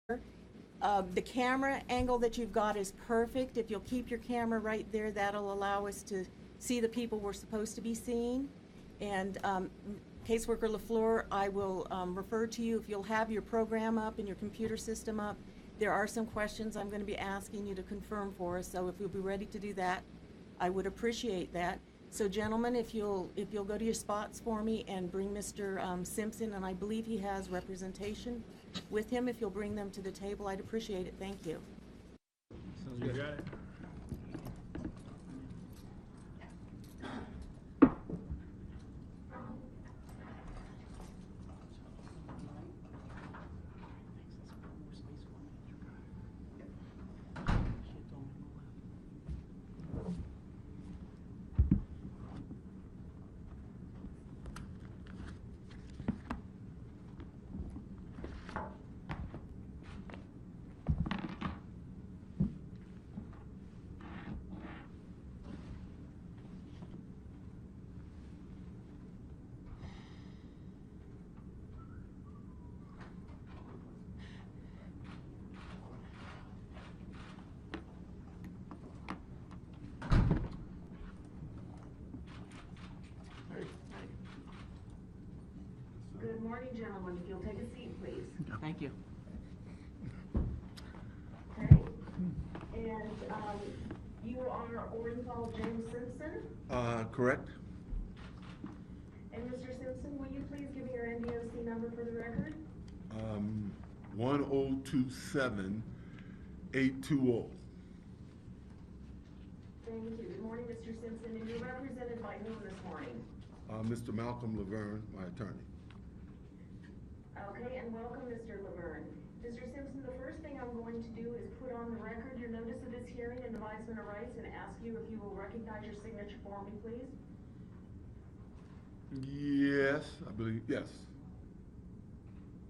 The camera angle that you've got is perfect. If you'll keep your camera right there, that'll allow us to see the people we're supposed to be seeing. And Caseworker LaFleur, I will refer to you if you'll have your program up and your computer system up. There are some questions I'm going to be asking you to confirm for us, so if you'll be ready to do that, I would appreciate that. So gentlemen, if you'll go to your spots for me and bring Mr. Simpson, and I believe he has representation with him. If you'll bring them to the table, I'd appreciate it. Thank you. Sounds good. You got it. Good morning, gentlemen. If you'll take a seat, please. Thank you. Okay. And you are Orenthal James Simpson? Correct. And Mr. Simpson, will you please give me your NDOC number for the record? 1027820. Thank you. Good morning, Mr. Simpson. And you're represented by whom this morning? Mr. Malcolm Laverne, my attorney. Okay, and welcome, Mr. Laverne. Mr. Simpson, the first thing I'm going to do is put on the record your notice of this hearing and advisement of rights and ask you if you will recognize your signature for me, please. Yes, I believe, yes.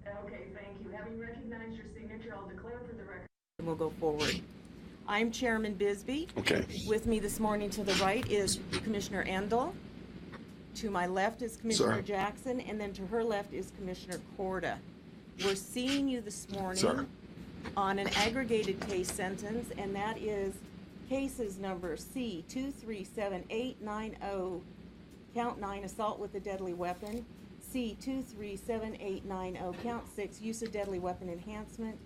Okay, thank you. Having recognized your signature, I'll declare for the record. We'll go forward. I'm Chairman Bisbee. Okay. With me this morning to the right is Commissioner Endel. To my left is Commissioner Jackson, and then to her left is Commissioner Corda. We're seeing you this morning on an aggregated case sentence, and that is cases number C237890, count 9, assault with a deadly weapon, C237890, count 6, use of deadly weapon enhancement,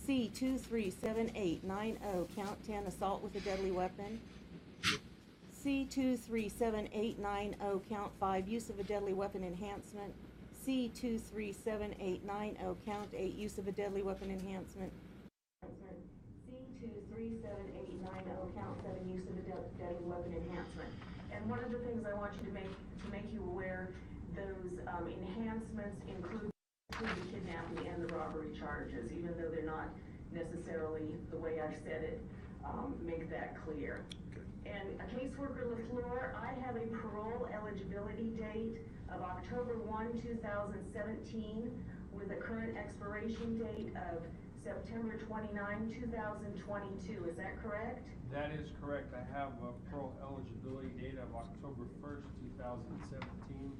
C237890, count 10, assault with a deadly weapon, C237890, count 5, use of a deadly weapon enhancement, C237890, count 8, use of a deadly weapon enhancement, C237890, count 7, use of a deadly weapon enhancement. And one of the things I want you to make you aware, those enhancements include the kidnapping and the robbery charges, even though they're not necessarily the way I've said it. Make that clear. And Caseworker LaFleur, I have a parole eligibility date of October 1, 2017, with a current expiration date of September 29, 2022. Is that correct? That is correct. I have a parole eligibility date of October 1st, 2017,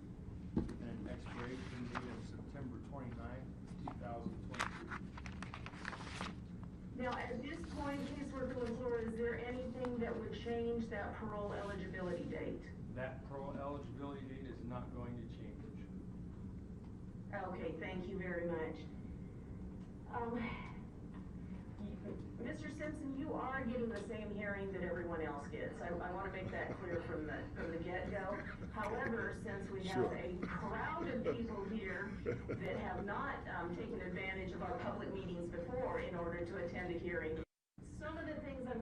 and an expiration date of September 29th, 2022. Now, at this point, Caseworker LaFleur, is there anything that would change that parole eligibility date? That parole eligibility date is not going to change. Okay, thank you very much. Mr. Simpson, you are getting the same hearing that everyone else gets. I want to make that clear from the get-go. However, since we have a crowd of people here that have not taken advantage of our public meetings before in order to attend a hearing, some of the things I'm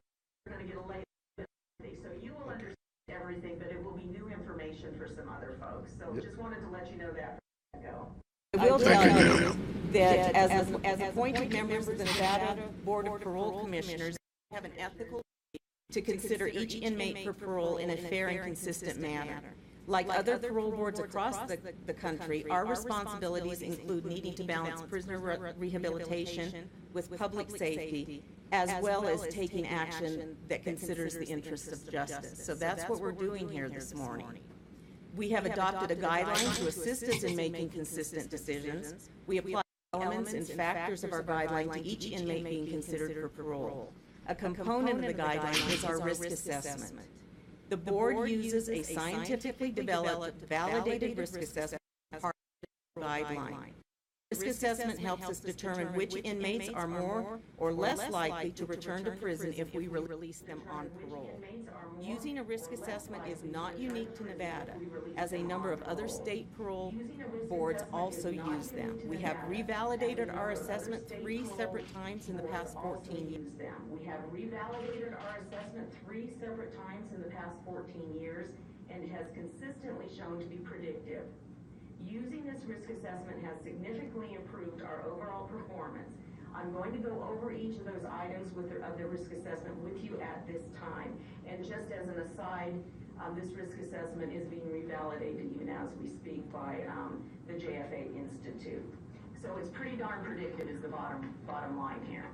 going to get a late, so you will understand everything, but it will be new information for some other folks. So just wanted to let you know that from the get-go. I will tell you that as appointed members of the Nevada Board of Parole Commissioners, we have an ethical duty to consider each inmate for parole in a fair and consistent manner. Like other parole boards across the country, our responsibilities include needing to balance prisoner rehabilitation with public safety, as well as taking action that considers the interests of justice. So that's what we're doing here this morning. We have adopted a guideline to assist us in making consistent decisions. We apply elements and factors of our guideline to each inmate being considered for parole. A component of the guideline is our risk assessment. The board uses a scientifically developed, validated risk assessment as part of the guideline. Risk assessment helps us determine which inmates are more or less likely to return to prison if we release them on parole. Using a risk assessment is not unique to Nevada, as a number of other state parole boards also use them. We have revalidated our assessment 3 separate times in the past 14 years. We have revalidated our assessment 3 separate times in the past 14 years, and has consistently shown to be predictive. Using this risk assessment has significantly improved our overall performance. I'm going to go over each of those items of the risk assessment with you at this time. And just as an aside, this risk assessment is being revalidated even as we speak by the JFA Institute. So it's pretty darn predictive is the bottom line here.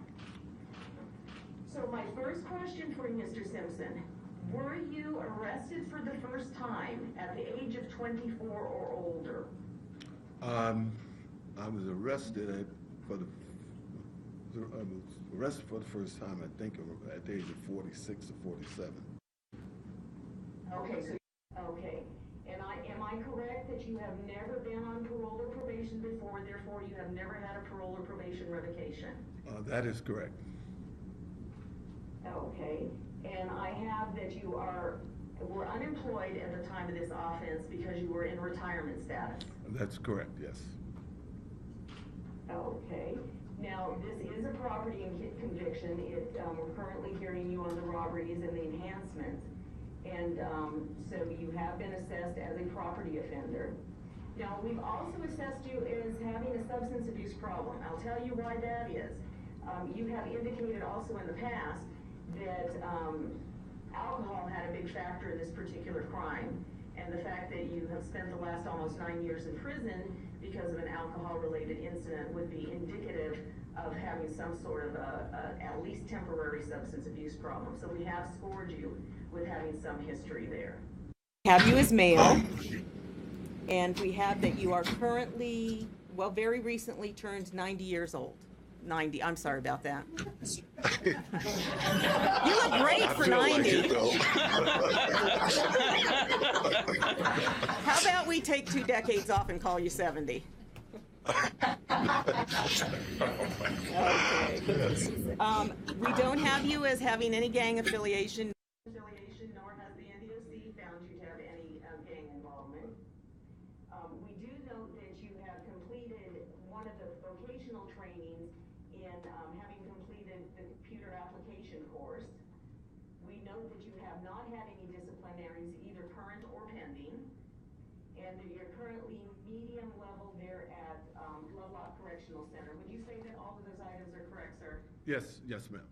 So my first question for you, Mr. Simpson, were you arrested for the first time at the age of 24 or older? I was arrested for the first time, I think, at the age of 46 or 47. Okay. And am I correct that you have never been on parole or probation before, therefore you have never had a parole or probation revocation? That is correct. Okay. And I have that you were unemployed at the time of this offense because you were in retirement status. That's correct, yes. Okay. Now, this is a property conviction. We're currently hearing you on the robberies and the enhancements. And so you have been assessed as a property offender. Now, we've also assessed you as having a substance abuse problem. I'll tell you why that is. You have indicated also in the past that alcohol had a big factor in this particular crime, and the fact that you have spent the last almost 9 years in prison because of an alcohol-related incident would be indicative of having some sort of at least temporary substance abuse problem. So we have scored you with having some history there. Have you as male, and we have that you are currently, well, very recently turned 90 years old. 90, I'm sorry about that. You look great for 90. How about we take 2 decades off and call you 70? Okay. We don't have you as having any gang affiliation, Nor has the NDOC found you to have any gang involvement. We do note that you have completed one of the vocational trainings in having completed the computer application course. We note that you have not had any disciplinaries, either current or pending, and that you're currently medium level there at Lovelock Correctional Center. Would you say that all of those items are correct, sir? Yes, ma'am.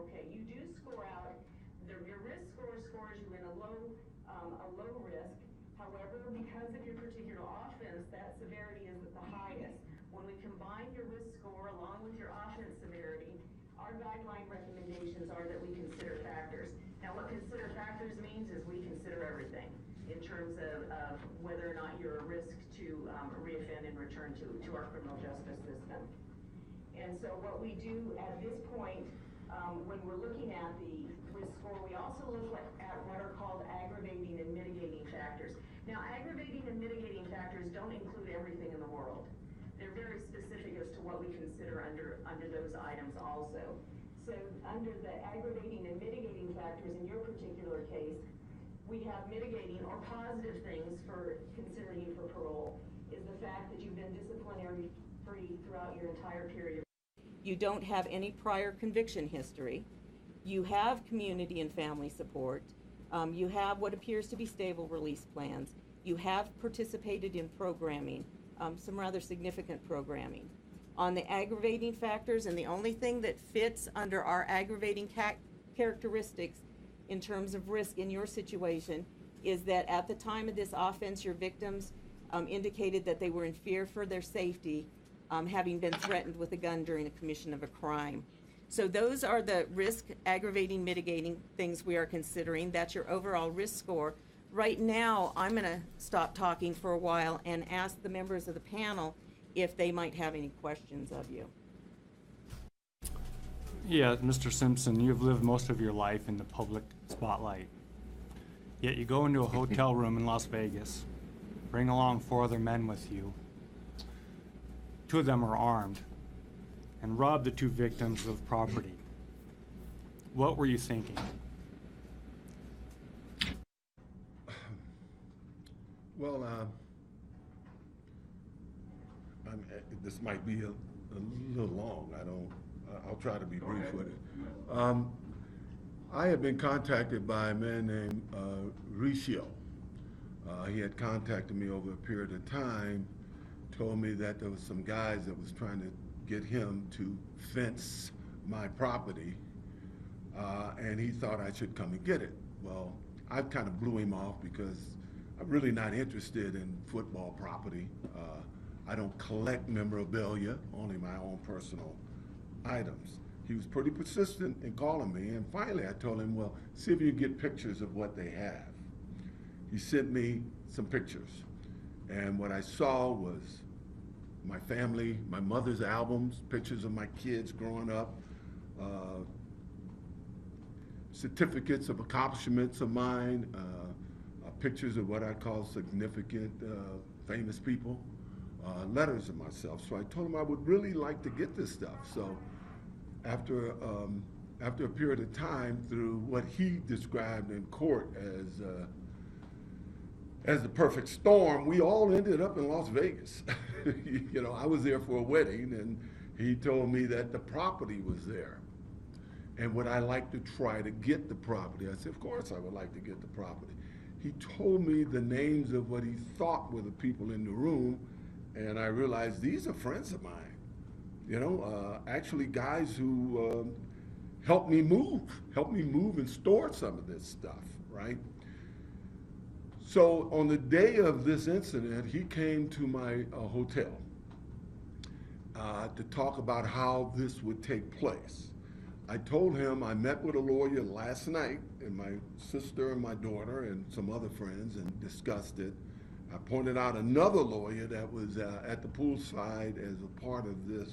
Okay, you do score out. Your risk score scores you in a low risk. However, because of your particular offense, that severity is at the highest. When we combine your risk score along with your offense severity, our guideline recommendations are that we consider factors. Now, what consider factors means is we consider everything in terms of whether or not you're a risk to reoffend and return to our criminal justice system. And so what we do at this point, when we're looking at the risk score, we also look at what are called aggravating and mitigating factors. Now, aggravating and mitigating factors don't include everything in the world. They're very specific as to what we consider under those items also. So under the aggravating and mitigating factors in your particular case, we have mitigating or positive things for considering you for parole is the fact that you've been disciplinary free throughout your entire period. you don't have any prior conviction history, you have community and family support, you have what appears to be stable release plans, you have participated in programming, some rather significant programming. On the aggravating factors, and the only thing that fits under our aggravating characteristics in terms of risk in your situation is that at the time of this offense, your victims indicated that they were in fear for their safety, having been threatened with a gun during the commission of a crime. So those are the risk, aggravating, mitigating things we are considering. That's your overall risk score. Right now, I'm going to stop talking for a while and ask the members of the panel if they might have any questions of you. Yeah, Mr. Simpson, you've lived most of your life in the public spotlight. Yet you go into a hotel room in Las Vegas, bring along 4 other men with you. 2 of them are armed, and rob the 2 victims of property. What were you thinking? Well, this might be a little long. I'll try to be brief with it. I had been contacted by a man named Ricio. He had contacted me over a period of time, told me that there was some guys that was trying to get him to fence my property, and he thought I should come and get it. Well, I kind of blew him off because I'm really not interested in football property. I don't collect memorabilia, only my own personal items. He was pretty persistent in calling me, and finally I told him, well, see if you can get pictures of what they have. He sent me some pictures, and what I saw was my family, my mother's albums, pictures of my kids growing up, certificates of accomplishments of mine, pictures of what I call significant famous people, letters of myself. So I told him I would really like to get this stuff. So after a period of time, through what he described in court as the perfect storm, we all ended up in Las Vegas. You know, I was there for a wedding, and he told me that the property was there. And would I like to try to get the property? I said, of course I would like to get the property. He told me the names of what he thought were the people in the room, and I realized these are friends of mine. You know, actually guys who helped me move and store some of this stuff, right? So on the day of this incident, he came to my hotel to talk about how this would take place. I told him I met with a lawyer last night, and my sister and my daughter and some other friends, and discussed it. I pointed out another lawyer that was at the poolside as a part of this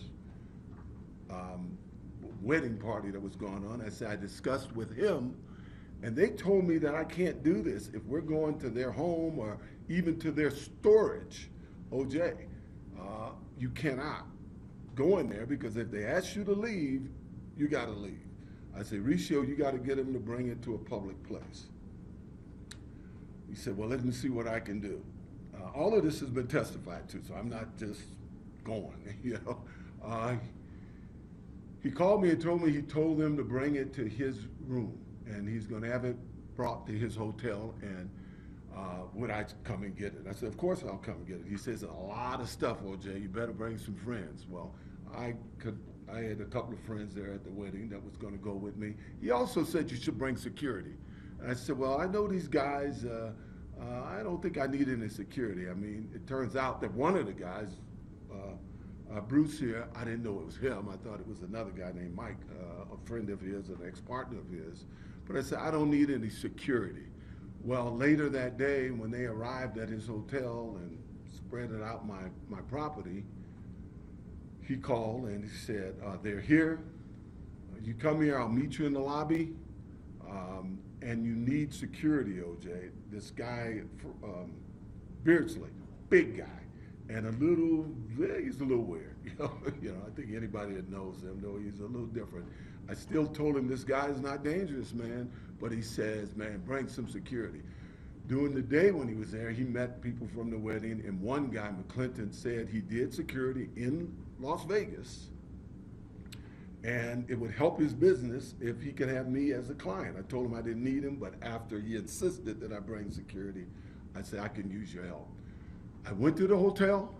wedding party that was going on. I said I discussed with him, and they told me that I can't do this. If we're going to their home or even to their storage, OJ, you cannot go in there, because if they ask you to leave, you got to leave. I said, Ricio, you got to get him to bring it to a public place. He said, well, let me see what I can do. All of this has been testified to, so I'm not just going, you know. He called me and told me he told them to bring it to his room, and he's going to have it brought to his hotel, and would I come and get it? I said, of course I'll come and get it. He says, a lot of stuff, OJ, you better bring some friends. Well, I had a couple of friends there at the wedding that was going to go with me. He also said you should bring security. And I said, well, I know these guys, I don't think I need any security. I mean, it turns out that one of the guys, Bruce here, I didn't know it was him. I thought it was another guy named Mike, a friend of his, an ex-partner of his. But I said, I don't need any security. Well, later that day, when they arrived at his hotel and spread out my property, he called and he said, they're here. You come here, I'll meet you in the lobby. And you need security, OJ. This guy, Beardsley, big guy, and he's a little weird. You know, I think anybody that knows him knows he's a little different. I still told him this guy is not dangerous, man, but he says, man, bring some security. During the day when he was there, he met people from the wedding, and one guy, McClinton, said he did security in Las Vegas, and it would help his business if he could have me as a client. I told him I didn't need him, but after he insisted that I bring security, I said, I can use your help. I went to the hotel.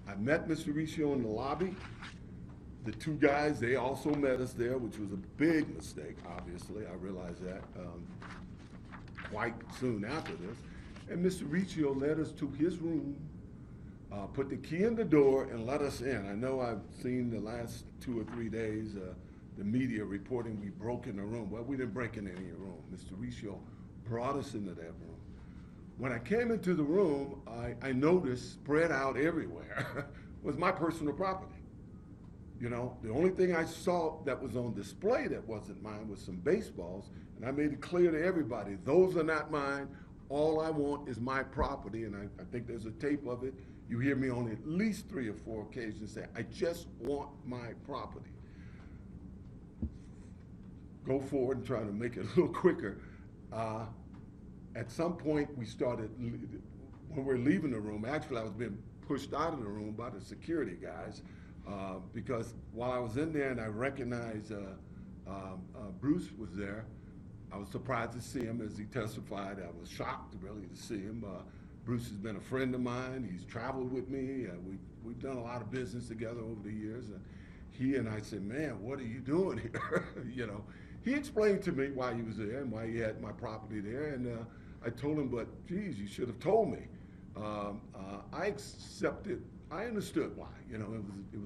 I met Mr. Ricio in the lobby. The 2 guys, they also met us there, which was a big mistake, obviously. I realized that quite soon after this. And Mr. Ricio led us to his room, put the key in the door, and let us in. I know I've seen the last 2 or 3 days the media reporting we broke in the room. Well, we didn't break in any room. Mr. Ricio brought us into that room. When I came into the room, I noticed spread out everywhere was my personal property. You know, the only thing I saw that was on display that wasn't mine was some baseballs, and I made it clear to everybody, those are not mine. All I want is my property, and I think there's a tape of it. You hear me on at least 3 or 4 occasions say, I just want my property. Go forward and try to make it a little quicker. At some point, we started, when we were leaving the room, actually I was being pushed out of the room by the security guys, because while I was in there and I recognized Bruce was there, I was surprised to see him as he testified. I was shocked really to see him. Bruce has been a friend of mine. He's traveled with me. We've done a lot of business together over the years. And he and I said, man, what are you doing here? You know, he explained to me why he was there and why he had my property there. And I told him, but geez, you should have told me. I accepted, I understood why. You know, it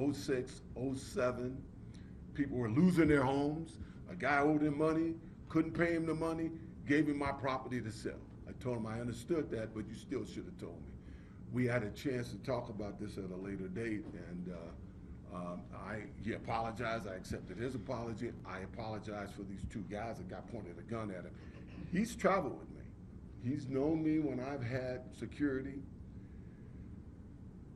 was 06, 07. People were losing their homes. A guy owed him money, couldn't pay him the money, gave him my property to sell. I told him I understood that, but you still should have told me. We had a chance to talk about this at a later date, and he apologized. I accepted his apology. I apologized for these 2 guys that got pointed a gun at him. He's traveled with me. He's known me when I've had security.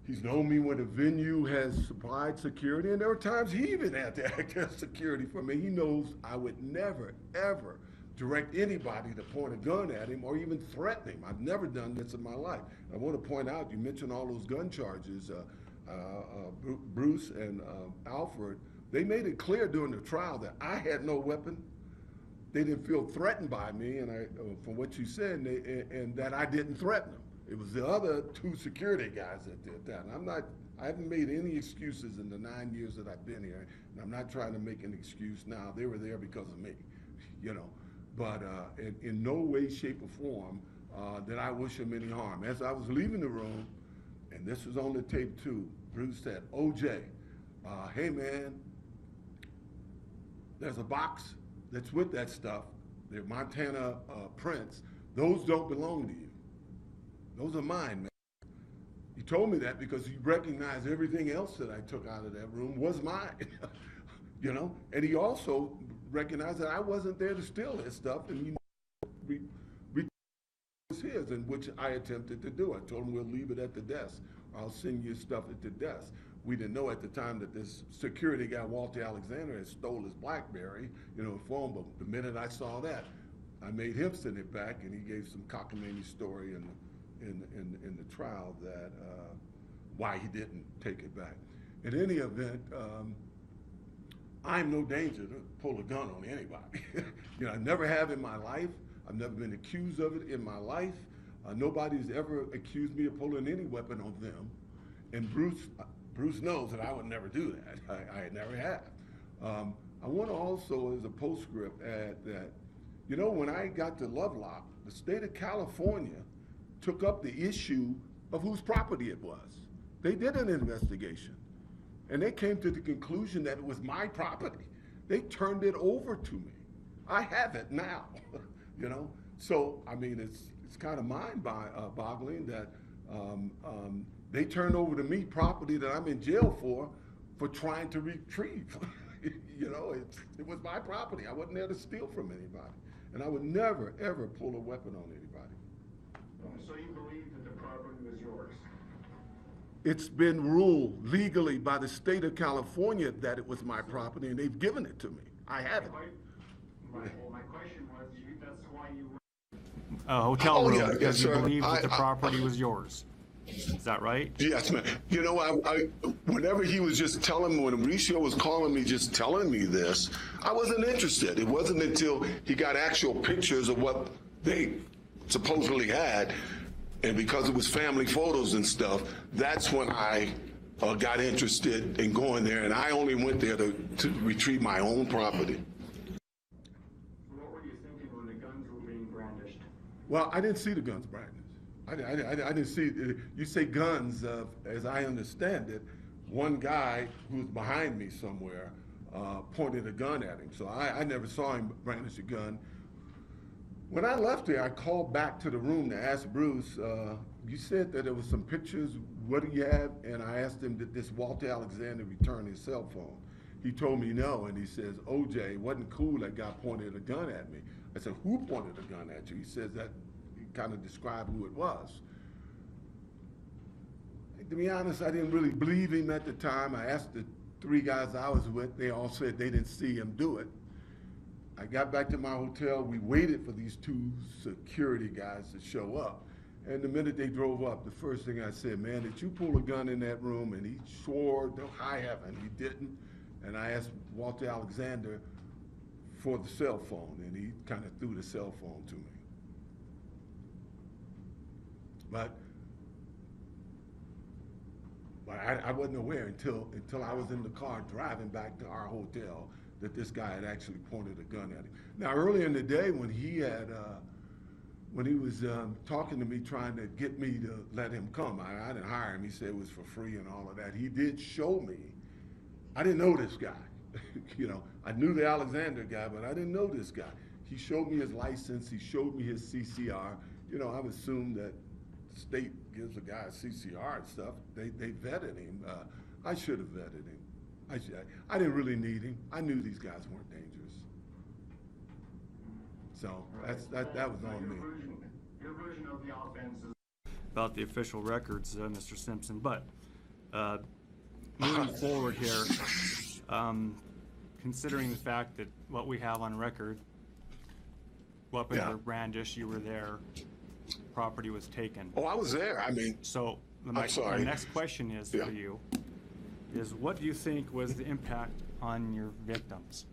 He's known me when a venue has supplied security, and there were times he even had to act as security for me. He knows I would never, ever direct anybody to point a gun at him or even threaten him. I've never done this in my life. I want to point out, you mentioned all those gun charges. Bruce and Alfred, they made it clear during the trial that I had no weapon. They didn't feel threatened by me, and from what you said, and that I didn't threaten them. It was the other 2 security guys that did that. And I haven't made any excuses in the 9 years that I've been here, and I'm not trying to make an excuse now. They were there because of me, you know. But in no way, shape, or form did I wish them any harm. As I was leaving the room, and this was on the tape too, Bruce said, OJ, hey man, there's a box that's with that stuff. They're Montana prints. Those don't belong to you. Those are mine, man. He told me that because he recognized everything else that I took out of that room was mine, you know? And he also recognized that I wasn't there to steal his stuff, and he was his, and which I attempted to do. I told him we'll leave it at the desk. I'll send you stuff at the desk. We didn't know at the time that this security guy, Walter Alexander, had stole his BlackBerry, you know, phone, but the minute I saw that, I made him send it back, and he gave some cockamamie story in the trial that why he didn't take it back. In any event, I'm no danger to pull a gun on anybody. You know, I never have in my life. I've never been accused of it in my life. Nobody's ever accused me of pulling any weapon on them. And Bruce knows that I would never do that. I never have. I want to also, as a postscript, add that, you know, when I got to Lovelock, the state of California took up the issue of whose property it was. They did an investigation, and they came to the conclusion that it was my property. They turned it over to me. I have it now, you know? So, I mean, it's kind of mind-boggling that they turned over to me property that I'm in jail for trying to retrieve. You know, it was my property. I wasn't there to steal from anybody. And I would never, ever pull a weapon on anybody. So you believe that the property was yours? It's been ruled legally by the state of California that it was my property, and they've given it to me. I have it. My question was, that's why you were... A hotel room yeah, because yes, you sir. believe that the property was yours. Is that right? Yes, man. You know, I whenever he was just telling me, when Mauricio was calling me, just telling me this, I wasn't interested. It wasn't until he got actual pictures of what they supposedly had, and because it was family photos and stuff, that's when I got interested in going there, and I only went there to retrieve my own property. What were you thinking when the guns were being brandished? Well, I didn't see the guns brandished. I didn't see, you say guns, as I understand it, one guy who was behind me somewhere pointed a gun at him. So I never saw him brandish a gun. When I left there, I called back to the room to ask Bruce, you said that there was some pictures what do you have? And I asked him, did this Walter Alexander return his cell phone? He told me no, and he says, OJ, it wasn't cool that guy pointed a gun at me. I said, who pointed a gun at you? He says that, he kind of described who it was. To be honest, I didn't really believe him at the time. I asked the 3 guys I was with, they all said they didn't see him do it. I got back to my hotel, we waited for these 2 security guys to show up. And the minute they drove up, the first thing I said, man, did you pull a gun in that room? And he swore to high heaven he didn't. And I asked Walter Alexander for the cell phone, and he kind of threw the cell phone to me. But I wasn't aware until I was in the car driving back to our hotel that this guy had actually pointed a gun at him. Now, earlier in the day when he was talking to me, trying to get me to let him come, I didn't hire him. He said it was for free and all of that. He did show me. I didn't know this guy. You know, I knew the Alexander guy, but I didn't know this guy. He showed me his license. He showed me his CCR. You know, I've assumed that the state gives a guy a CCR and stuff. They vetted him. I should have vetted him. I didn't really need him. I knew these guys weren't dangerous. So that was on me. Your version of the offense is About the official records, Mr. Simpson, but moving forward here, considering the fact that what we have on record, weapons were brandished, you were there, property was taken. Oh, I was there. I mean, So I'm sorry. my next question is for you, is what do you think was the impact on your victims?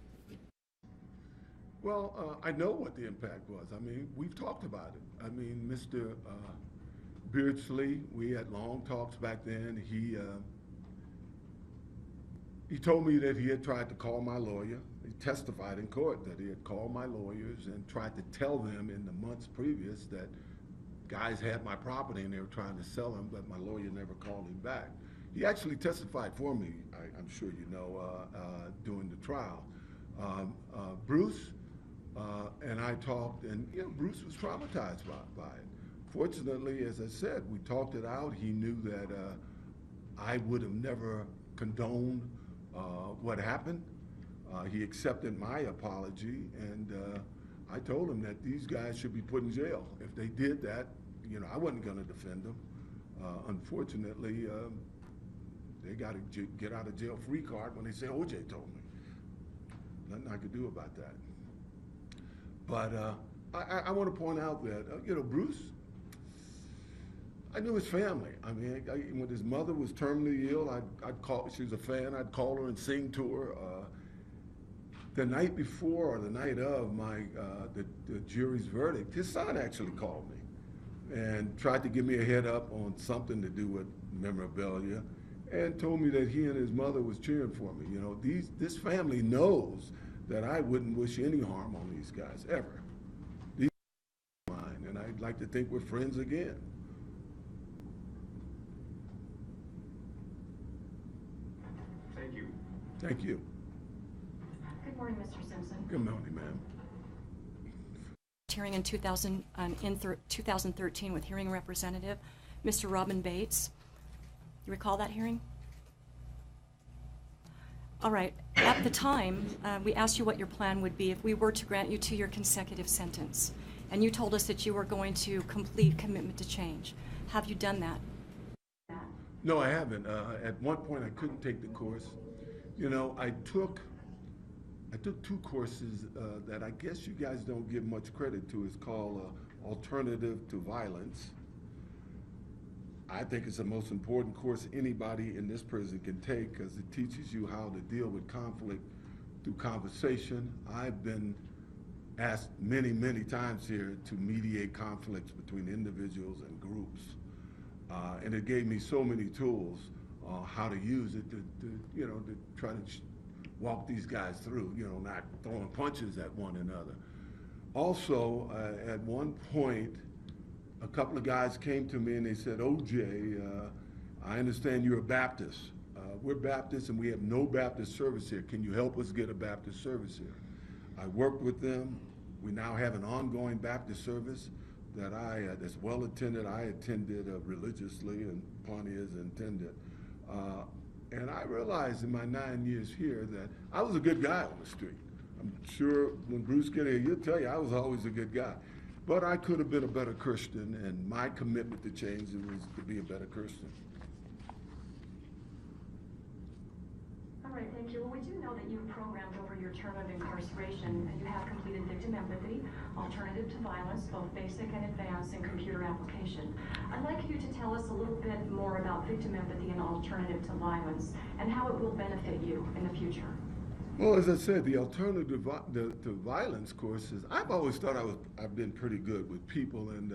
well, I know what the impact was. I mean, we've talked about it. I mean, Mr. Beardsley, we had long talks back then. He told me that he had tried to call my lawyer. He testified in court that he had called my lawyers and tried to tell them in the months previous that guys had my property and they were trying to sell him, but my lawyer never called him back. He actually testified for me, I'm sure you know, during the trial. Bruce and I talked, and you know, Bruce was traumatized by it. Fortunately, as I said, we talked it out. He knew that I would have never condoned what happened. He accepted my apology, and I told him that these guys should be put in jail. If they did that, you know, I wasn't going to defend them. Unfortunately, they got a get out of jail free card when they say OJ told me. Nothing I could do about that. But I want to point out that, you know, Bruce, I knew his family. I mean, when his mother was terminally ill, I'd call, she was a fan, I'd call her and sing to her. The night before or the night of the jury's verdict, his son actually called me and tried to give me a head up on something to do with memorabilia and told me that he and his mother was cheering for me. You know, this family knows that I wouldn't wish any harm on these guys, ever. These are mine, and I'd like to think we're friends again. thank you. Thank you. Good morning, Mr. Simpson. Good morning, ma'am. Hearing in 2013 with hearing representative, Mr. Robin Bates. You recall that hearing? All right. At the time, we asked you what your plan would be if we were to grant you 2-year consecutive sentence. And you told us that you were going to complete commitment to change. Have you done that? No, I haven't. At one point, I couldn't take the course. You know, I took 2 courses that I guess you guys don't give much credit to. It's called Alternative to Violence. I think it's the most important course anybody in this prison can take because it teaches you how to deal with conflict through conversation. I've been asked many, many times here to mediate conflicts between individuals and groups. And it gave me so many tools how to use it to you know, to try to walk these guys through, you know, not throwing punches at one another. Also, at one point, a couple of guys came to me and they said, OJ, I understand you're a Baptist. We're Baptists and we have no Baptist service here. Can you help us get a Baptist service here? I worked with them. We now have an ongoing Baptist service that that's well attended. I attended religiously, and pun is intended. And I realized in my 9 years here that I was a good guy on the street. I'm sure when Bruce get here, he'll tell you I was always a good guy. But I could have been a better Christian, and my commitment to change was to be a better Christian. All right, thank you. Well, we do know that you've programmed over your term of incarceration, and you have completed victim empathy, alternative to violence, both basic and advanced, and computer application. I'd like you to tell us a little bit more about victim empathy and alternative to violence, and how it will benefit you in the future. Well, as I said, the alternative to violence courses, I've always thought I've been pretty good with people, and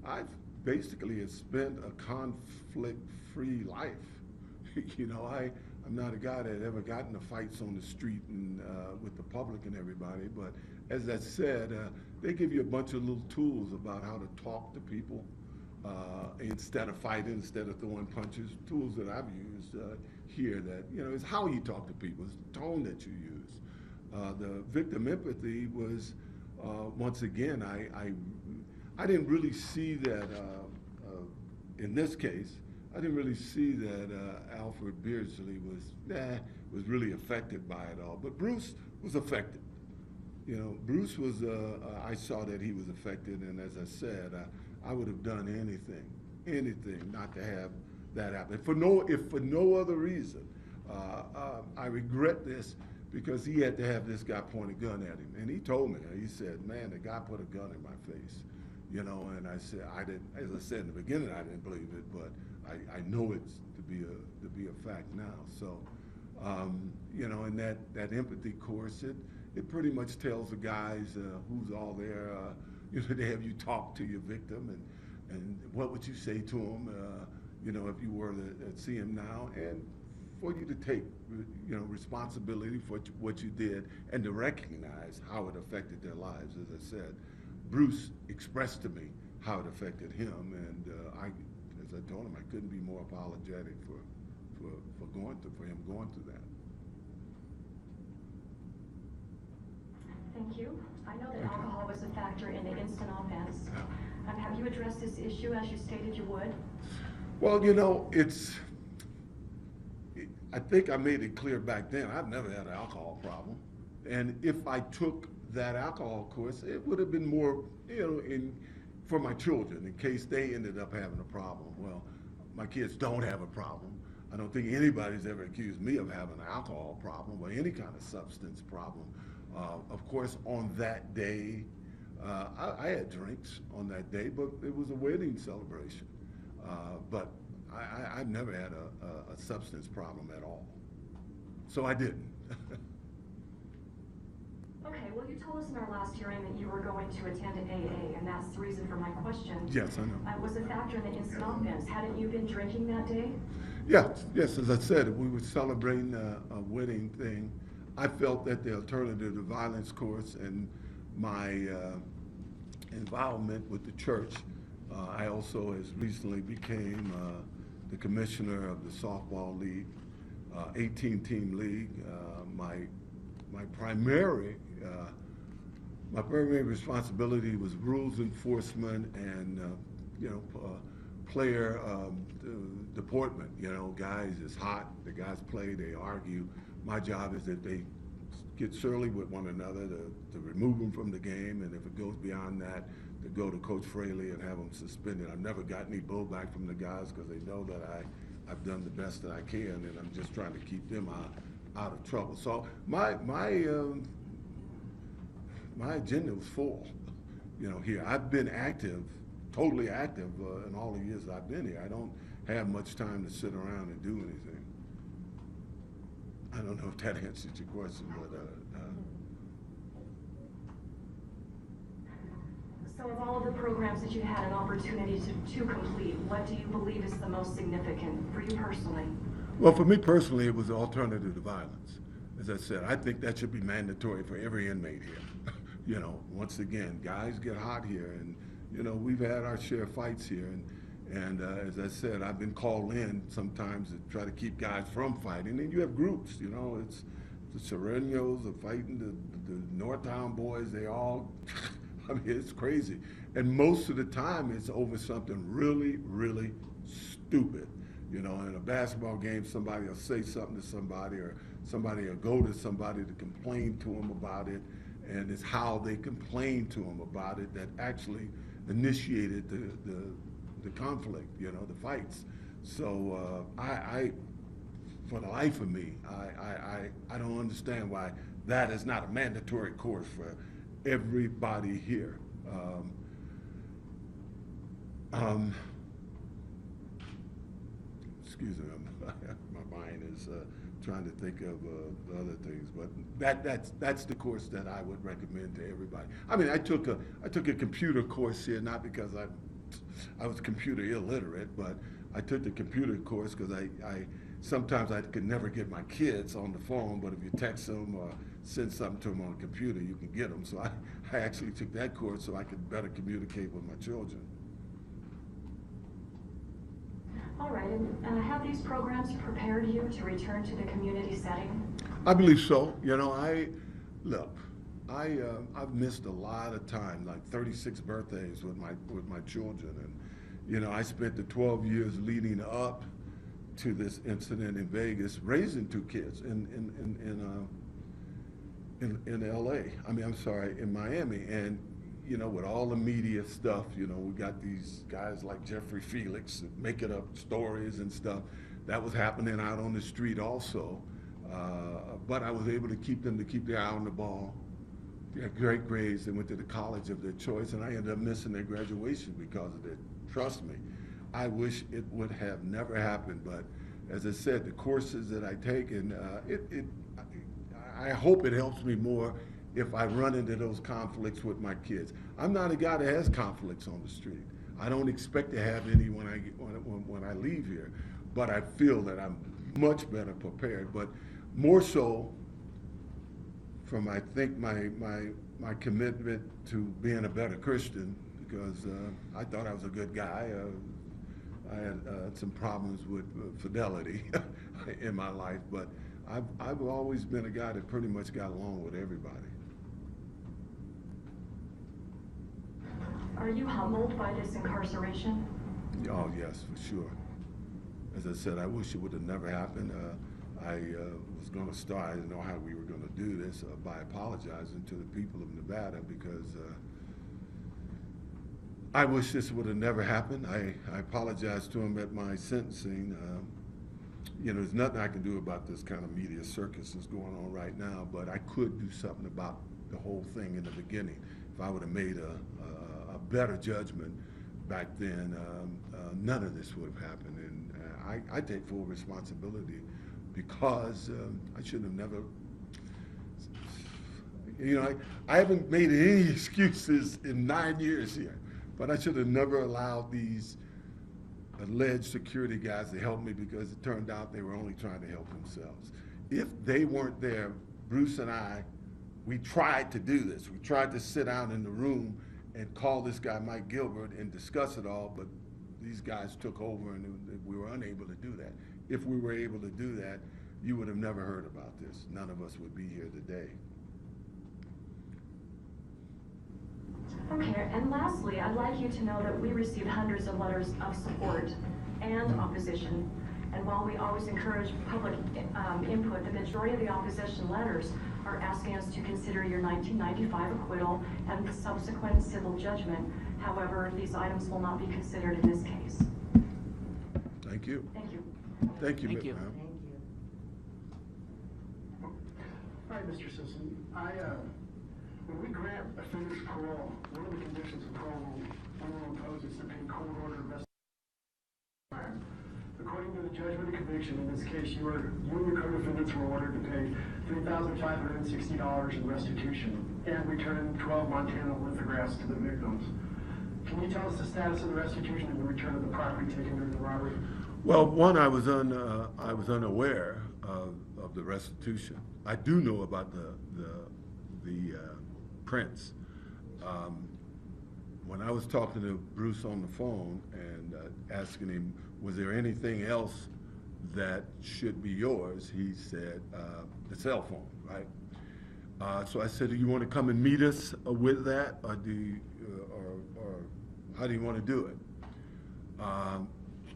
I've basically have spent a conflict-free life. You know, I'm not a guy that ever got into fights on the street and with the public and everybody, but as I said, they give you a bunch of little tools about how to talk to people instead of fighting, instead of throwing punches. Tools that I've used here that, you know, it's how you talk to people, it's the tone that you use. The victim empathy was, once again, I didn't really see that, in this case, I didn't really see that Alfred Beardsley was really affected by it all. But Bruce was affected. You know, Bruce was, I saw that he was affected, and as I said, I would have done anything not to have that happen. If for no other reason, I regret this because he had to have this guy point a gun at him. And he told me, he said, man, the guy put a gun in my face. You know, and I said, as I said in the beginning, I didn't believe it, but I know it's to be a fact now. So, you know, in that empathy course, it pretty much tells the guys who's all there. You know, they have you talk to your victim, and what would you say to him, you know, if you were to see him now, and for you to take, you know, responsibility for what you did and to recognize how it affected their lives. As I said, Bruce expressed to me how it affected him, and as I told him, I couldn't be more apologetic for him going through that. Thank you. I know that alcohol was a factor in the instant offense. Have you addressed this issue as you stated you would? Well, you know, I think I made it clear back then, I've never had an alcohol problem. And if I took that alcohol course, it would have been more, you know, for my children, in case they ended up having a problem. Well, my kids don't have a problem. I don't think anybody's ever accused me of having an alcohol problem or any kind of substance problem. Of course, on that day, I had drinks on that day, but it was a wedding celebration. But I've never had a substance problem at all. So I didn't. Okay, well, you told us in our last hearing that you were going to attend an AA, and that's the reason for my question. Yes, I know. Was a factor in the instant offense. Hadn't you been drinking that day? Yes, as I said, we were celebrating a wedding thing. I felt that the alternative to violence course and my involvement with the church, I also as recently became the commissioner of the softball league, 18-team league. My primary responsibility was rules enforcement and you know, player deportment. You know, guys, it's hot, the guys play, they argue. My job is that they get surly with one another to remove them from the game, and if it goes beyond that, to go to Coach Fraley and have them suspended. I've never got any blowback from the guys because they know that I've done the best that I can, and I'm just trying to keep them out of trouble. So my agenda was full. You know, here I've been active, totally active in all the years that I've been here. I don't have much time to sit around and do anything. I don't know if that answers your question, but So of all of the programs that you had an opportunity to complete, what do you believe is the most significant for you personally? well, for me personally, it was the alternative to violence. As I said, I think that should be mandatory for every inmate here. You know, once again, guys get hot here, and you know, we've had our share of fights here, and as I said, I've been called in sometimes to try to keep guys from fighting. And you have groups, you know, it's the Serenos are fighting, the Northtown boys, they all, I mean, it's crazy. And most of the time it's over something really, really stupid. You know, in a basketball game, somebody will say something to somebody, or somebody will go to somebody to complain to them about it, and it's how they complain to them about it that actually initiated the conflict, you know, the fights. So I for the life of me, I don't understand why that is not a mandatory course for everybody here. Excuse me, my mind is trying to think of the other things, but that's the course that I would recommend to everybody. I mean, I took a computer course here, not because I was computer illiterate, but I took the computer course because I sometimes I could never get my kids on the phone, but if you text them or send something to them on a computer, you can get them. So I actually took that course so I could better communicate with my children. All right, and have these programs prepared you to return to the community setting? I believe so. You know, I've missed a lot of time, like 36 birthdays with my children, and you know, I spent the 12 years leading up to this incident in Vegas raising two kids in LA. I mean, I'm sorry, in Miami, and you know, with all the media stuff, you know, we got these guys like Jeffrey Felix making up stories and stuff. That was happening out on the street also. But I was able to keep their eye on the ball. They had great grades. They went to the college of their choice, and I ended up missing their graduation because of it. Trust me, I wish it would have never happened. But as I said, the courses that I take, and I hope it helps me more if I run into those conflicts with my kids. I'm not a guy that has conflicts on the street. I don't expect to have any when I leave here, but I feel that I'm much better prepared. But more so from, I think, my commitment to being a better Christian, because I thought I was a good guy. I had some problems with fidelity in my life, but I've always been a guy that pretty much got along with everybody. Are you humbled by this incarceration? Oh, yes, for sure. As I said, I wish it would have never happened. I was going to start, I didn't know how we were going to do this, by apologizing to the people of Nevada, because I wish this would have never happened. I apologized to them at my sentencing. You know, there's nothing I can do about this kind of media circus that's going on right now, but I could do something about the whole thing in the beginning. If I would have made a better judgment back then, none of this would have happened. And I take full responsibility, because I should have never, you know, I haven't made any excuses in 9 years here, but I should have never allowed these alleged security guys to help me, because it turned out they were only trying to help themselves. If they weren't there, Bruce and I, we tried to do this. We tried to sit down in the room and call this guy Mike Gilbert and discuss it all, but these guys took over and we were unable to do that. If we were able to do that, you would have never heard about this. None of us would be here today. Okay, and lastly, I'd like you to know that we received hundreds of letters of support and opposition. And while we always encourage public input, the majority of the opposition letters are asking us to consider your 1995 acquittal and the subsequent civil judgment. However, these items will not be considered in this case. Thank you. Thank you. Thank you, Thank you. ma'am. Hi, Mr. Simpson. When we grant offenders parole, one of the conditions of parole we will impose is to pay court-ordered restitution. According to the judgment of conviction, in this case, you and your co-defendants were ordered to pay $3,560 in restitution and return 12 Montana lithographs to the victims. Can you tell us the status of the restitution and the return of the property taken during the robbery? Well, one, I was unaware of the restitution. I do know about the prints. When I was talking to Bruce on the phone and asking him, was there anything else that should be yours? He said, the cell phone, right? So I said, do you want to come and meet us with that, or or how do you want to do it?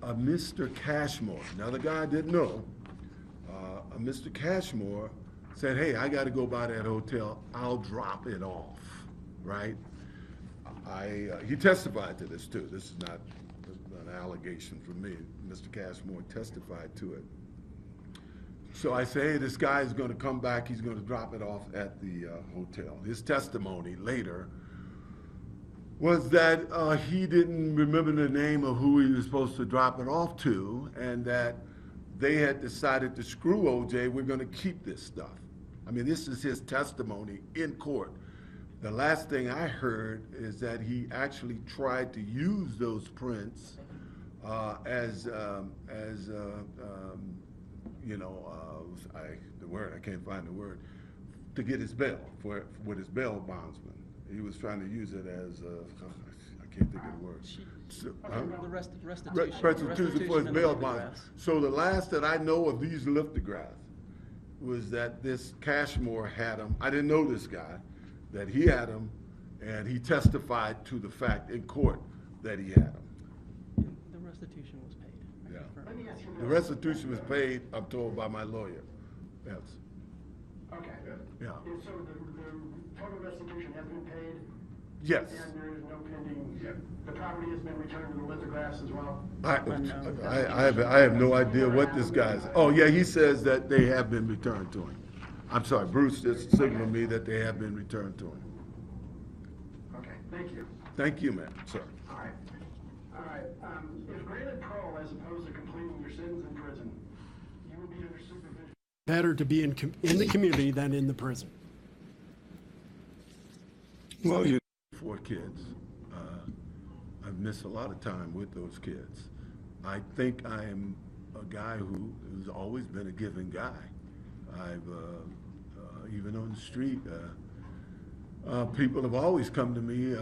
a Mr. Cashmore. Now, the guy didn't know. A Mr. Cashmore said, hey, I got to go by that hotel. I'll drop it off, right? He testified to this, too. This is not an allegation from me. Mr. Cashmore testified to it. So I say, hey, this guy is going to come back. He's going to drop it off at the hotel. His testimony later was that he didn't remember the name of who he was supposed to drop it off to, and that they had decided to screw OJ. We're going to keep this stuff. I mean, this is his testimony in court. The last thing I heard is that he actually tried to use those prints I can't find the word, to get his bail with his bail bondsman. He was trying to use it as I can't think of the word. The restitution. Restitution for his and bail the bonds. lithographs. So the last that I know of these lithographs was that this Cashmore had them. I didn't know this guy, that he had them, and he testified to the fact in court that he had them. The restitution was paid. I Yeah. confirm. Let me ask you The this. restitution was paid, I'm told, by my lawyer. Yes. Okay. Yeah. And so the total restitution has been paid? Yes. And there is no pending, the property has been returned to the lithographs as well? I have no idea what this guy's, oh, yeah, he says that they have been returned to him. I'm sorry, Bruce just signaled me that they have been returned to him. Okay, thank you. Thank you, ma'am, sir. All right. All right. If granted parole as opposed to completing your sentence in prison, you would be under supervision. Better to be in the community than in the prison. Well, you 4 kids. I've missed a lot of time with those kids. I think I am a guy who's always been a giving guy. I've, even on the street, people have always come to me,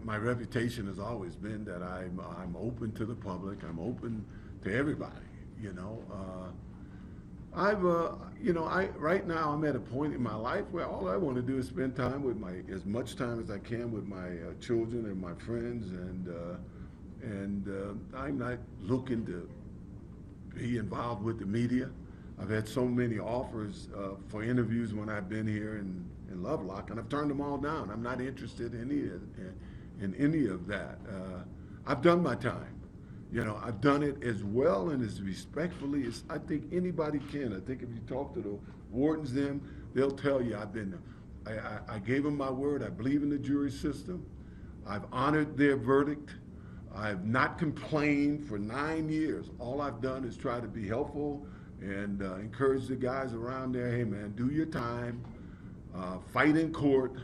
my reputation has always been that I'm open to the public, I'm open to everybody, right now I'm at a point in my life where all I want to do is spend time with as much time as I can with my children and my friends, and I'm not looking to be involved with the media. I've had so many offers for interviews when I've been here in Lovelock, and I've turned them all down. I'm not interested in any of that. I've done my time. I've done it as well and as respectfully as I think anybody can. I think if you talk to the wardens, they'll tell you I gave them my word. I believe in the jury system. I've honored their verdict. I've not complained for 9 years. All I've done is try to be helpful and encourage the guys around there, hey man, do your time, fight in court,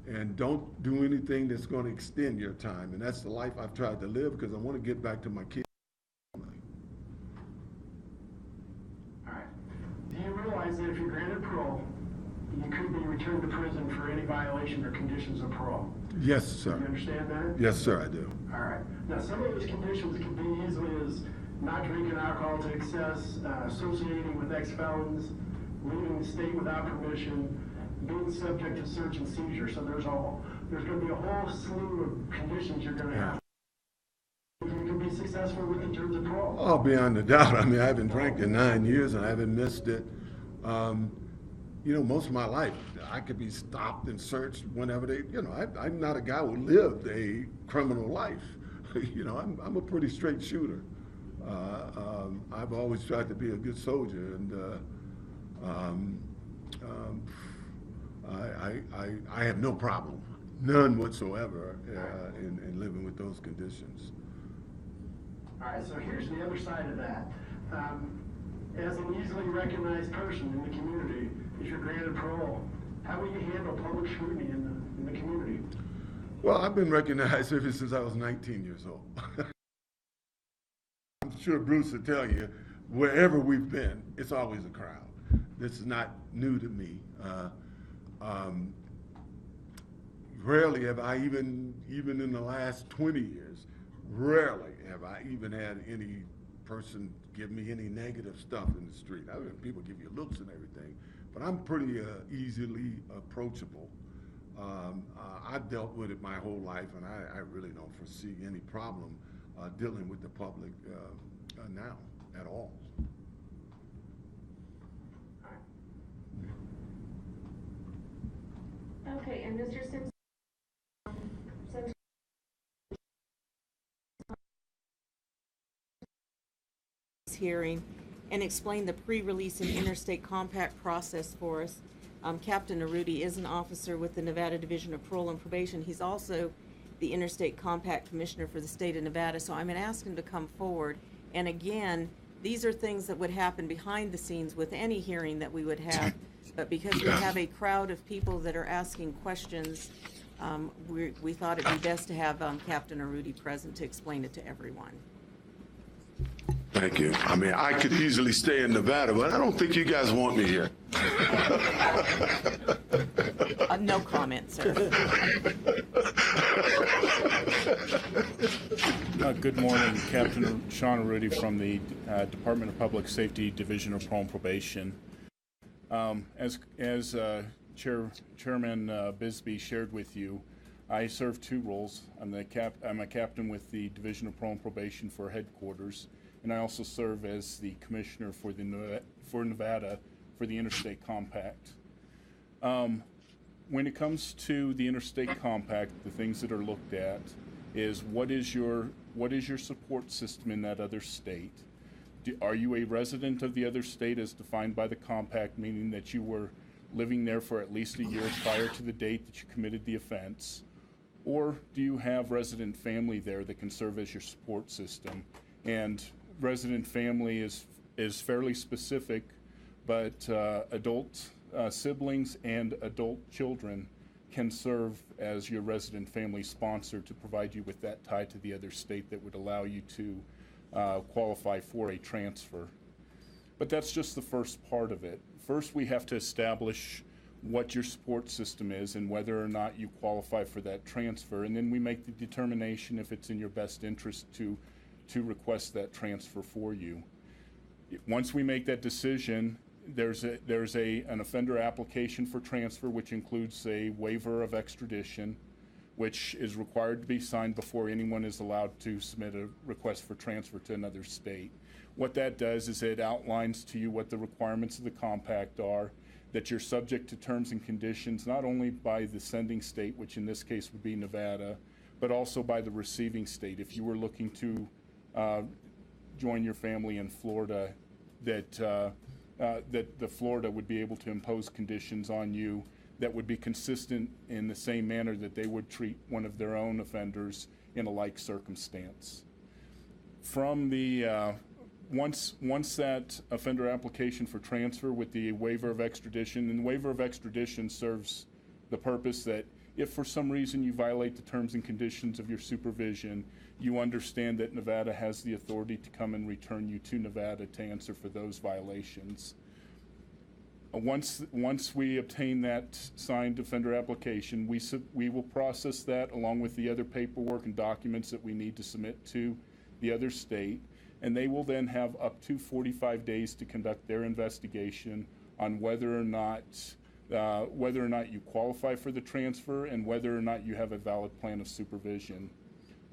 and don't do anything that's going to extend your time. And that's the life I've tried to live because I want to get back to my kids. All right. Do you realize that if you're granted parole, you could be returned to prison for any violation or conditions of parole? Yes, Do sir. you understand that? Yes, sir, I do. All right. Now, some of those conditions can be easily as not drinking alcohol to excess, associating with ex-felons, leaving the state without permission, being subject to search and seizure. So there's going to be a whole slew of conditions you're going to have. You can be successful with in terms of parole. Oh, beyond a doubt. I mean, I've been drinking 9 years and I haven't missed it. Most of my life, I could be stopped and searched whenever I'm not a guy who lived a criminal life. I'm a pretty straight shooter. I've always tried to be a good soldier, and I have no problem, none whatsoever, in living with those conditions. All right, so here's the other side of that. As an easily recognized person in the community, if you're granted parole, how will you handle public scrutiny in the community? Well, I've been recognized ever since I was 19 years old. I'm sure Bruce will tell you, wherever we've been, it's always a crowd. This is not new to me. Rarely have I even in the last 20 years, rarely have I even had any person give me any negative stuff in the street. I mean, people give you looks and everything, but I'm pretty easily approachable. I've dealt with it my whole life, and I really don't foresee any problem dealing with the public now at all. Okay, and Mr. Simpson, since hearing and explain the pre-release and interstate compact process for us. Captain Arudi is an officer with the Nevada Division of Parole and Probation. He's also the Interstate Compact Commissioner for the state of Nevada, so I'm going to ask him to come forward. And again, these are things that would happen behind the scenes with any hearing that we would have, but because we have a crowd of people that are asking questions, we thought it'd be best to have Captain Arudi present to explain it to everyone. Thank you. I mean, I could easily stay in Nevada, but I don't think you guys want me here. No comment, sir. Good morning, Captain Sean Arudi from the Department of Public Safety, Division of Parole and Probation. As Chairman Bisbee shared with you, I serve two roles. I'm a captain with the Division of Parole and Probation for headquarters, and I also serve as the commissioner for Nevada for the Interstate Compact. When it comes to the Interstate Compact, the things that are looked at is what is your support system in that other state? Are you a resident of the other state as defined by the compact, meaning that you were living there for at least a year prior to the date that you committed the offense? Or do you have resident family there that can serve as your support system? And resident family is fairly specific, but adult siblings and adult children can serve as your resident family sponsor to provide you with that tie to the other state that would allow you to qualify for a transfer. But that's just the first part of it. First, we have to establish what your support system is and whether or not you qualify for that transfer, and then we make the determination if it's in your best interest to request that transfer for you. Once we make that decision, there's an offender application for transfer, which includes a waiver of extradition, which is required to be signed before anyone is allowed to submit a request for transfer to another state. What that does is it outlines to you what the requirements of the compact are, that you're subject to terms and conditions not only by the sending state, which in this case would be Nevada, but also by the receiving state. If you were looking to join your family in Florida, that the Florida would be able to impose conditions on you that would be consistent in the same manner that they would treat one of their own offenders in a like circumstance. From the once that offender application for transfer with the waiver of extradition, and the waiver of extradition serves the purpose that if for some reason you violate the terms and conditions of your supervision, you understand that Nevada has the authority to come and return you to Nevada to answer for those violations. Once we obtain that signed offender application, we will process that along with the other paperwork and documents that we need to submit to the other state, and they will then have up to 45 days to conduct their investigation on whether or not you qualify for the transfer and whether or not you have a valid plan of supervision.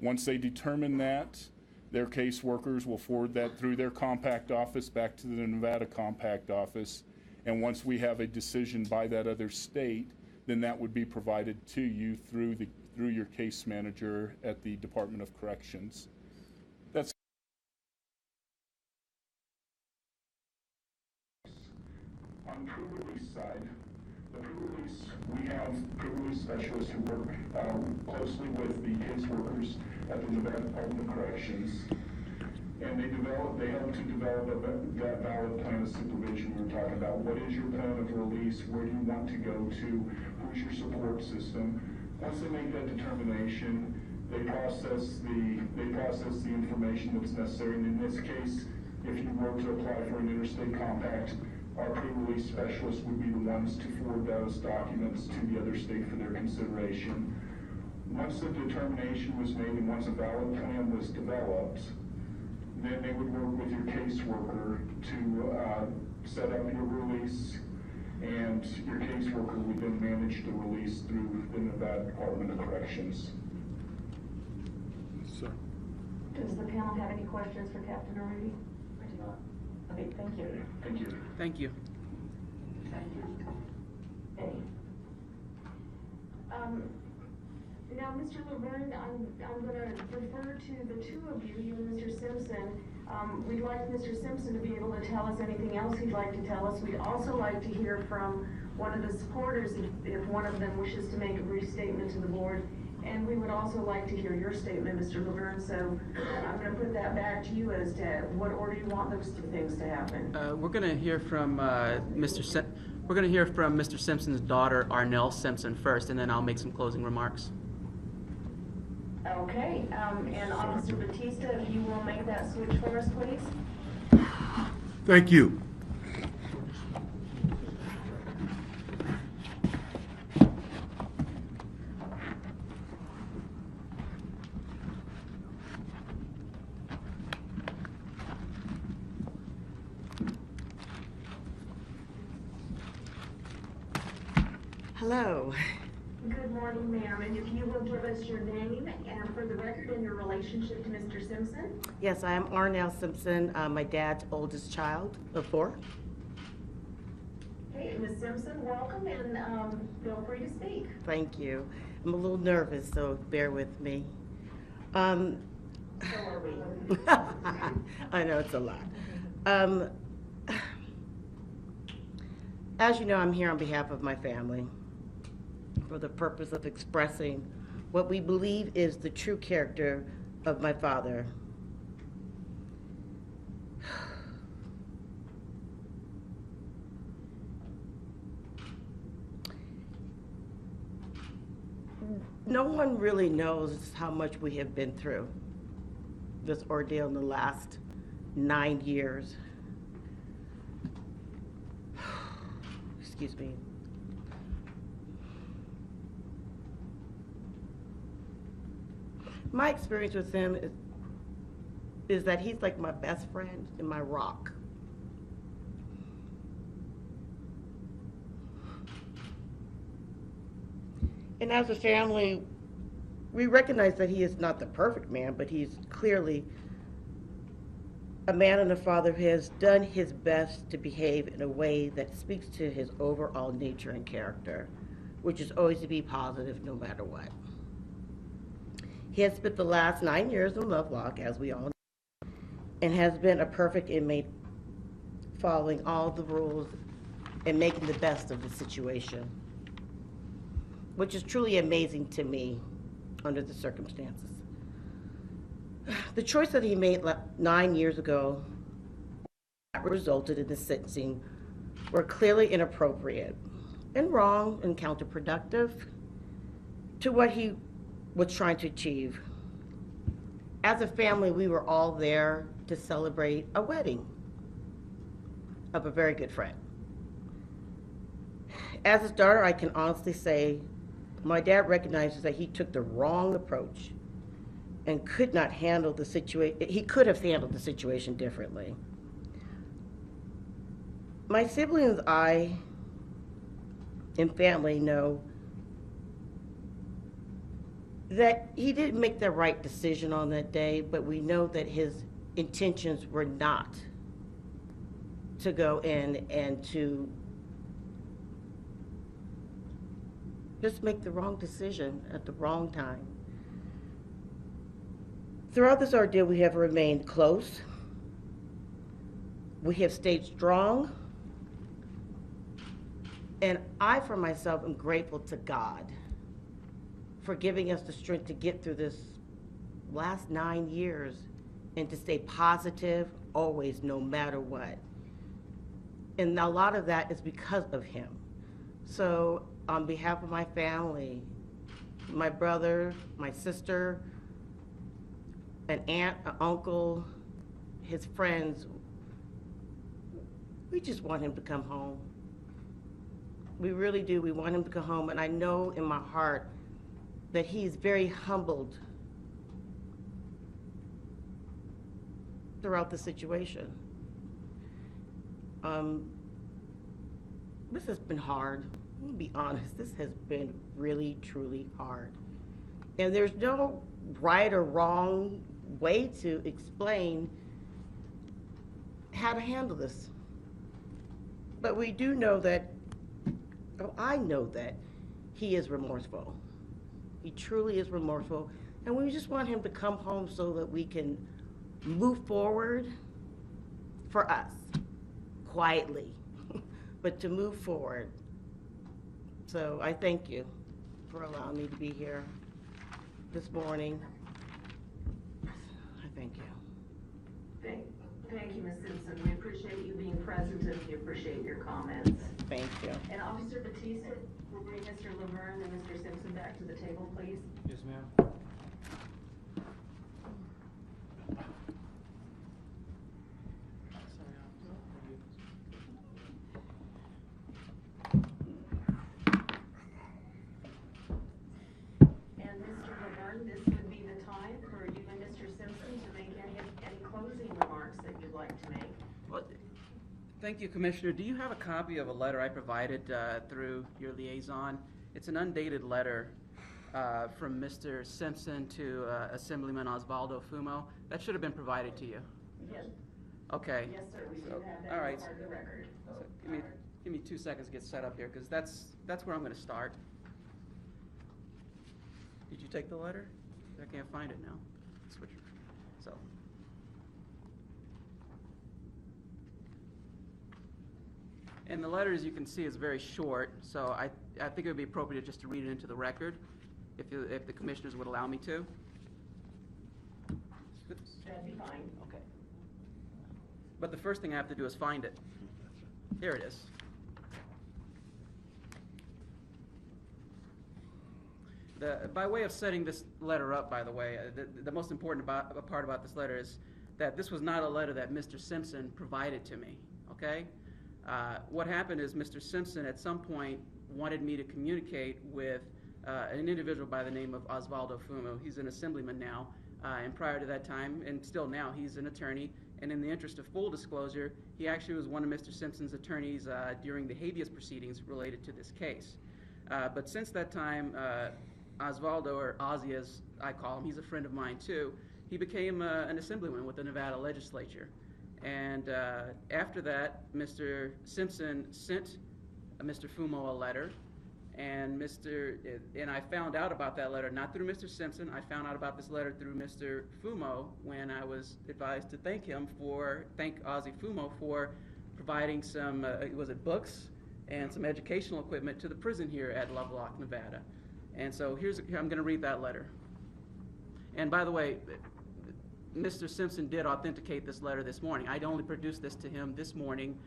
Once they determine that, their caseworkers will forward that through their compact office back to the Nevada compact office. And once we have a decision by that other state, then that would be provided to you through your case manager at the Department of Corrections. That's on pre-release side. The pre-release, we have pre-release specialists who work closely with the caseworkers at the Nevada Department of Corrections. And they help to develop that valid plan of supervision we were talking about. What is your plan of release? Where do you want to go to? Who's your support system? Once they make that determination, they process the information that's necessary. And in this case, if you were to apply for an interstate compact, our pre-release specialists would be the ones to forward those documents to the other state for their consideration. Once the determination was made and once a valid plan was developed, then they would work with your caseworker to set up your release, and your caseworker would then manage the release through the Nevada Department of Corrections. Sir. Does the panel have any questions for Captain O'Reilly? I do not. Okay, thank you. Thank you. Thank you. Any? Now, Mr. Laverne, I'm gonna defer to the two of you, you and Mr. Simpson. We'd like Mr. Simpson to be able to tell us anything else he'd like to tell us. We'd also like to hear from one of the supporters if one of them wishes to make a brief statement to the board. And we would also like to hear your statement, Mr. Laverne, so I'm gonna put that back to you as to what order you want those two things to happen. We're gonna hear from we're gonna hear from Mr. Simpson's daughter, Arnell Simpson, first, and then I'll make some closing remarks. Okay, and Officer Batista, if you will make that switch for us, please. Thank you. Hello. Good morning, ma'am, and if you will give us your name and for the record and your relationship to Mr. Simpson. Yes, I am Arnell Simpson, my dad's oldest child of 4. Hey, Ms. Simpson, welcome, and feel free to speak. Thank you. I'm a little nervous, so bear with me. So are we. I know it's a lot. As you know, I'm here on behalf of my family for the purpose of expressing what we believe is the true character of my father. No one really knows how much we have been through this ordeal in the last 9 years. Excuse me. My experience with him is that he's like my best friend and my rock. And as a family, we recognize that he is not the perfect man, but he's clearly a man and a father who has done his best to behave in a way that speaks to his overall nature and character, which is always to be positive no matter what. He has spent the last 9 years in Lovelock, as we all know, and has been a perfect inmate, following all the rules and making the best of the situation, which is truly amazing to me under the circumstances. The choice that he made 9 years ago that resulted in the sentencing were clearly inappropriate and wrong and counterproductive to what he was trying to achieve. As a family, we were all there to celebrate a wedding of a very good friend. As his daughter, I can honestly say my dad recognizes that he took the wrong approach and could not handle the situation. He could have handled the situation differently. My siblings, I, and family know that he didn't make the right decision on that day, but we know that his intentions were not to go in and to just make the wrong decision at the wrong time. Throughout this ordeal, we have remained close. We have stayed strong. And I, for myself, am grateful to God for giving us the strength to get through this last 9 years and to stay positive always, no matter what. And a lot of that is because of him. So on behalf of my family, my brother, my sister, an aunt, an uncle, his friends, we just want him to come home. We really do. We want him to come home. And I know in my heart that he's very humbled throughout the situation. This has been hard. I'm gonna be honest, this has been really, truly hard. And there's no right or wrong way to explain how to handle this. But we do know that, oh, I know that he is remorseful. He truly is remorseful. And we just want him to come home so that we can move forward for us, quietly, but to move forward. So I thank you for allowing me to be here this morning. I thank you. Thank you, Ms. Simpson. We appreciate you being present and we appreciate your comments. Thank you. And Officer Batista, will bring Mr. Laverne and Mr. Simpson back to the table, please. Yes, ma'am. And Mr. Laverne, this would be the time for you and Mr. Simpson to make any closing remarks that you'd like to make. Well, thank you, Commissioner. Do you have a copy of a letter I provided through your liaison? It's an undated letter from Mr. Simpson to Assemblyman Osvaldo Fumo. That should have been provided to you. Yes. Okay. Yes, sir, we do So, have that all right. as part of the record. So give me 2 seconds to get set up here, because that's where I'm going to start. Did you take the letter? I can't find it now. Switch. So. And the letter, as you can see, is very short, so I think it would be appropriate just to read it into the record, if the commissioners would allow me to. That'd be fine. Okay. But the first thing I have to do is find it. Here it is. By way of setting this letter up, by the way, the most important part about this letter is that this was not a letter that Mr. Simpson provided to me, okay? What happened is Mr. Simpson at some point wanted me to communicate with an individual by the name of Osvaldo Fumo. He's an assemblyman now, and prior to that time, and still now, he's an attorney. And in the interest of full disclosure, he actually was one of Mr. Simpson's attorneys during the habeas proceedings related to this case. But since that time, Osvaldo, or Ozzy as I call him, he's a friend of mine too, he became an assemblyman with the Nevada legislature. And after that, Mr. Simpson sent Mr. Fumo a letter, and I found out about that letter, not through Mr. Simpson. I found out about this letter through Mr. Fumo when I was advised to thank Ozzy Fumo for providing some, was it books and some educational equipment to the prison here at Lovelock, Nevada. And so I'm going to read that letter. And by the way, Mr. Simpson did authenticate this letter this morning. I only produced this to him this morning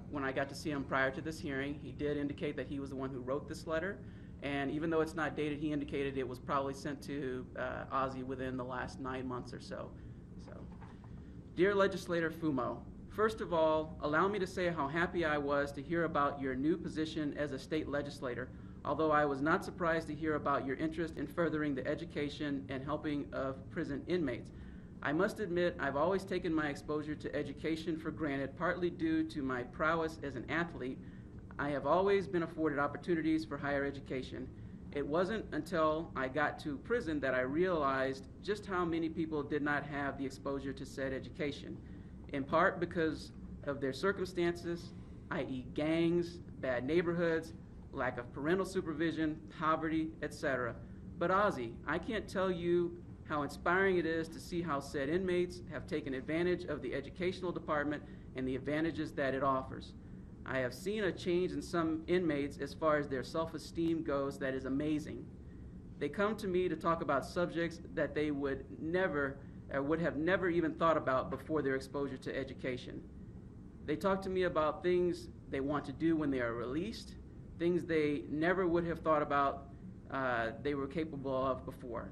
when I got to see him prior to this hearing. He did indicate that he was the one who wrote this letter. And even though it's not dated, he indicated it was probably sent to Ozzy within the last 9 months or so. Dear Legislator Fumo, first of all, allow me to say how happy I was to hear about your new position as a state legislator, although I was not surprised to hear about your interest in furthering the education and helping of prison inmates. I must admit, I've always taken my exposure to education for granted, partly due to my prowess as an athlete. I have always been afforded opportunities for higher education. It wasn't until I got to prison that I realized just how many people did not have the exposure to said education, in part because of their circumstances, i.e. gangs, bad neighborhoods, lack of parental supervision, poverty, etc. But Ozzy, I can't tell you how inspiring it is to see how said inmates have taken advantage of the educational department and the advantages that it offers. I have seen a change in some inmates as far as their self-esteem goes that is amazing. They come to me to talk about subjects that they would have never even thought about before their exposure to education. They talk to me about things they want to do when they are released, things they never would have thought about they were capable of before.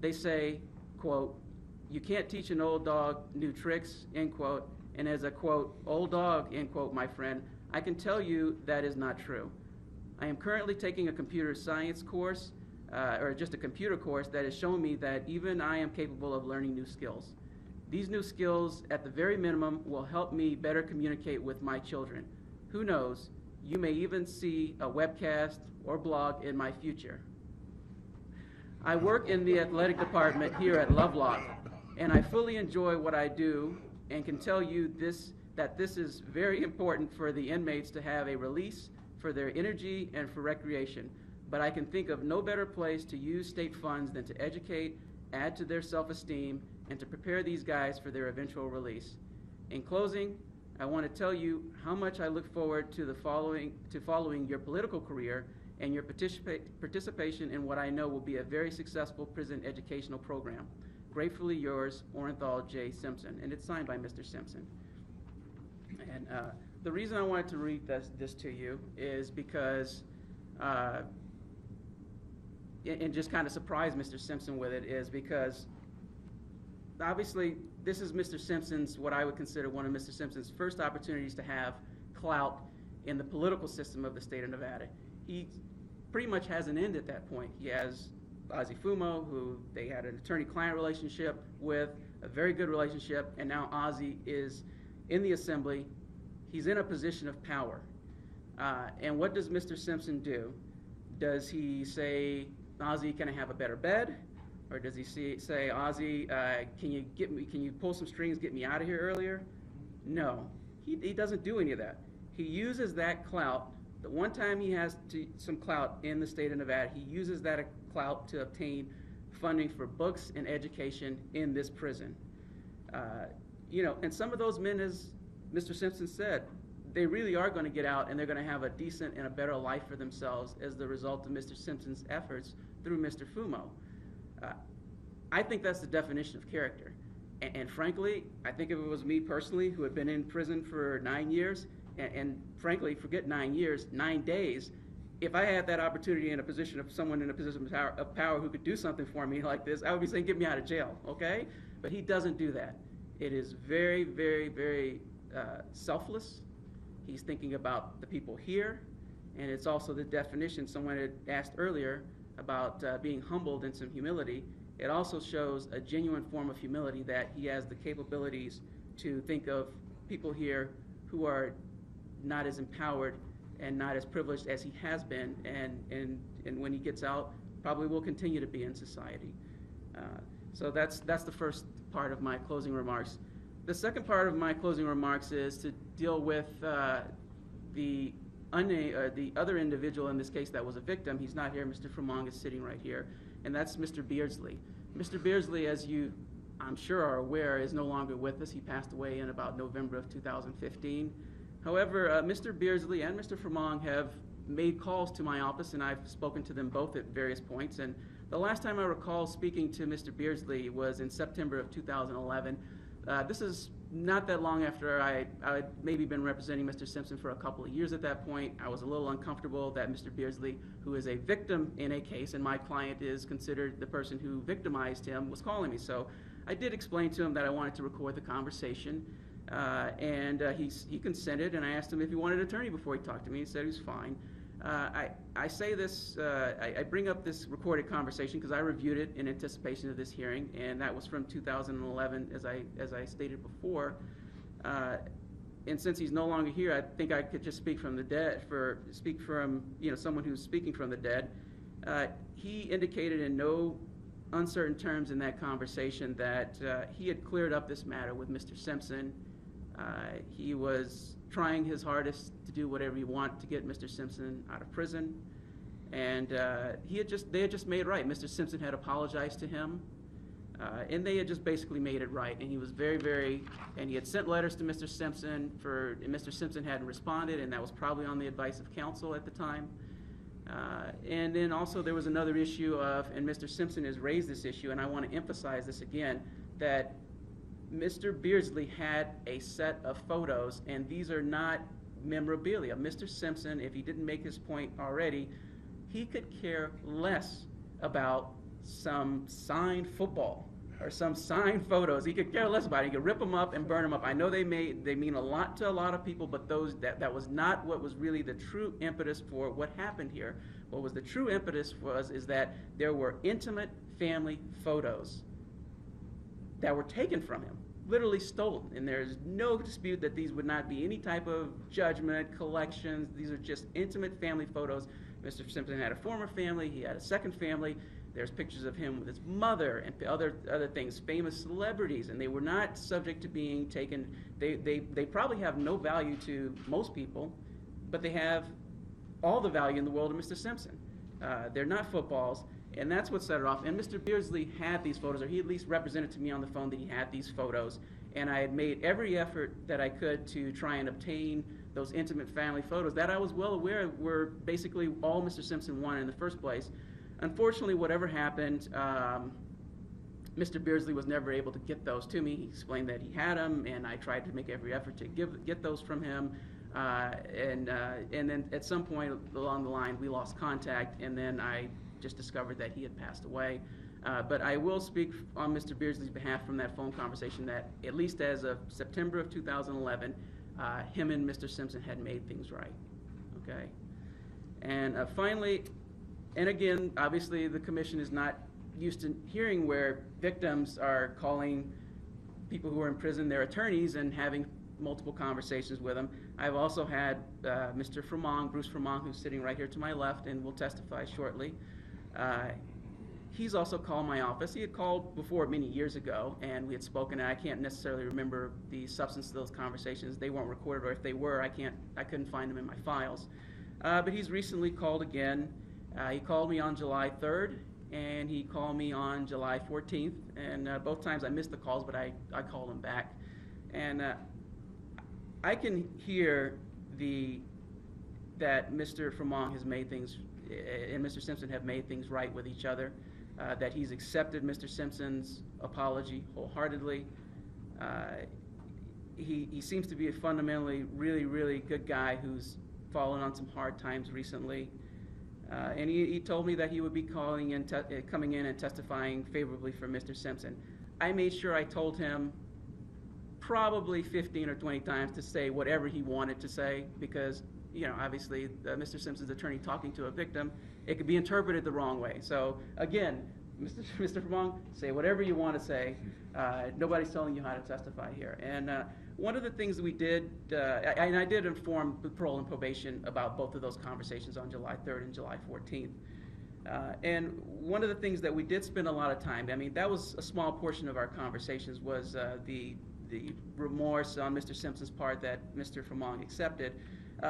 They say, quote, "You can't teach an old dog new tricks," end quote, and as a, quote, "old dog," end quote, my friend, I can tell you that is not true. I am currently taking a computer science course, or just a computer course that has shown me that even I am capable of learning new skills. These new skills, at the very minimum, will help me better communicate with my children. Who knows, you may even see a webcast or blog in my future. I work in the athletic department here at Lovelock, and I fully enjoy what I do and can tell you that this is very important for the inmates to have a release for their energy and for recreation. But I can think of no better place to use state funds than to educate, add to their self-esteem, and to prepare these guys for their eventual release. In closing, I want to tell you how much I look forward to following your political career and your participation in what I know will be a very successful prison educational program. Gratefully yours, Orenthal J. Simpson. And it's signed by Mr. Simpson. And the reason I wanted to read this to you is because, and just kind of surprise Mr. Simpson with it, is because obviously this is Mr. Simpson's, what I would consider one of Mr. Simpson's first opportunities to have clout in the political system of the state of Nevada. He pretty much has an end at that point. He has Ozzie Fumo, who they had an attorney-client relationship with, a very good relationship, and now Ozzie is in the assembly. He's in a position of power. And what does Mr. Simpson do? Does he say, Ozzie, can I have a better bed? Or does he say, Ozzie, can you pull some strings, get me out of here earlier? No, he doesn't do any of that. He uses that clout. The one time he has some clout in the state of Nevada, he uses that clout to obtain funding for books and education in this prison. And some of those men, as Mr. Simpson said, they really are going to get out and they're going to have a decent and a better life for themselves as the result of Mr. Simpson's efforts through Mr. Fumo. I think that's the definition of character. And frankly, I think if it was me personally, who had been in prison for 9 years, and frankly, forget 9 years, 9 days, if I had that opportunity in a position of someone in a position of power who could do something for me like this, I would be saying, get me out of jail, okay? But he doesn't do that. It is very, very, very selfless. He's thinking about the people here, and it's also the definition someone had asked earlier about being humbled and some humility. It also shows a genuine form of humility that he has the capabilities to think of people here who are not as empowered and not as privileged as he has been, and when he gets out, probably will continue to be in society. So that's the first part of my closing remarks. The second part of my closing remarks is to deal with the other individual in this case that was a victim. He's not here. Mr. Fremong is sitting right here, and that's Mr. Beardsley. Mr. Beardsley, as you, I'm sure, are aware, is no longer with us. He passed away in about November of 2015. However, Mr. Beardsley and Mr. Fremong have made calls to my office, and I've spoken to them both at various points. And the last time I recall speaking to Mr. Beardsley was in September of 2011. This is not that long after I had maybe been representing Mr. Simpson for a couple of years at that point. I was a little uncomfortable that Mr. Beardsley, who is a victim in a case, and my client is considered the person who victimized him, was calling me. So I did explain to him that I wanted to record the conversation, and he consented, and I asked him if he wanted an attorney before he talked to me. He said he was fine. I say this, I bring up this recorded conversation because I reviewed it in anticipation of this hearing, and that was from 2011, as I stated before. And since he's no longer here, I think I could just speak from the dead, speak from someone who's speaking from the dead. He indicated in no uncertain terms in that conversation that he had cleared up this matter with Mr. Simpson. He was trying his hardest to do whatever he wanted to get Mr. Simpson out of prison, and they had just made it right. Mr. Simpson had apologized to him, and they had just basically made it right. And he was and he had sent letters to Mr. Simpson, and Mr. Simpson hadn't responded, and that was probably on the advice of counsel at the time. And then also there was another issue and Mr. Simpson has raised this issue, and I want to emphasize this again, that Mr. Beardsley had a set of photos, and these are not memorabilia. Mr. Simpson, if he didn't make his point already, he could care less about some signed football or some signed photos. He could care less about it. He could rip them up and burn them up. I know they mean a lot to a lot of people, but that was not what was really the true impetus for what happened here. What was the true impetus is that there were intimate family photos that were taken from him, literally stolen. And there's no dispute that these would not be any type of judgment, collections. These are just intimate family photos. Mr. Simpson had a former family, he had a second family. There's pictures of him with his mother and other things, famous celebrities, and they were not subject to being taken. They probably have no value to most people, but they have all the value in the world of Mr. Simpson. They're not footballs, and that's what set it off. And Mr. Beardsley had these photos, or he at least represented to me on the phone that he had these photos, and I had made every effort that I could to try and obtain those intimate family photos that I was well aware were basically all Mr. Simpson wanted in the first place. Unfortunately, whatever happened, Mr. Beardsley was never able to get those to me. He explained that he had them, and I tried to make every effort to get those from him. And then at some point along the line, we lost contact, and then I just discovered that he had passed away. But I will speak on Mr. Beardsley's behalf from that phone conversation that at least as of September of 2011, him and Mr. Simpson had made things right. Okay? And finally, and again, obviously the commission is not used to hearing where victims are calling people who are in prison their attorneys and having multiple conversations with them. I've also had Mr. Fremont, Bruce Fremont, who's sitting right here to my left and will testify shortly. He's also called my office. He had called before many years ago, and we had spoken, and I can't necessarily remember the substance of those conversations. They weren't recorded, or if they were, I couldn't find them in my files. But he's recently called again. He called me on July 3rd, and he called me on July 14th, and both times I missed the calls, but I called him back. And I can hear that Mr. Fremont has made things, and Mr. Simpson have made things right with each other, that he's accepted Mr. Simpson's apology wholeheartedly. He seems to be a fundamentally really, really good guy who's fallen on some hard times recently. And he told me that he would be coming in and testifying favorably for Mr. Simpson. I made sure I told him probably 15 or 20 times to say whatever he wanted to say, because, you know, obviously Mr. Simpson's attorney talking to a victim, it could be interpreted the wrong way. So again, Mr. Fremont, say whatever you want to say. Nobody's telling you how to testify here. And one of the things that we did, and I did inform the parole and probation about both of those conversations on July 3rd and July 14th. And one of the things that we did spend a lot of time, I mean, that was a small portion of our conversations, was the remorse on Mr. Simpson's part that Mr. Fremont accepted.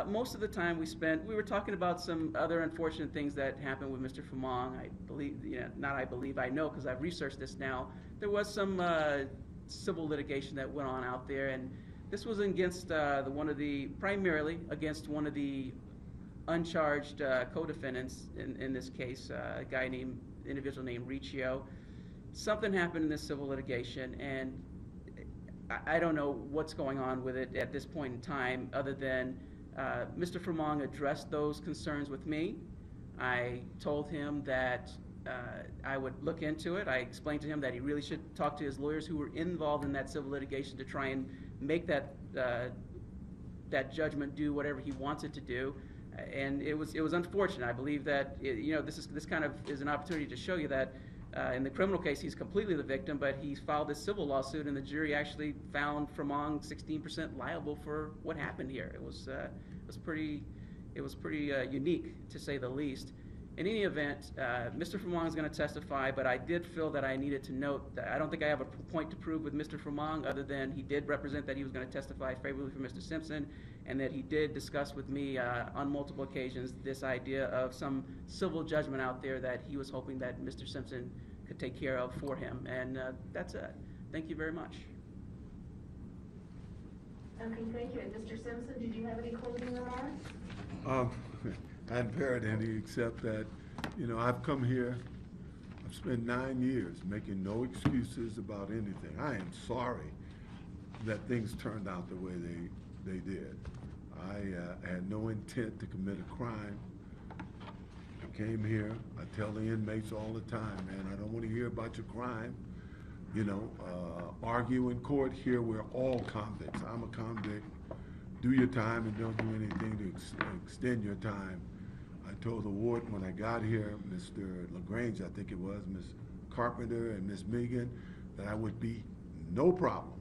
Most of the time we were talking about some other unfortunate things that happened with Mr. Fremont. I believe, I know because I've researched this now. There was some civil litigation that went on out there, and this was against primarily against one of the uncharged co-defendants in this case, individual named Riccio. Something happened in this civil litigation, and I don't know what's going on with it at this point in time, other than Mr. Fremont addressed those concerns with me. I told him that I would look into it. I explained to him that he really should talk to his lawyers who were involved in that civil litigation to try and make that judgment do whatever he wants it to do. And it was unfortunate. I believe that this kind of is an opportunity to show you that in the criminal case he's completely the victim, but he filed this civil lawsuit, and the jury actually found Fremont 16% liable for what happened here. It was pretty unique, to say the least. In any event, Mr. Fremont is going to testify, but I did feel that I needed to note that I don't think I have a point to prove with Mr. Fremont, other than he did represent that he was going to testify favorably for Mr. Simpson, and that he did discuss with me on multiple occasions this idea of some civil judgment out there that he was hoping that Mr. Simpson could take care of for him. And that's it. Thank you very much. Okay, thank you. And Mr. Simpson, did you have any closing remarks? I hadn't heard any, except that, I've come here, I've spent 9 years making no excuses about anything. I am sorry that things turned out the way they did. I had no intent to commit a crime. I came here, I tell the inmates all the time, man, I don't want to hear about your crime. Argue in court. Here we're all convicts. I'm a convict. Do your time and don't do anything to extend your time. I told the warden when I got here, Mr. LaGrange, I think it was, Ms. Carpenter and Ms. Megan, that I would be no problem.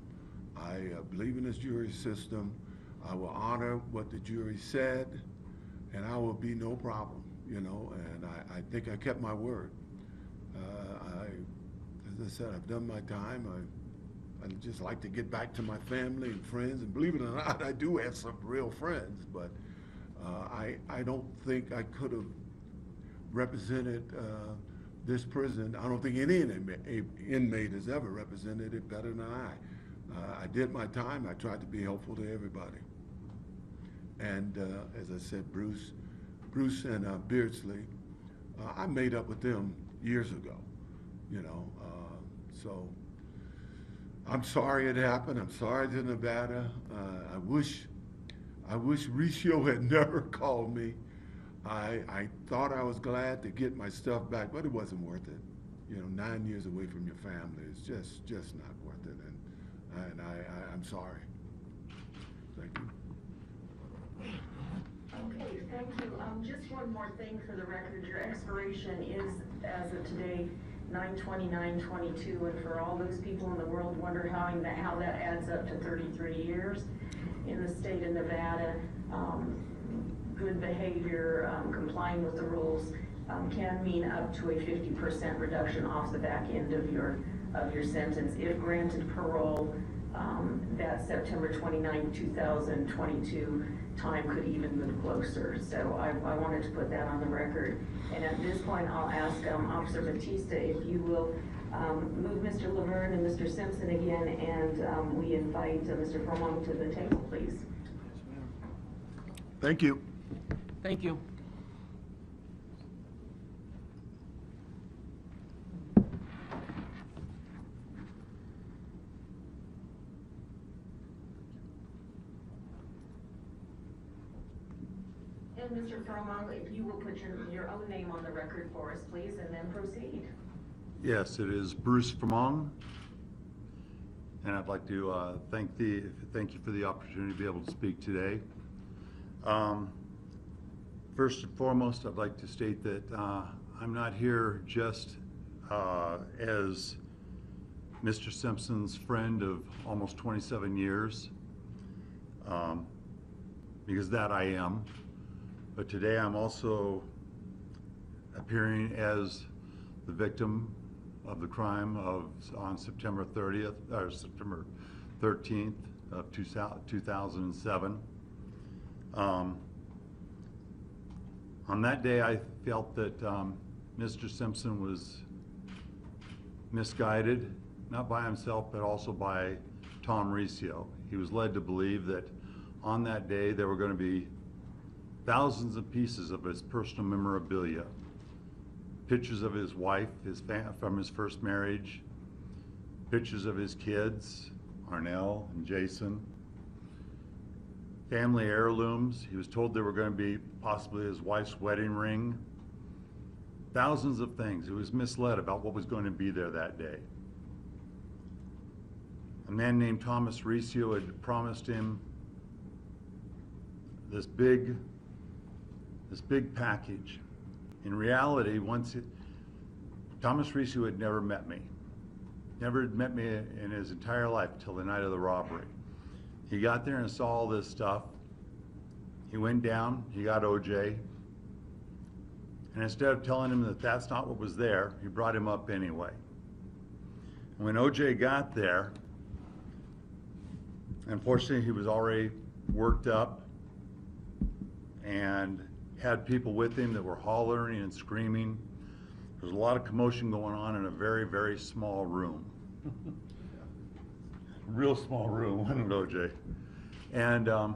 I believe in this jury system. I will honor what the jury said, and I will be no problem, and I think I kept my word. As I said, I've done my time. I'd just like to get back to my family and friends. And believe it or not, I do have some real friends, but I don't think I could have represented this prison. I don't think any inmate has ever represented it better than I. I did my time. I tried to be helpful to everybody. And as I said, Bruce and Beardsley, I made up with them years ago, you know. So I'm sorry it happened. I'm sorry to Nevada. I wish Riccio had never called me. I thought I was glad to get my stuff back, but it wasn't worth it. You know, 9 years away from your family is just not worth it. And I'm sorry. Thank you. Okay, thank you. Just one more thing for the record. Your expiration is, as of today, 9/29/22, and for all those people in the world wonder how that adds up to 33 years in the state of Nevada. Good behavior, complying with the rules, can mean up to a 50% reduction off the back end of your sentence. If granted parole, that September 29, 2022 time could even move closer. So I wanted to put that on the record. And at this point, I'll ask Officer Batista if you will move Mr. Laverne and Mr. Simpson again, and we invite Mr. Furlong to the table, please. Thank you. Thank you. And Mr. Furlong, if you will put your own name on the record for us, please, and then proceed. Yes, it is Bruce Furlong, and I'd like to thank you for the opportunity to be able to speak today. First and foremost, I'd like to state that I'm not here just as Mr. Simpson's friend of almost 27 years, because that I am. But today I'm also appearing as the victim of the crime on September 30th, or September 13th of 2007. On that day, I felt that Mr. Simpson was misguided, not by himself, but also by Tom Riccio. He was led to believe that on that day there were going to be thousands of pieces of his personal memorabilia, pictures of his wife, from his first marriage, pictures of his kids, Arnell and Jason, family heirlooms. He was told there were going to be possibly his wife's wedding ring, thousands of things. He was misled about what was going to be there that day. A man named Thomas Riccio had promised him this big package. In reality, Thomas Riccio had never met me. Never had met me in his entire life till the night of the robbery. He got there and saw all this stuff. He went down, he got OJ, and instead of telling him that that's not what was there, he brought him up anyway. And when OJ got there, unfortunately he was already worked up and had people with him that were hollering and screaming. There was a lot of commotion going on in a very, very small room. Real small room, wasn't it, OJ? And a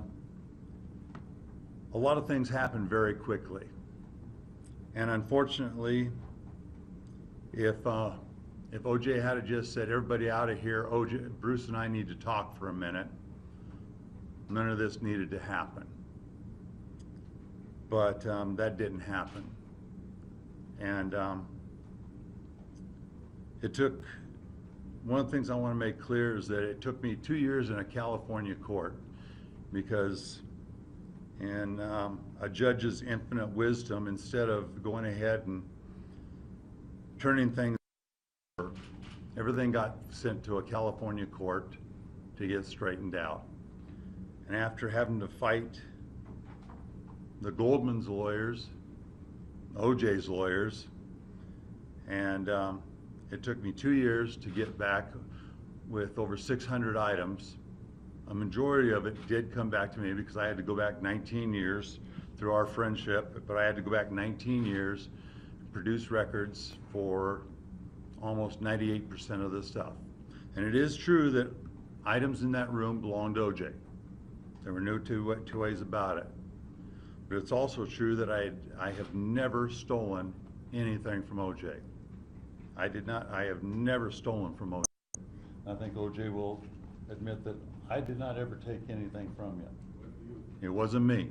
lot of things happened very quickly. And unfortunately, if OJ had just said, everybody out of here, Bruce and I need to talk for a minute, none of this needed to happen. But that didn't happen. And it took, one of the things I want to make clear is that it took me 2 years in a California court, because in a judge's infinite wisdom, instead of going ahead and turning things over, everything got sent to a California court to get straightened out. And after having to fight the Goldman's lawyers, OJ's lawyers, And it took me 2 years to get back with over 600 items. A majority of it did come back to me because I had to go back 19 years through our friendship, but I had to go back 19 years, produce records for almost 98% of the stuff. And it is true that items in that room belonged to OJ. There were no two ways about it. But it's also true that I have never stolen anything from OJ. I have never stolen from OJ. I think OJ will admit that I did not ever take anything from you. It wasn't me.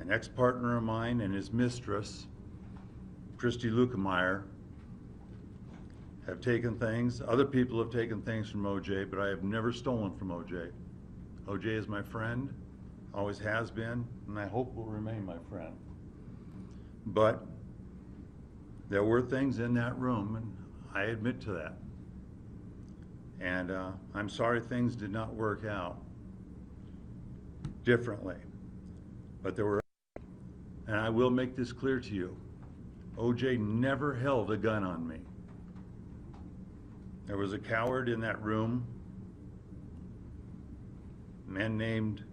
An ex-partner of mine and his mistress, Christy Lukemeyer, have taken things. Other people have taken things from OJ, but I have never stolen from OJ. OJ is my friend, always has been, and I hope will remain my friend. But there were things in that room, and I admit to that. And I'm sorry things did not work out differently. But there were, and I will make this clear to you, OJ never held a gun on me. There was a coward in that room, a man named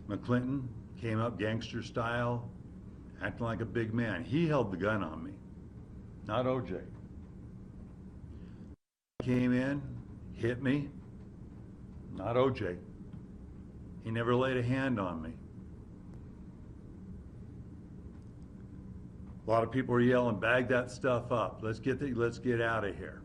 McClinton, came up gangster style, acting like a big man. He held the gun on me, not OJ. Came in, hit me, not OJ. He never laid a hand on me. A lot of people are yelling, bag that stuff up. Let's get out of here.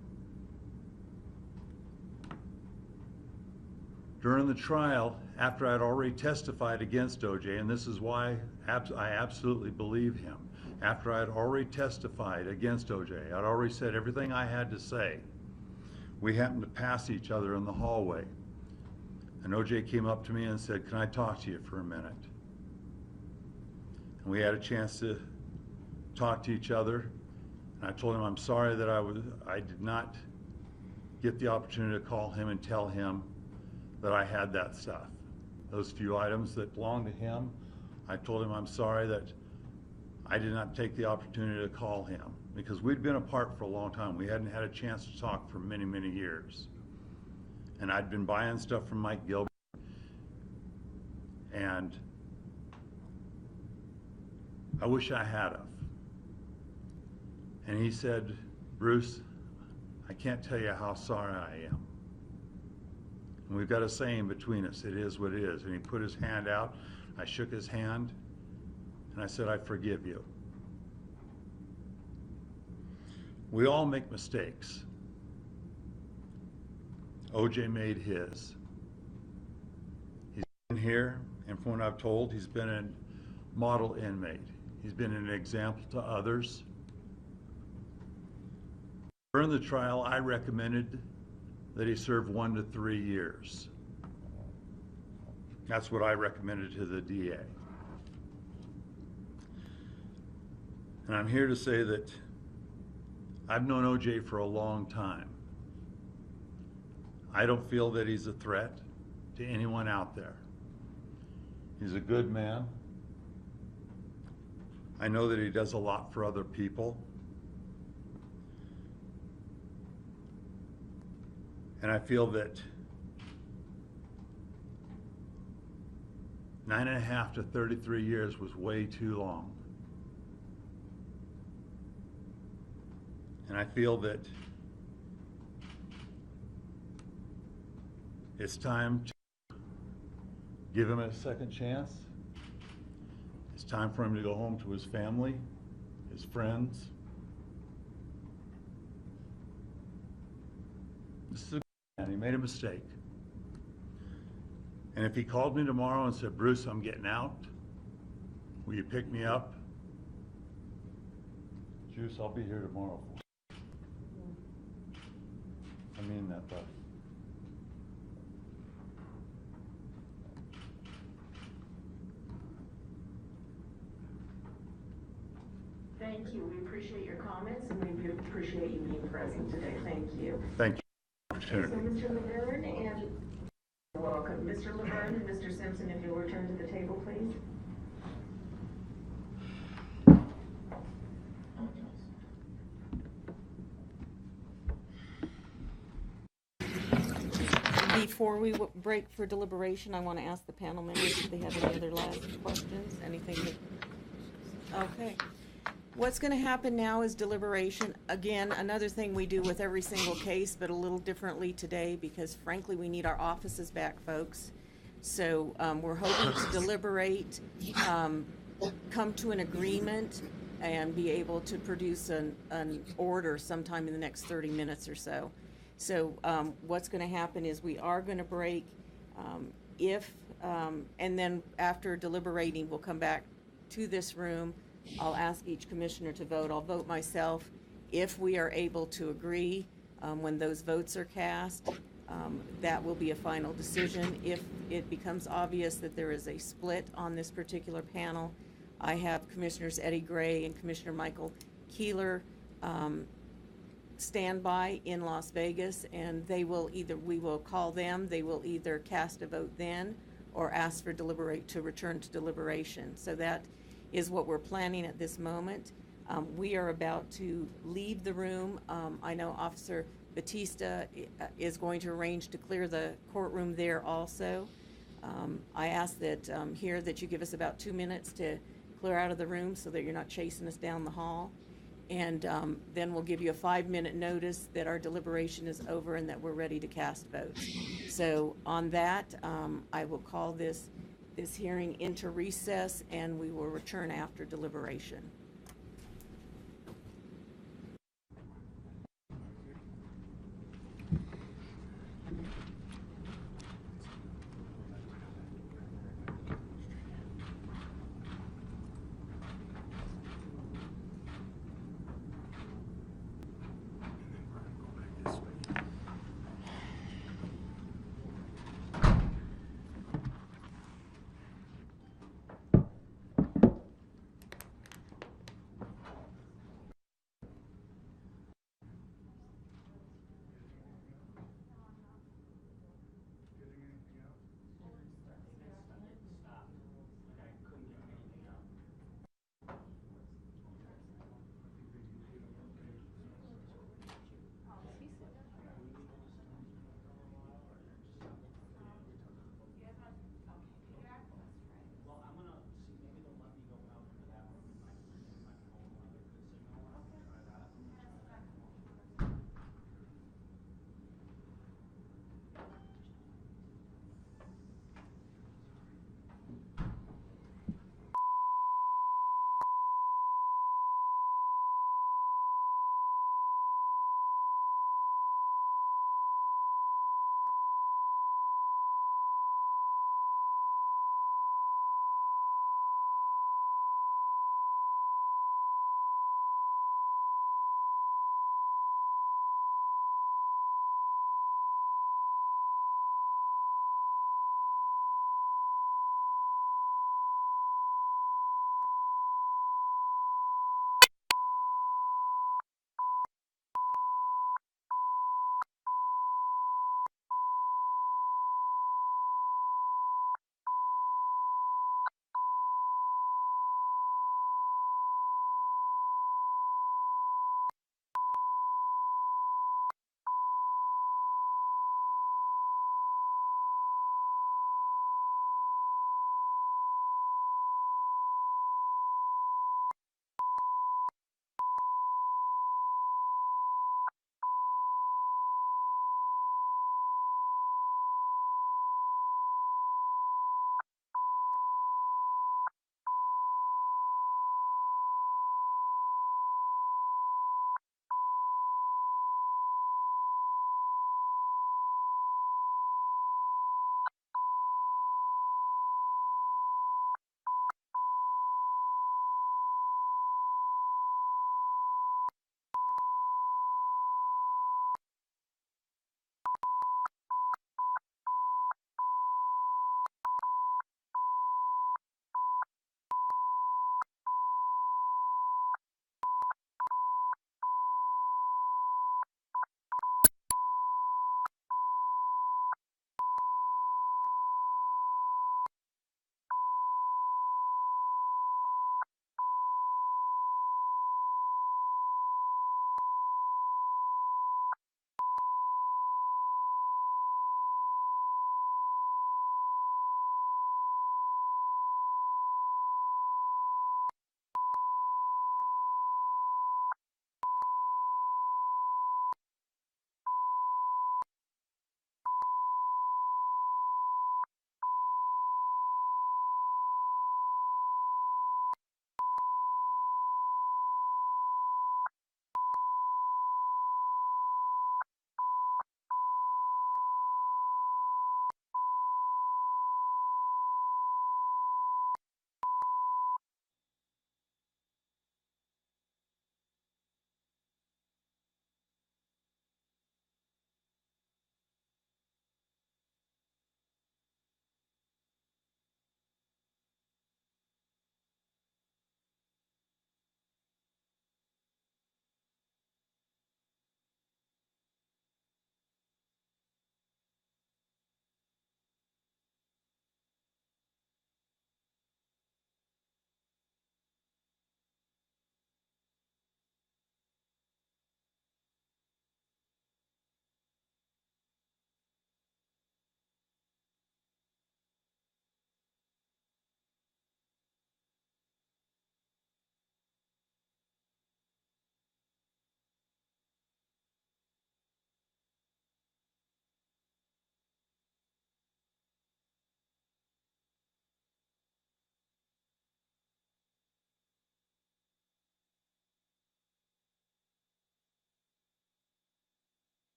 During the trial, after I'd already testified against OJ, and this is why I absolutely believe him, after I'd already testified against OJ, I'd already said everything I had to say, we happened to pass each other in the hallway. And OJ came up to me and said, "Can I talk to you for a minute?" And we had a chance to talk to each other. And I told him I'm sorry that I did not get the opportunity to call him and tell him that I had that stuff. Those few items that belonged to him, I told him I'm sorry that I did not take the opportunity to call him, because we'd been apart for a long time. We hadn't had a chance to talk for many, many years. And I'd been buying stuff from Mike Gilbert. And I wish I had of. And he said, "Bruce, I can't tell you how sorry I am." And we've got a saying between us, it is what it is. And he put his hand out, I shook his hand, and I said, "I forgive you." We all make mistakes. OJ made his. He's been here, and from what I've told, he's been a model inmate. He's been an example to others. During the trial, I recommended that he serve 1 to 3 years. That's what I recommended to the DA. And I'm here to say that I've known OJ for a long time. I don't feel that he's a threat to anyone out there. He's a good man. I know that he does a lot for other people. And I feel that 9.5 to 33 years was way too long. And I feel that it's time to give him a second chance. It's time for him to go home to his family, his friends. This is a good man. He made a mistake. And if he called me tomorrow and said, "Bruce, I'm getting out. Will you pick me up?" Juice, I'll be here tomorrow. I mean that, bud. Thank you. We appreciate your comments, and we appreciate you being present today. Thank you. Thank you for the So opportunity. Mr. Laverne and welcome. Mr. Laverne and Mr. Simpson, if you'll return to the table, please. Before we break for deliberation, I want to ask the panel members if they have any other last questions, anything that, okay. What's going to happen now is deliberation. Again, another thing we do with every single case, but a little differently today, because frankly, we need our offices back, folks. So we're hoping to deliberate, come to an agreement, and be able to produce an order sometime in the next 30 minutes or so. So what's going to happen is we are going to break and then after deliberating, we'll come back to this room. I'll ask each commissioner to vote. I'll vote myself. If we are able to agree when those votes are cast, that will be a final decision. If it becomes obvious that there is a split on this particular panel, I have Commissioners Eddie Gray and Commissioner Michael Keeler stand by in Las Vegas, and we will call them, they will either cast a vote then or ask for to return to deliberation. So that is what we're planning at this moment. We are about to leave the room. I know Officer Batista is going to arrange to clear the courtroom there also. I ask that here that you give us about 2 minutes to clear out of the room so that you're not chasing us down the hall. And then we'll give you a 5-minute notice that our deliberation is over and that we're ready to cast votes. So on that, I will call this hearing into recess, and we will return after deliberation.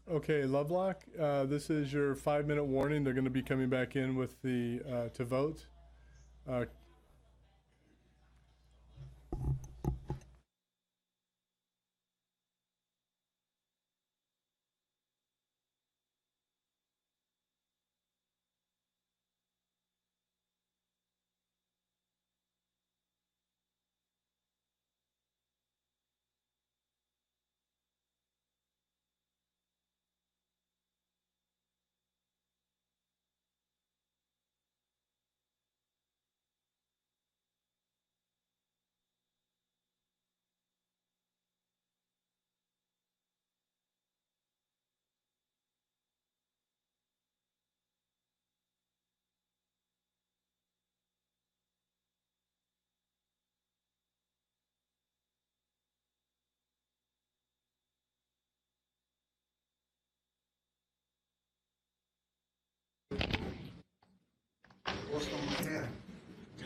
Okay, Lovelock, this is your 5-minute warning. They're going to be coming back in with the, to vote.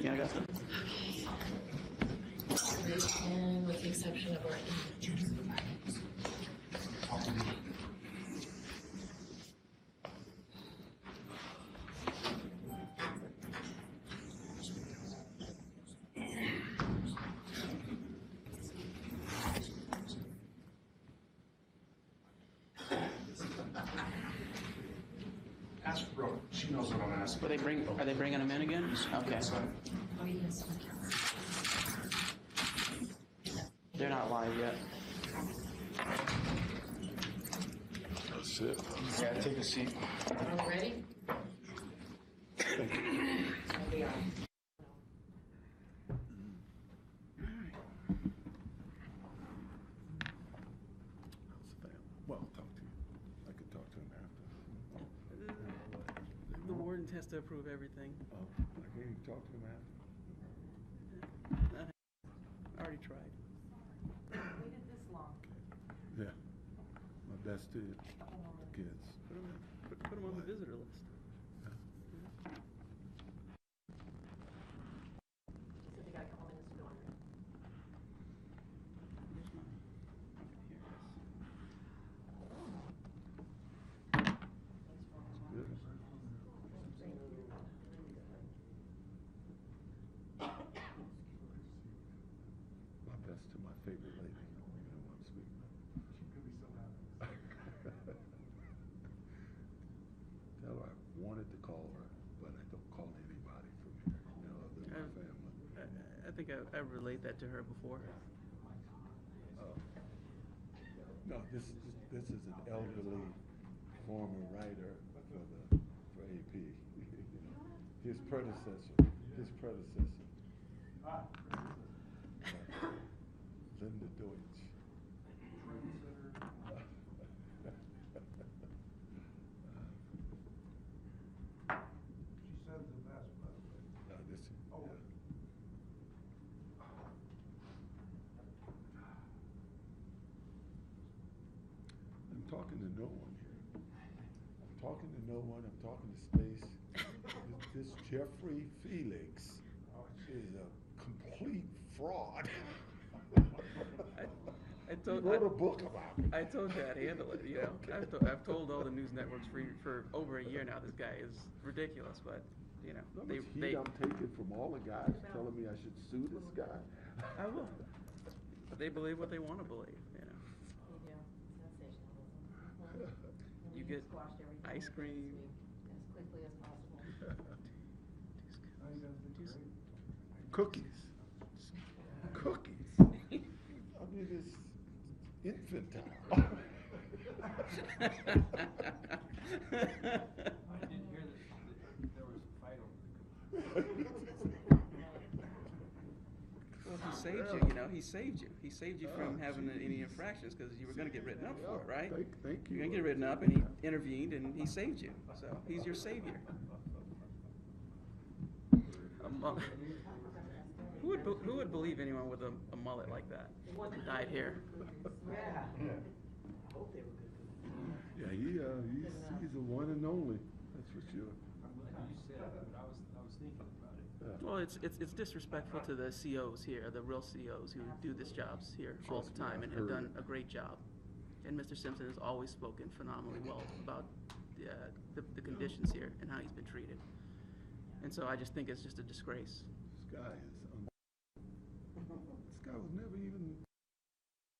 Yeah, I got some. And with the exception of our. Ask Brooke. She knows what I'm asking. Are they bringing them in again? Okay. Oh, yes. They're not live yet. That's it. Yeah, take a seat. All ready? Thank you. Here we are. Well, talk to you. I could talk to him after. The warden has to approve everything. Oh, I can't even talk to him after. I already tried. Waited this long. Yeah. My best to the kids. Put them on the visitor list. He said they got a couple minutes to go. Here's mine. Here it is. My best to my favorite lady. You know what I'm speaking of. She could be so happy. Tell her I wanted to call her, but I don't call anybody from here, other than my family. I think I relayed that to her before. No, this is an elderly former writer for AP. His predecessor. Linda Deutsch. She said the best, by the way. Oh. Yeah. I'm talking to no one here. I'm talking to no one. I'm talking to space. This Jeffrey Felix is a complete fraud. I told, he wrote a book about it. I told you I'd handle it. I've told all the news networks for over a year now. This guy is ridiculous, but How much heat I'm taking from all the guys telling me I should sue this guy. I will. They believe what they want to believe. You do. Sensationalism. You get Squashed everything ice cream. as quickly as possible. How you guys did great. Cookies. I mean, it's infantile. I didn't hear that there was a fight over the cookies. Well, he saved you. He saved you. He saved you from having any infractions because you were going to get written up for it, right? Thank you. You're going to get written up, and he intervened, and he saved you. So he's your savior. Who would believe anyone with a mullet like that? Dyed hair. Yeah, he's the one and only. That's for sure. I'm glad you said that, but I was thinking about it. Well, it's disrespectful to the COs here, the real COs who do this jobs here all the time and have done a great job. and Mr. Simpson has always spoken phenomenally well about the conditions here and how he's been treated. And so I just think it's just a disgrace. This guy is, this guy was never even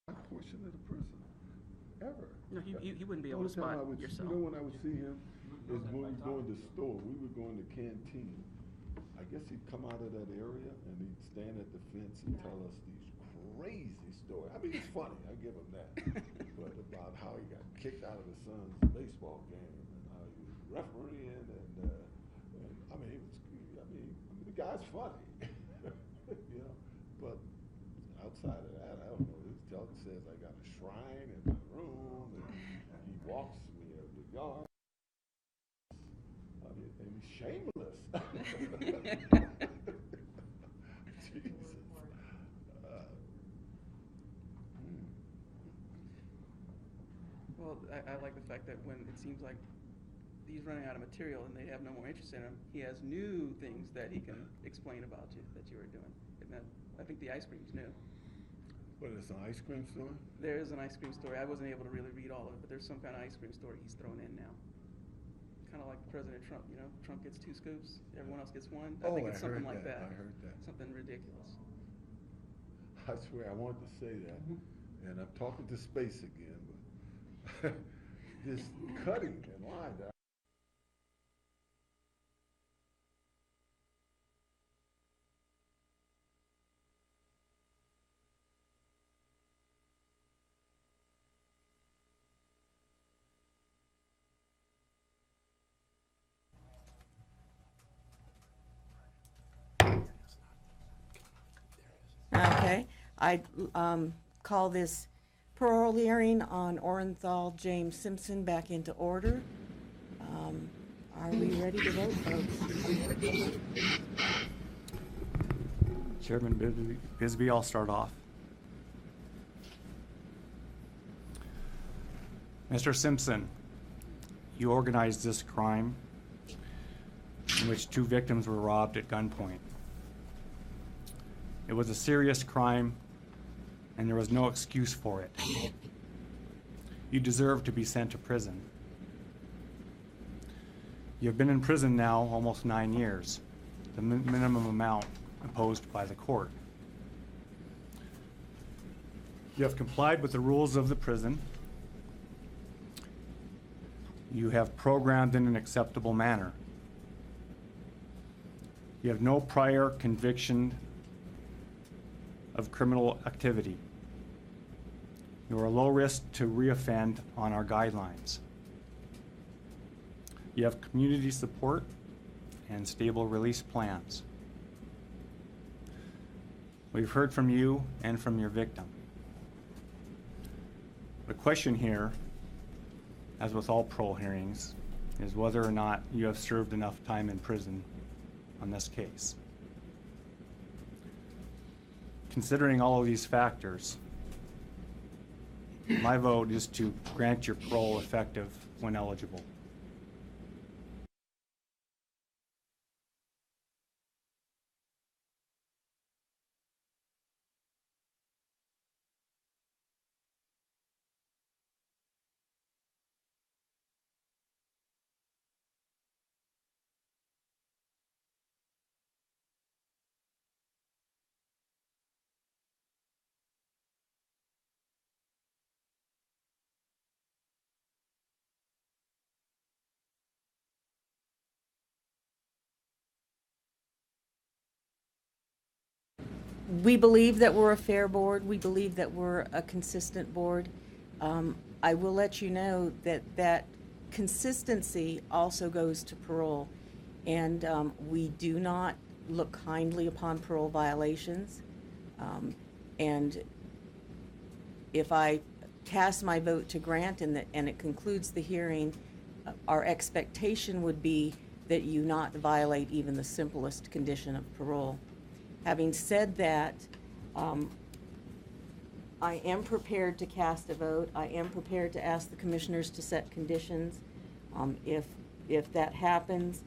a portion of the prison, ever. No, you wouldn't be able to Only time spot I would, yourself. You know when I would see him is when we would go in the store. We would go in the canteen. I guess he'd come out of that area and he'd stand at the fence and tell us these crazy stories. I mean, it's funny. I give him that. But about how he got kicked out of his son's baseball game and how he was refereeing and I mean, the guy's funny, you know. But outside of that, I don't know. His junk says I got a shrine in my room, and he walks me in the yard. I mean, and he's shameless. Jesus. Well, I like the fact that when it seems like he's running out of material and they have no more interest in him, he has new things that he can explain about you that you were doing. And that, I think the ice cream's new. What is an ice cream store? There is an ice cream story. I wasn't able to really read all of it, but there's some kind of ice cream story he's thrown in now. Kind of like President Trump, you know? Trump gets 2 scoops, everyone else gets 1. I think it's something like that. I heard that. Something ridiculous. I swear, I wanted to say that, and I'm talking to space again, but this cutting in line. Okay, I call this parole hearing on Orenthal James Simpson back into order. Are we ready to vote, folks? Chairman Bisbee, I'll start off. Mr. Simpson, you organized this crime in which 2 victims were robbed at gunpoint. It was a serious crime, and there was no excuse for it. You deserve to be sent to prison. You've been in prison now almost 9 years, the minimum amount imposed by the court. You have complied with the rules of the prison. You have programmed in an acceptable manner. You have no prior conviction of criminal activity. You are low risk to reoffend on our guidelines. You have community support and stable release plans. We've heard from you and from your victim. The question here, as with all parole hearings, is whether or not you have served enough time in prison on this case. Considering all of these factors, my vote is to grant your parole effective when eligible. We believe that we're a fair board. We believe that we're a consistent board. I will let you know that that consistency also goes to parole. And we do not look kindly upon parole violations. And if I cast my vote to grant and it concludes the hearing, our expectation would be that you not violate even the simplest condition of parole. Having said that, I am prepared to cast a vote. I am prepared to ask the commissioners to set conditions. If that happens,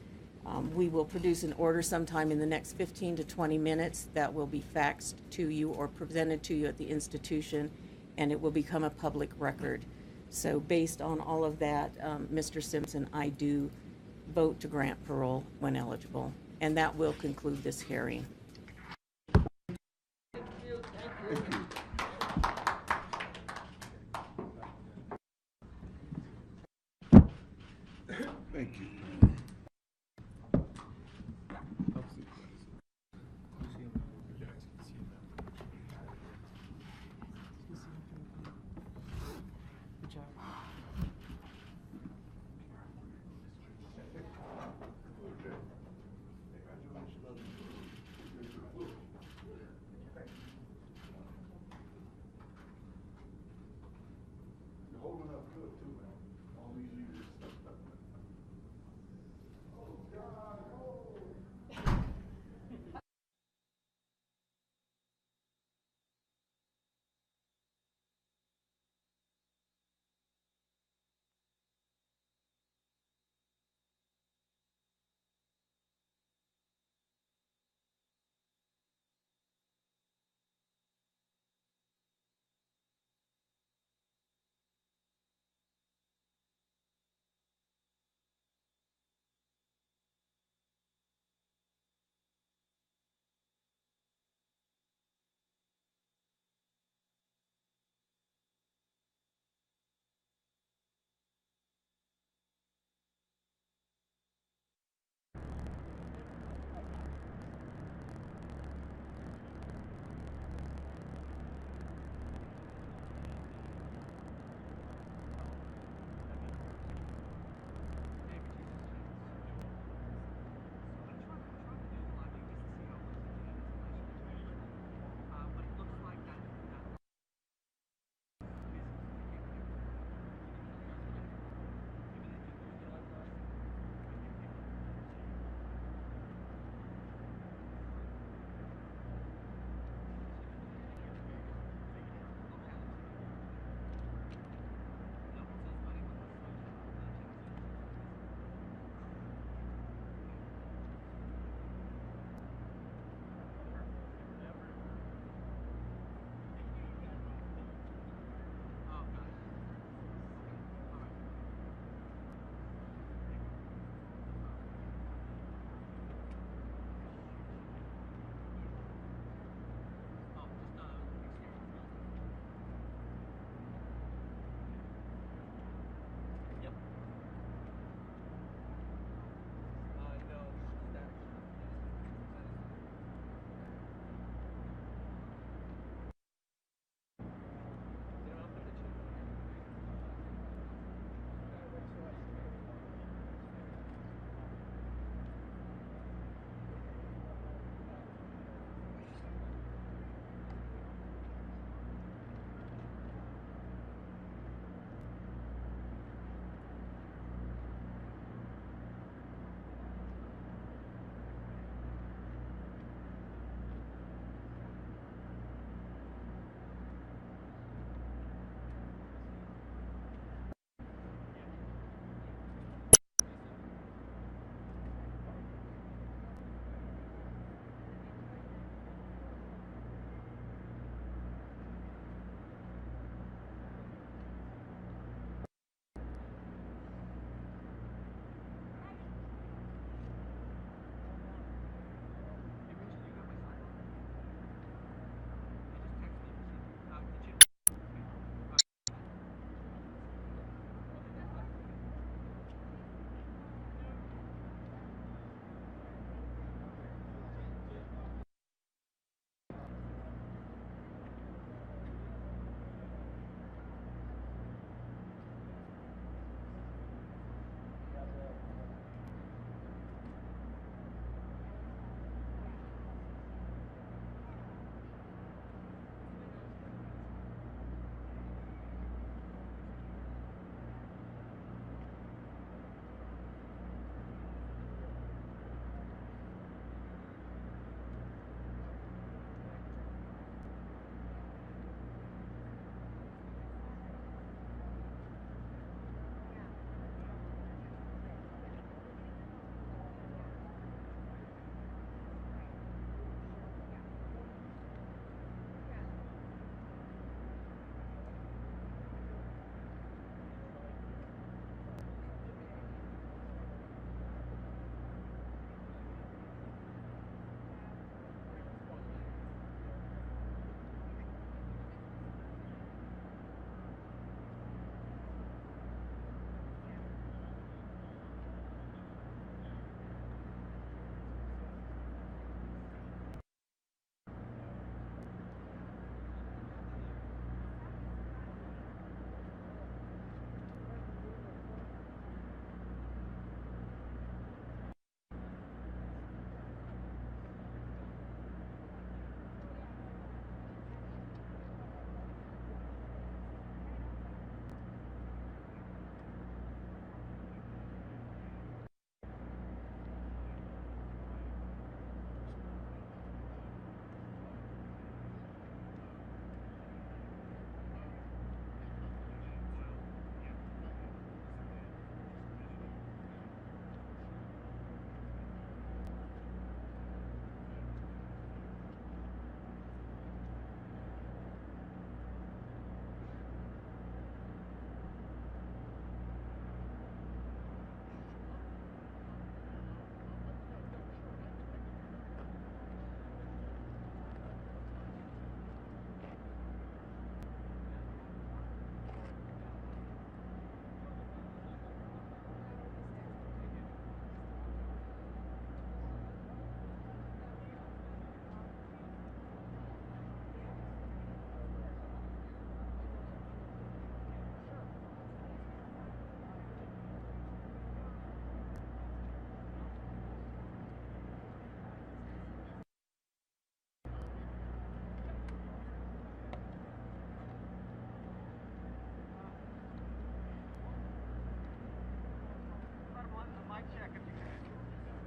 we will produce an order sometime in the next 15 to 20 minutes that will be faxed to you or presented to you at the institution, and it will become a public record. So based on all of that, Mr. Simpson, I do vote to grant parole when eligible. And that will conclude this hearing. Thank you. You're holding up good too, man, all these years.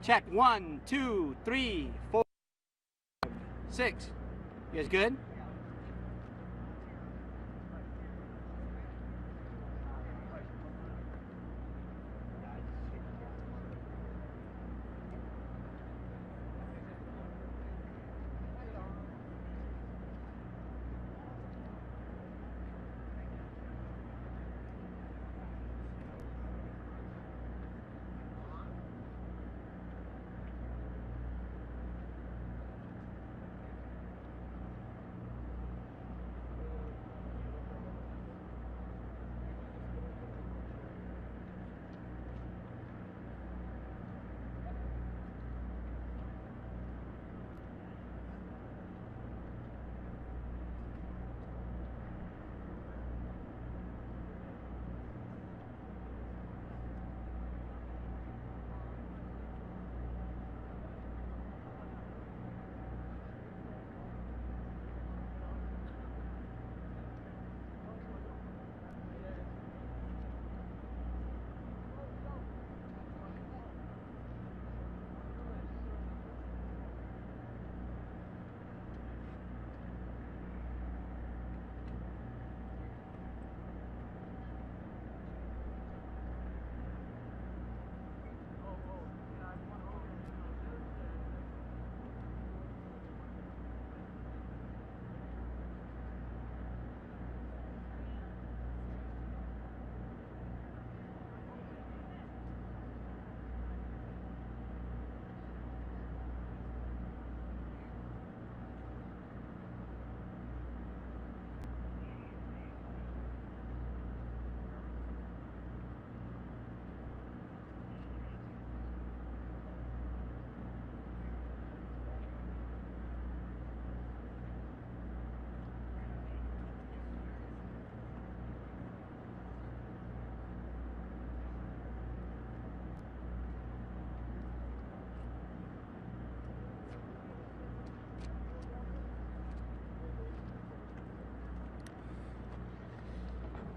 Check. 1, 2, 3, 4, 6. You guys good?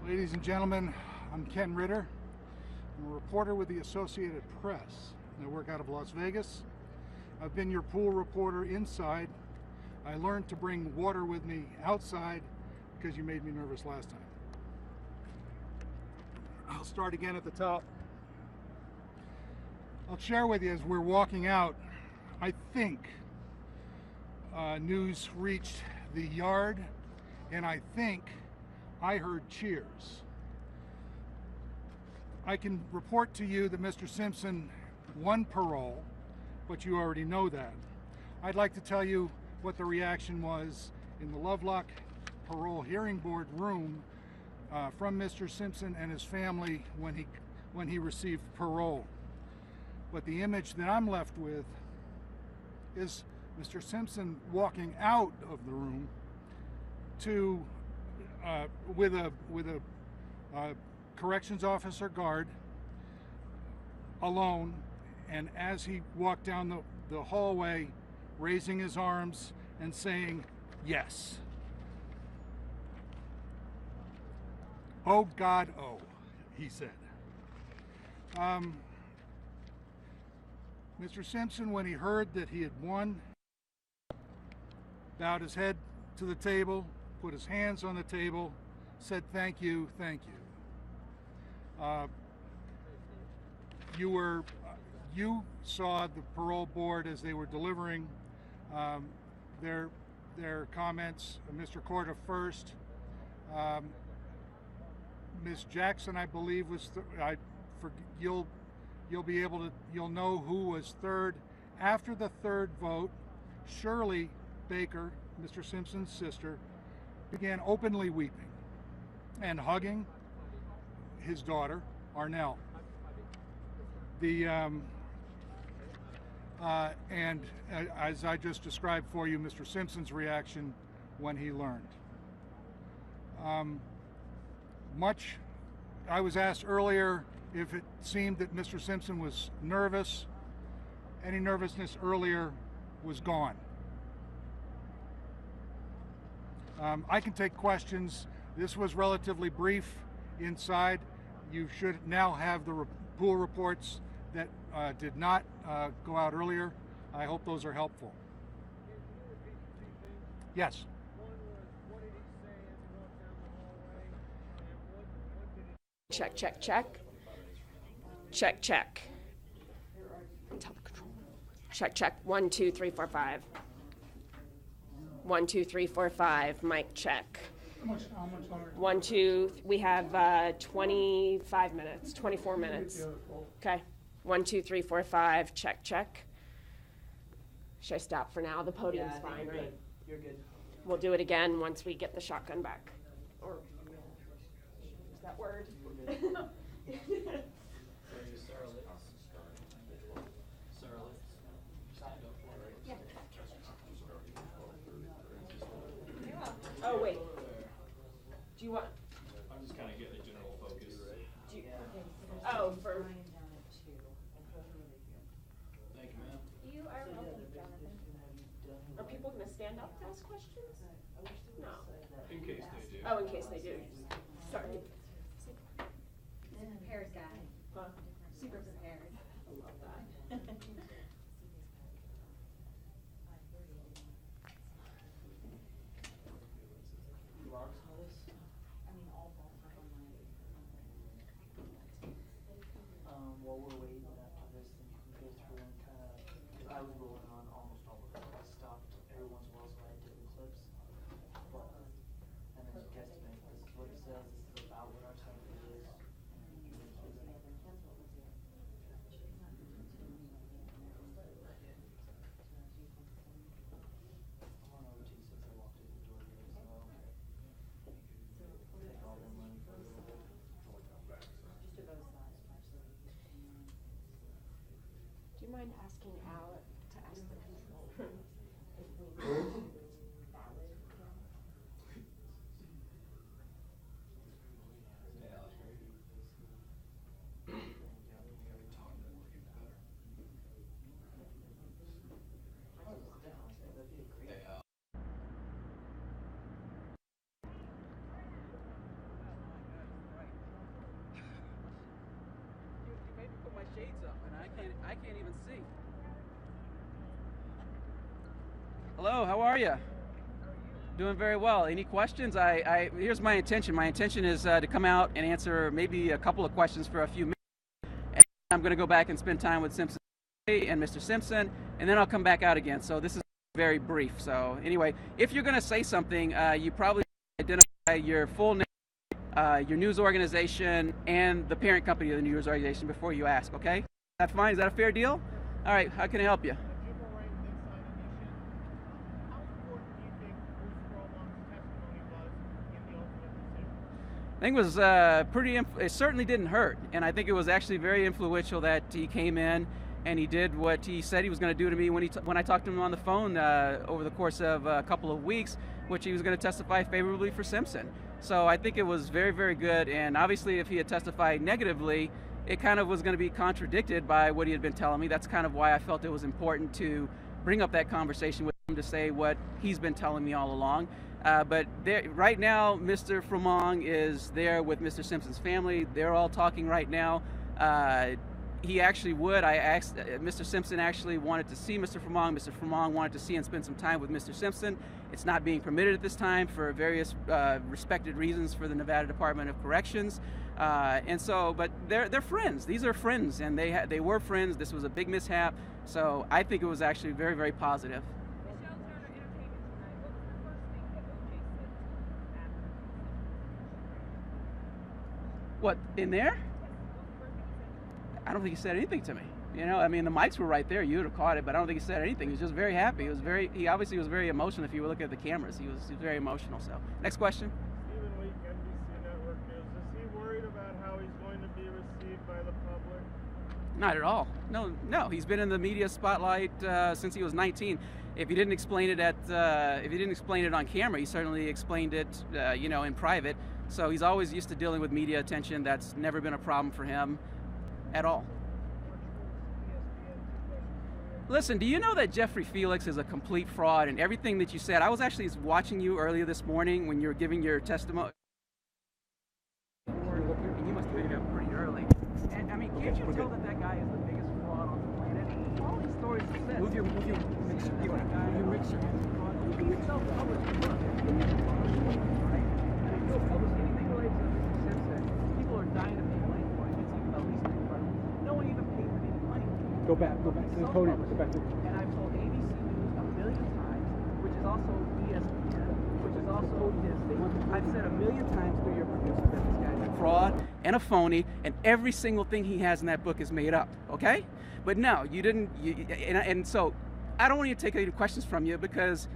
Ladies and gentlemen, I'm Ken Ritter. I'm a reporter with the Associated Press. I work out of Las Vegas. I've been your pool reporter inside. I learned to bring water with me outside because you made me nervous last time. I'll start again at the top. I'll share with you as we're walking out, I think news reached the yard, and I think I heard cheers. I can report to you that Mr. Simpson won parole, but you already know that. I'd like to tell you what the reaction was in the Lovelock Parole Hearing Board room from Mr. Simpson and his family when he received parole. But the image that I'm left with is Mr. Simpson walking out of the room to with a corrections officer guard alone, and as he walked down the hallway, raising his arms and saying, "Yes." "Oh God, oh," he said. Mr. Simpson, when he heard that he had won, bowed his head to the table, put his hands on the table, said, "Thank you, thank you." You saw the parole board as they were delivering their comments. Mr. Corda first. Ms. Jackson, I believe, was you'll know who was third. After the third vote, Shirley Baker, Mr. Simpson's sister, began openly weeping and hugging his daughter, Arnell. And as I just described for you, Mr. Simpson's reaction when he learned. I was asked earlier if it seemed that Mr. Simpson was nervous. Any nervousness earlier was gone. I can take questions. This was relatively brief inside. You should now have the pool reports that did not go out earlier. I hope those are helpful. Yes. Check, check, check. Check, check. Tell the control. Check, check. 1, 2, 3, 4, 5. 1, 2, 3, 4, 5. Mic check. How much longer? 1, 2. We have 25 minutes, 24 minutes. Okay. 1, 2, 3, 4, 5. Check, check. Should I stop for now? The podium's fine, right? You're good. We'll do it again once we get the shotgun back. Or is that word? Oh, wait. Do you want? I'm just kind of getting a general focus. Oh, for. Thank you, ma'am. You are welcome, Jonathan. Are people going to stand up to ask questions? No. In case they do. Oh, in case they do. Sorry. Prepared guy. Huh? Super prepared. I love that. While we're waiting after this, then you can go through and kind of, because I was rolling on almost all of it. I stopped every once in a while so I had different clips. But, and then you guesstimate, this is what it says, this is about what our salary is. I'm on OT since I walked in the door here, so take all their money for a little bit. Just to both sides, partially. Do you mind asking Al to ask the control if we need valid? You made me put my shades up, and I can't even see. Hello, how are you? Doing very well. Any questions? Here's my intention. My intention is to come out and answer maybe a couple of questions for a few minutes. And I'm going to go back and spend time with Simpson and Mr. Simpson, and then I'll come back out again. So this is very brief. So anyway, if you're going to say something, you probably identify your full name, your news organization, and the parent company of the news organization before you ask, okay? Is that fine? Is that a fair deal? All right, how can I help you? I think it was it certainly didn't hurt, and I think it was actually very influential that he came in and he did what he said he was going to do to me when I talked to him on the phone over the course of a couple of weeks, which he was going to testify favorably for Simpson. So I think it was very, very good, and obviously if he had testified negatively, it kind of was going to be contradicted by what he had been telling me. That's kind of why I felt it was important to bring up that conversation with him to say what he's been telling me all along. But right now, Mr. Frommong is there with Mr. Simpson's family. They're all talking right now. He actually would. I asked, Mr. Simpson actually wanted to see Mr. Frommong. Mr. Frommong wanted to see and spend some time with Mr. Simpson. It's not being permitted at this time for various respected reasons for the Nevada Department of Corrections. And so, but they're friends. These are friends, and they were friends. This was a big mishap. So I think it was actually very, very positive. What, in there? I don't think he said anything to me. You know, I mean, the mics were right there. You would have caught it, but I don't think he said anything. He was just very happy. He obviously was very emotional. If you were looking at the cameras, he was very emotional. So, next question. Stephen Leak, NBC Network News. Is he worried about how he's going to be received by the public? Not at all. No. He's been in the media spotlight since he was 19. If he didn't explain it on camera, he certainly explained it, in private. So he's always used to dealing with media attention. That's never been a problem for him at all. Listen, do you know that Jeffrey Felix is a complete fraud and everything that you said? I was actually watching you earlier this morning when you were giving your testimony. You must have been up pretty early. And, I mean, Okay, Can't you we're tell good. that guy is the biggest fraud on the planet? All these stories are said. Move your mixer. Move your mixer. You self-publish the book. Right? And if you'll publish anything related to Mr. Simpson, people are dying to pay money for it. It's even the least incredible. No one even paid him any money. Go back to the podium. Go back to And I've told ABC News a million times, which is also ESPN, which is also Disney. I've said a million times through your producer that this guy's a fraud and a phony, and every single thing he has in that book is made up, okay? But no, you didn't, and so I don't want to take any questions from you because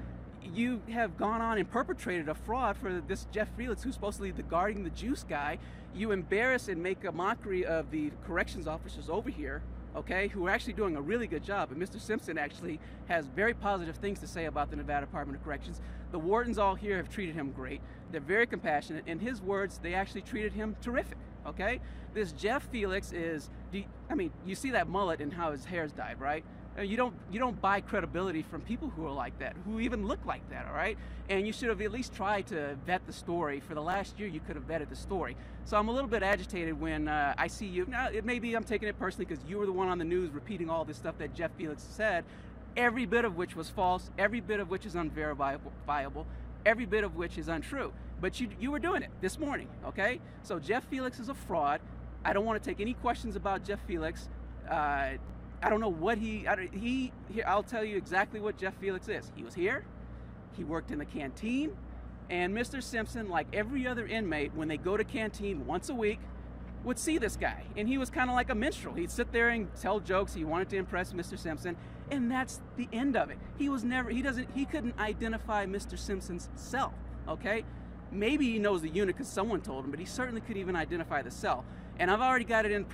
you have gone on and perpetrated a fraud for this Jeff Felix, who's supposedly the guarding the juice guy. You embarrass and make a mockery of the corrections officers over here, okay, who are actually doing a really good job. And Mr. Simpson actually has very positive things to say about the Nevada Department of Corrections. The wardens all here have treated him great. They're very compassionate. In his words, they actually treated him terrific, okay? This Jeff Felix is, I mean, you see that mullet and how his hair's dyed, right? You don't buy credibility from people who are like that, who even look like that, all right? And you should have at least tried to vet the story. For the last year, you could have vetted the story. So I'm a little bit agitated when I see you. Now, maybe I'm taking it personally because you were the one on the news repeating all this stuff that Jeff Felix said, every bit of which was false, every bit of which is unverifiable, every bit of which is untrue. But you were doing it this morning, okay? So Jeff Felix is a fraud. I don't want to take any questions about Jeff Felix. I don't know what I'll tell you exactly what Jeff Felix is. He was here, he worked in the canteen, and Mr. Simpson, like every other inmate, when they go to canteen once a week, would see this guy. And he was kind of like a minstrel. He'd sit there and tell jokes. He wanted to impress Mr. Simpson, and that's the end of it. He couldn't identify Mr. Simpson's cell, okay? Maybe he knows the unit because someone told him, but he certainly couldn't even identify the cell. And I've already got it in,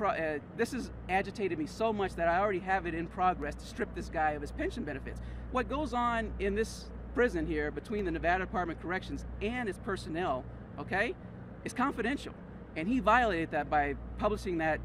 this has agitated me so much that I already have it in progress to strip this guy of his pension benefits. What goes on in this prison here between the Nevada Department of Corrections and its personnel, okay, is confidential. And he violated that by publishing that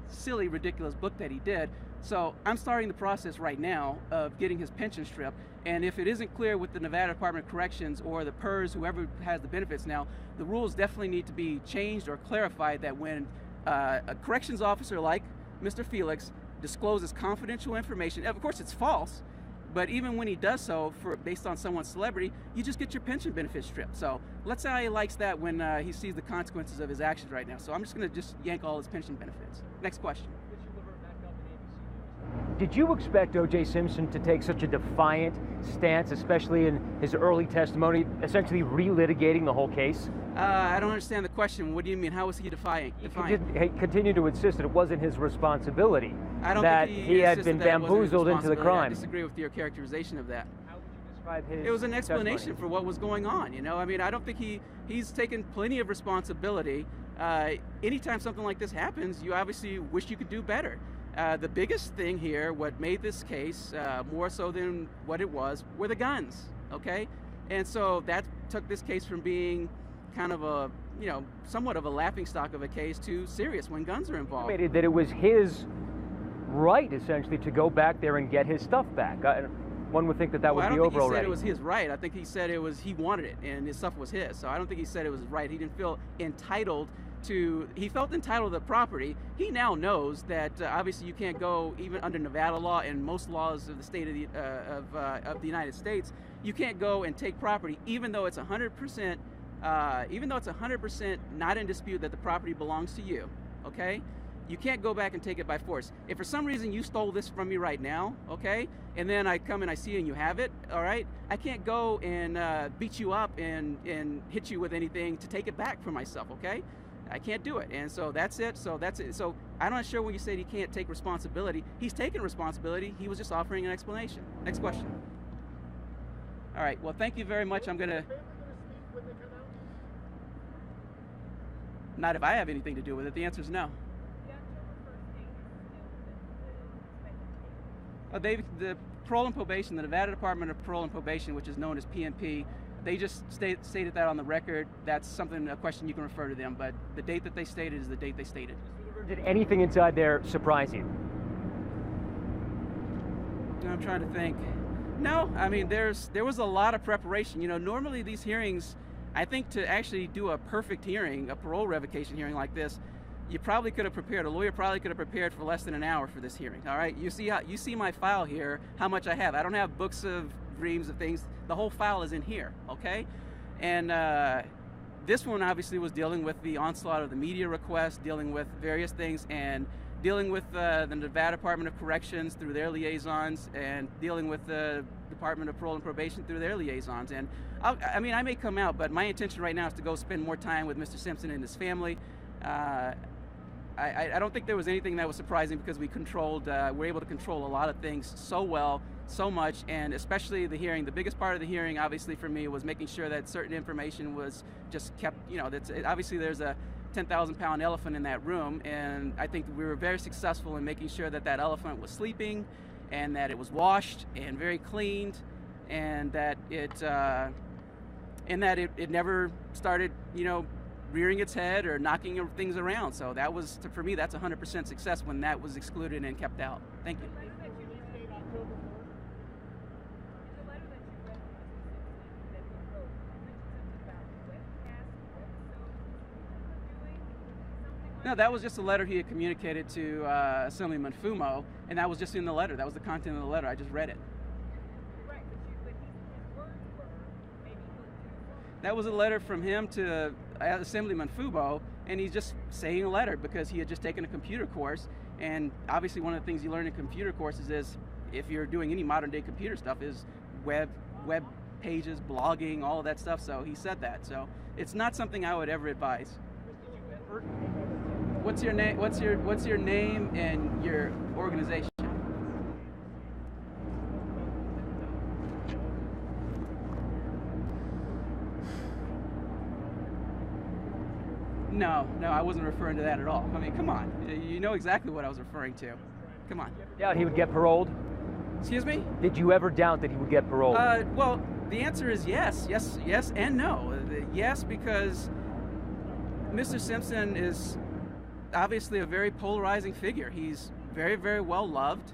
silly, ridiculous book that he did. So I'm starting the process right now of getting his pension stripped. And if it isn't clear with the Nevada Department of Corrections or the PERS, whoever has the benefits now, the rules definitely need to be changed or clarified that when a corrections officer like Mr. Felix discloses confidential information, of course it's false, but even when he does so based on someone's celebrity, you just get your pension benefits stripped. So let's say how he likes that when he sees the consequences of his actions right now. So I'm just going to yank all his pension benefits. Next question. Did you expect O.J. Simpson to take such a defiant stance, especially in his early testimony, essentially relitigating the whole case? I don't understand the question. What do you mean? How was he defiant? He continued to insist that it wasn't his responsibility, I don't that think he had insisted been that it wasn't his bamboozled into the responsibility. I crime. disagree with your characterization of that. How would you describe his It was an explanation testimony? for what was going on, you know? I mean, I don't think he's taken plenty of responsibility. Anytime something like this happens, you obviously wish you could do better. The biggest thing here, what made this case more so than what it was, were the guns, okay? And so that took this case from being kind of a, somewhat of a laughingstock of a case to serious when guns are involved. That it was his right, essentially, to go back there and get his stuff back. One would think that would be over already. I don't think he said it was his right. I think he said he wanted it, and his stuff was his. So I don't think he said it was right. He didn't feel entitled he felt entitled to the property. He now knows that obviously you can't go, even under Nevada law and most laws of the state of the United States, you can't go and take property even though it's 100% not in dispute that the property belongs to you, okay? You can't go back and take it by force. If for some reason you stole this from me right now, okay, and then I come and I see and you have it, all right, I can't go and beat you up and hit you with anything to take it back for myself, okay? I can't do it. And so that's it. So I'm not sure when you said he can't take responsibility. He's taken responsibility. He was just offering an explanation. Next question. All right. Well, thank you very much. I'm going to... Not if I have anything to do with it. The answer is no. The Parole and Probation, the Nevada Department of Parole and Probation, which is known as PNP, they just stated that on the record. That's a question you can refer to them, but the date that they stated is the date they stated. Did anything inside there surprise you? I'm trying to think. No, I mean, there was a lot of preparation. Normally these hearings, I think to actually do a perfect hearing, a parole revocation hearing like this, you probably could have prepared, a lawyer probably could have prepared for less than an hour for this hearing, all right? You see my file here, how much I have. I don't have books of dreams of things. The whole file is in here, okay? And this one obviously was dealing with the onslaught of the media requests, dealing with various things, and dealing with the Nevada Department of Corrections through their liaisons, and dealing with the Department of Parole and Probation through their liaisons. And I mean, I may come out, but my intention right now is to go spend more time with Mr. Simpson and his family. I don't think there was anything that was surprising, because we were able to control a lot of things so well, so much, and especially the hearing. The biggest part of the hearing, obviously, for me, was making sure that certain information was just kept, obviously there's a 10,000-pound elephant in that room, and I think we were very successful in making sure that that elephant was sleeping, and that it was washed and very cleaned, and that it never started, rearing its head or knocking things around. So that was, for me, that's 100% success when that was excluded and kept out. Thank you. No, that was just a letter he had communicated to Assemblyman Fumo, and that was just in the letter. That was the content of the letter. I just read it. That was a letter from him to Assemblyman Fumo, and he's just saying a letter because he had just taken a computer course. And obviously one of the things you learn in computer courses is, if you're doing any modern day computer stuff, is web pages, blogging, all of that stuff. So he said that. So it's not something I would ever advise. What's your name? What's your name and your organization? No, I wasn't referring to that at all. I mean, come on. You know exactly what I was referring to. Come on. Doubt he would get paroled? Excuse me? Did you ever doubt that he would get paroled? Well, the answer is yes, and no. Yes, because Mr. Simpson is obviously a very polarizing figure. He's very, very well loved.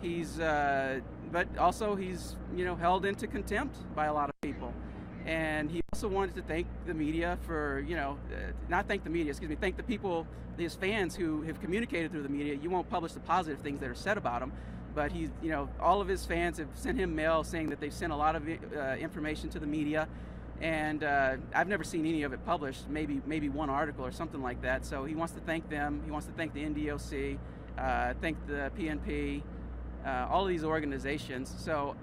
But also he's, held into contempt by a lot of people. And he also wanted to thank the media for, not thank the media, thank the people, his fans who have communicated through the media. You won't publish the positive things that are said about him, but he's, all of his fans have sent him mail saying that they've sent a lot of information to the media, and I've never seen any of it published, maybe one article or something like that. So he wants to thank them. He wants to thank the NDOC, thank the PNP, all of these organizations. So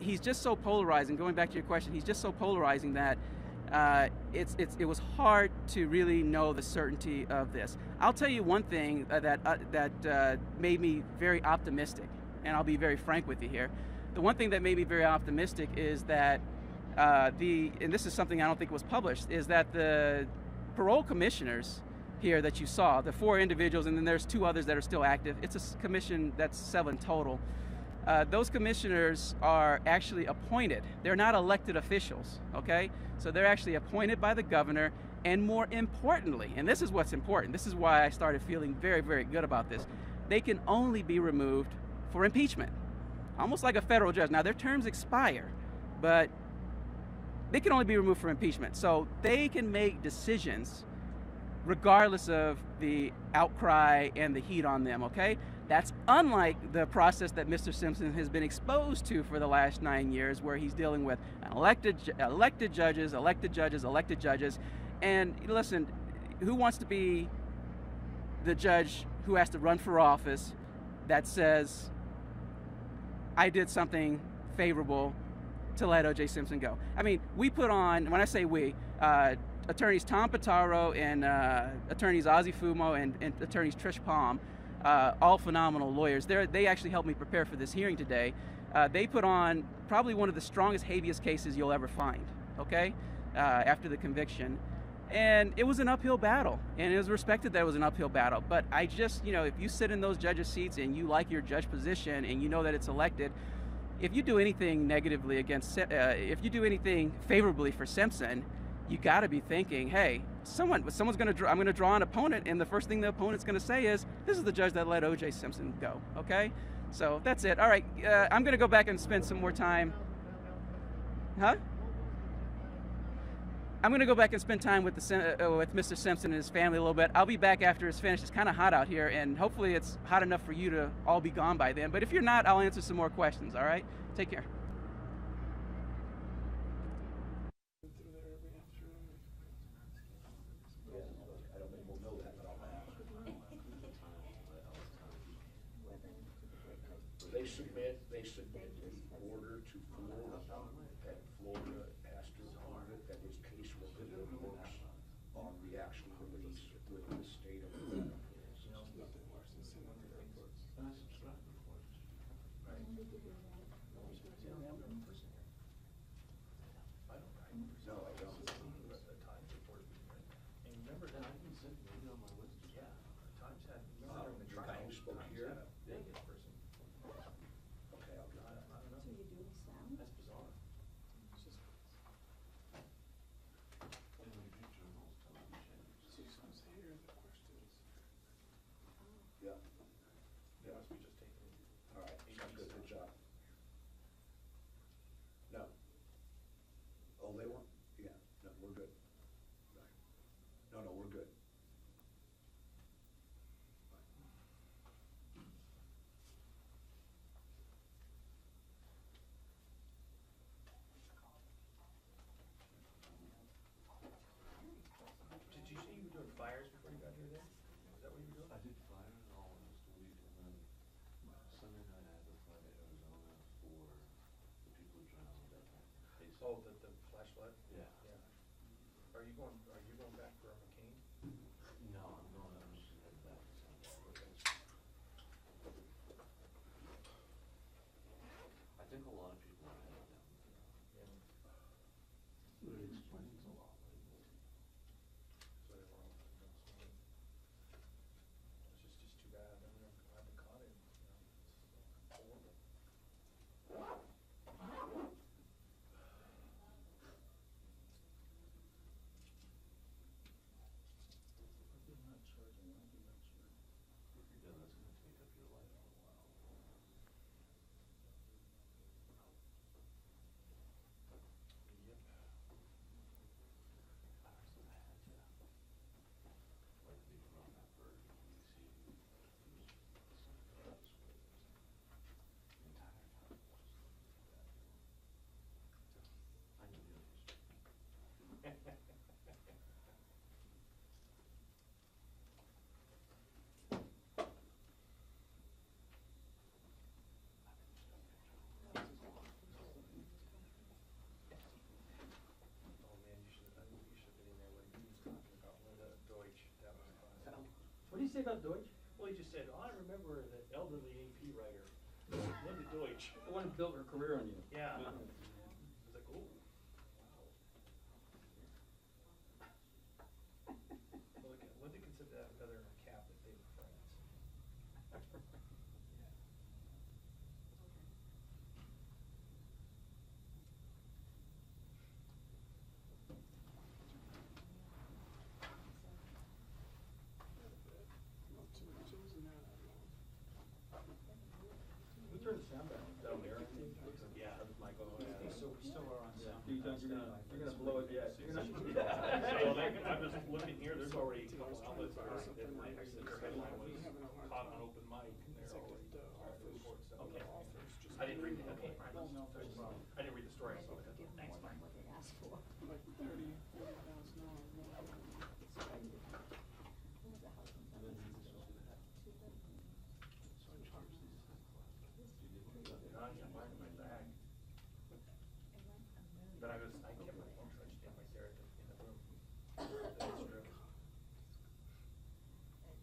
he's just so polarizing. Going back to your question, he's just so polarizing that it was hard to really know the certainty of this. I'll tell you one thing that made me very optimistic, and I'll be very frank with you here. The one thing that made me very optimistic is that and this is something I don't think was published, is that the parole commissioners here that you saw, the 4 individuals, and then there's 2 others that are still active. It's a commission that's 7 total. Those commissioners are actually appointed. They're not elected officials, okay? So they're actually appointed by the governor, and more importantly, and this is what's important, this is why I started feeling very, very good about this, they can only be removed for impeachment, almost like a federal judge. Now, their terms expire, but they can only be removed for impeachment. So they can make decisions regardless of the outcry and the heat on them, okay? That's unlike the process that Mr. Simpson has been exposed to for the last 9 years, where he's dealing with elected judges. And listen, who wants to be the judge who has to run for office that says, I did something favorable to let O.J. Simpson go? I mean, we put on, when I say we, attorneys Tom Pitaro and attorneys Ozzie Fumo and attorneys Trish Palm, all phenomenal lawyers. They actually helped me prepare for this hearing today. They put on probably one of the strongest habeas cases you'll ever find, okay, after the conviction. And it was an uphill battle, and it was respected that it was an uphill battle. But I just, if you sit in those judges' seats and you like your judge position and you know that it's elected, if you do anything negatively against, if you do anything favorably for Simpson, you got to be thinking, hey, someone's going to I'm going to draw an opponent, and the first thing the opponent's going to say is, this is the judge that let O.J. Simpson go, okay? So that's it. All right, I'm going to go back and spend some more time. Huh? I'm going to go back and spend time with with Mr. Simpson and his family a little bit. I'll be back after it's finished. It's kind of hot out here, and hopefully it's hot enough for you to all be gone by then. But if you're not, I'll answer some more questions, all right? Take care. They submit the order to Florida, and Florida has to approve it, that his case will be in the books on the actual release with the state of Florida. No, I don't. The Times reported. And remember that I can send you on my list. Yeah, the Times had, remember during the trial. You spoke here? Vegas person. Okay, I'll get that. I don't know. So you do sound? That's bizarre. It's just. Yeah. They must be just taking. All right, sounds good, good job. No. Oh, they want, yeah, no, we're good. Right. No, we're good. Did you say you were doing fires before you got here then? Is that what you were doing? I did fires all last week, and then Sunday night I had to fly to Arizona for the people who drowned at Oh, the flash flood? Yeah. Yeah. Are you going back for McCain? No, I'm just heading back to San Diego. I think a lot of people are heading down there. Yeah. It explains a lot. So they were all heading down Sweden. It's just too bad. I mean, I'm glad they caught him. It's horrible. What do you say about Deutsch? Well, he just said, I remember the elderly AP writer, Linda Deutsch. The one who built her career on you. Yeah. I was like, oh. Well, Linda considered that feather in her cap that they were friends. We turned the sound down there. Yeah. Michael. Yeah. So we still are on sound. You're gonna blow it yet. I'm just looking here, there's already a couple outlets that are, that my headline was caught on open mic, and they're already, okay. I didn't read the headline. I didn't read the story, so thanks, Mike. What they asked for. Like 30,000 But I kept my phone charged down right there in the room. That's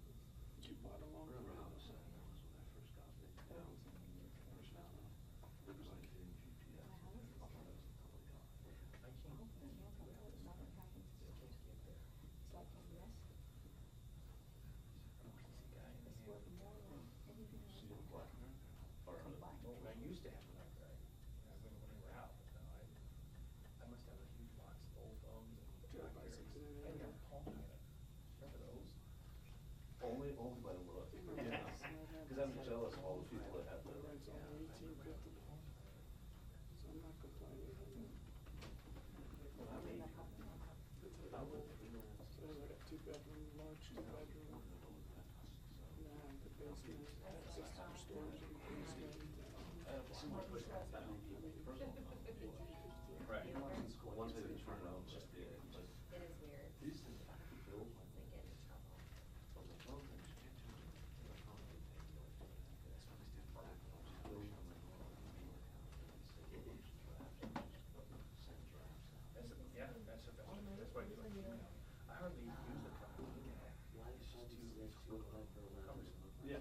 true. You bought a long Remember how upset I was when I first got it down? First found out. It was like hitting GPS. I can't get there. See a black man? Or I used to have a black guy, when we were out, but now I must have a huge box of old phones and Blackberries. I had a Palm Pilot. Remember those? Only by the look. Because I'm jealous of all the people that have those. So I'm not complaining. basement, access to their storage in the basement. Right. Once they turn it out, just the, like. It is weird. These things have to build. Once they get in trouble. But the phone things, you can't do it. That's why they stand back. Build on the wall. Yeah, that's the best. That's why I hardly use the cloud. It's just too cumbersome. Yeah.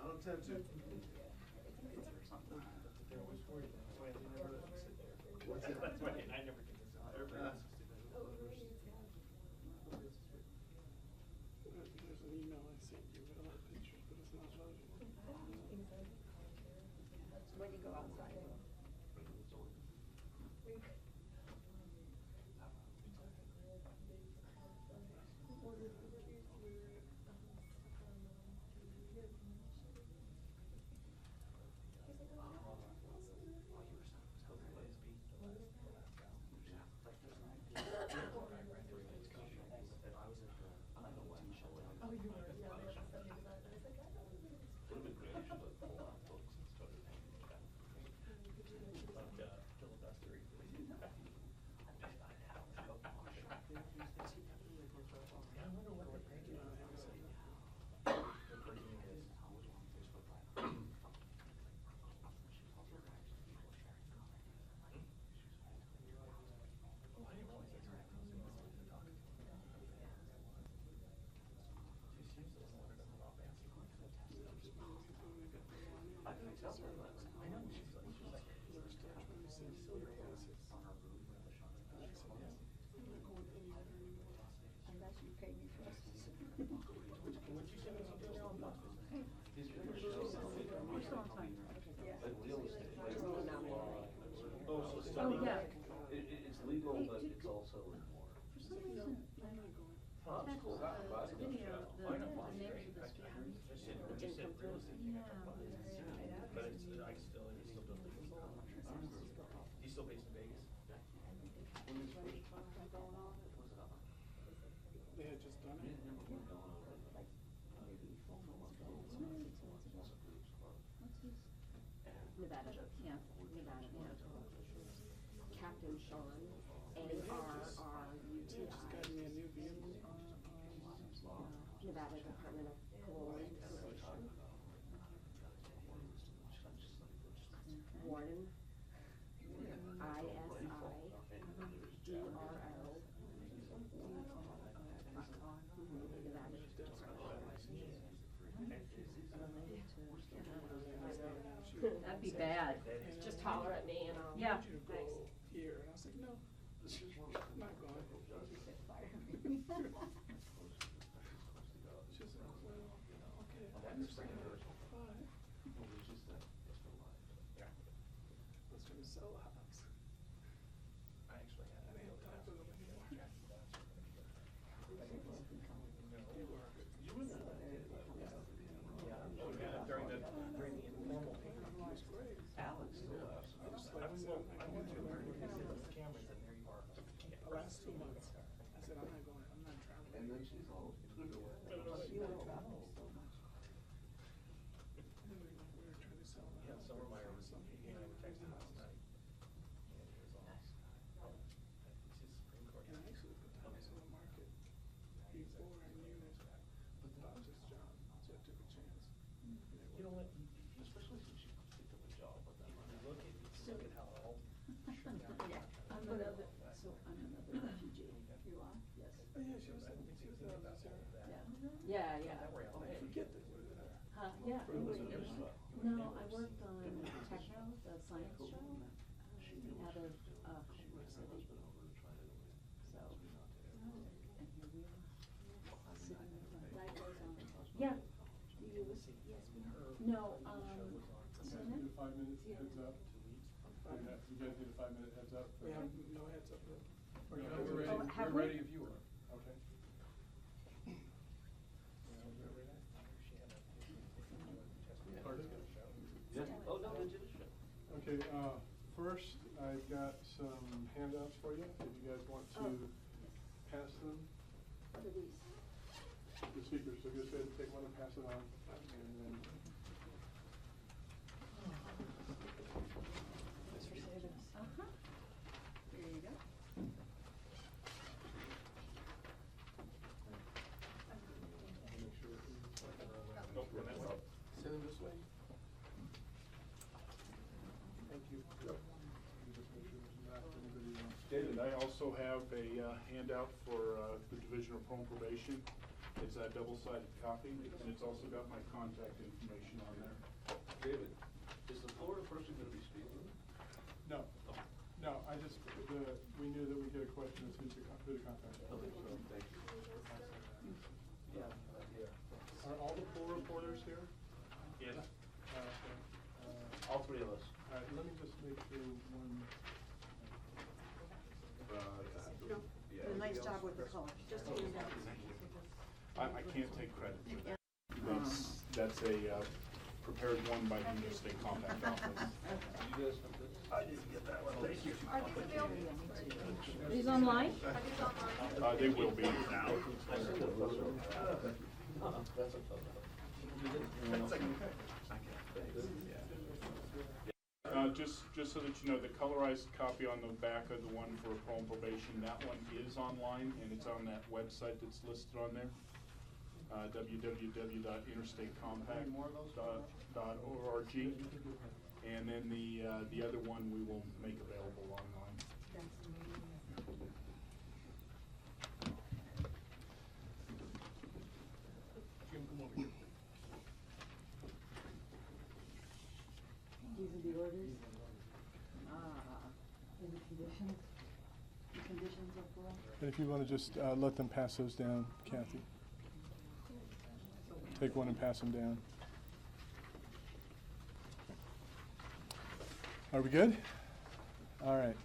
I don't tend to. They're always worried. That's why they never let me sit there. That's why I never get to sit there. There's an email I sent you with a lot of pictures, but it's not loaded. When you go outside. Oh, yeah. It's legal, but it's also more. For some reason, Oh, that's cool. the video, the neighbors of the street. It just said real estate thing at the bottom. But it's, I still, it's still built legal. He's still based in Vegas? They had just done it. Nevada, yeah, Nevada, yeah. Captain Sean, A-R-R-U-T-I. Just got me a new vehicle. Nevada Department of Parole and Immigration. Warden, I-S-I-D-R-O. That'd be bad. Just holler at me and I'll. Yeah. Thanks. Here, and I was like, no, I'm not going. She's like, well, okay, fine. I was trying to sell the house. I actually had. I didn't have time for them anymore. You wouldn't have that. Yeah, oh yeah, during the informal thing. Alex still has. I went to America, those cameras, and there you are. The last 2 months, I said, I'm not going, I'm not traveling. And then she's all. You were traveling so much. And then we were trying to sell the Yeah, house. Summer Meyer was, he and I were texting last night. And it was all. It's his Supreme Court. And I actually put the house on the market before I knew about this job, so I took a chance. You know what, especially since you picked up a job, but then when you look at how it all. Yeah, I'm another refugee. You are? Yes. Oh, yeah, she was a officer. Yeah, yeah. Oh, I forget that we're there. Yeah. No, I worked on Techno, the science show, out of, Culver City. So, and here we are, sitting in front. Yeah, No, You guys need a 5-minute heads up? You guys need a 5-minute heads up? We have no heads up yet. No, We're ready, have we're we? ready if you are. Okay. Oh, no, legit. Okay, first, I've got some handouts for you, if you guys want to pass them. What are these? The speakers, so just go ahead and take one and pass it on, and then. Thanks for saving us. Uh-huh. There you go. Make sure that Send them this way. Thank you. Just make sure there's not anybody else. David, I also have a handout for the Division of Parole and Probation. It's a double-sided copy, and it's also got my contact information on there. David, is the Florida person gonna be speaking? No, no, we knew that we'd get a question as who to contact. Okay, So, thank you. Yeah. are all the pool reporters here? Yes. Okay. All three of us. All right, let me just make sure one. Yeah. Did a nice job with the colors, just to use that. I can't take credit for that. That's a prepared one by the Interstate Compact Office. You guys have this? I didn't get that one, thank you. Are these available? Are these online? They will be now. Just so that you know, the colorized copy on the back of the one for parole and probation, that one is online, and it's on that website that's listed on there. www.interstatecompact.org, and then the other one we will make available online. Jim, come over here. These are the orders. And the conditions. The conditions of parole. And if you want to just let them pass those down, Kathy. Take one and pass them down. Are we good? All right.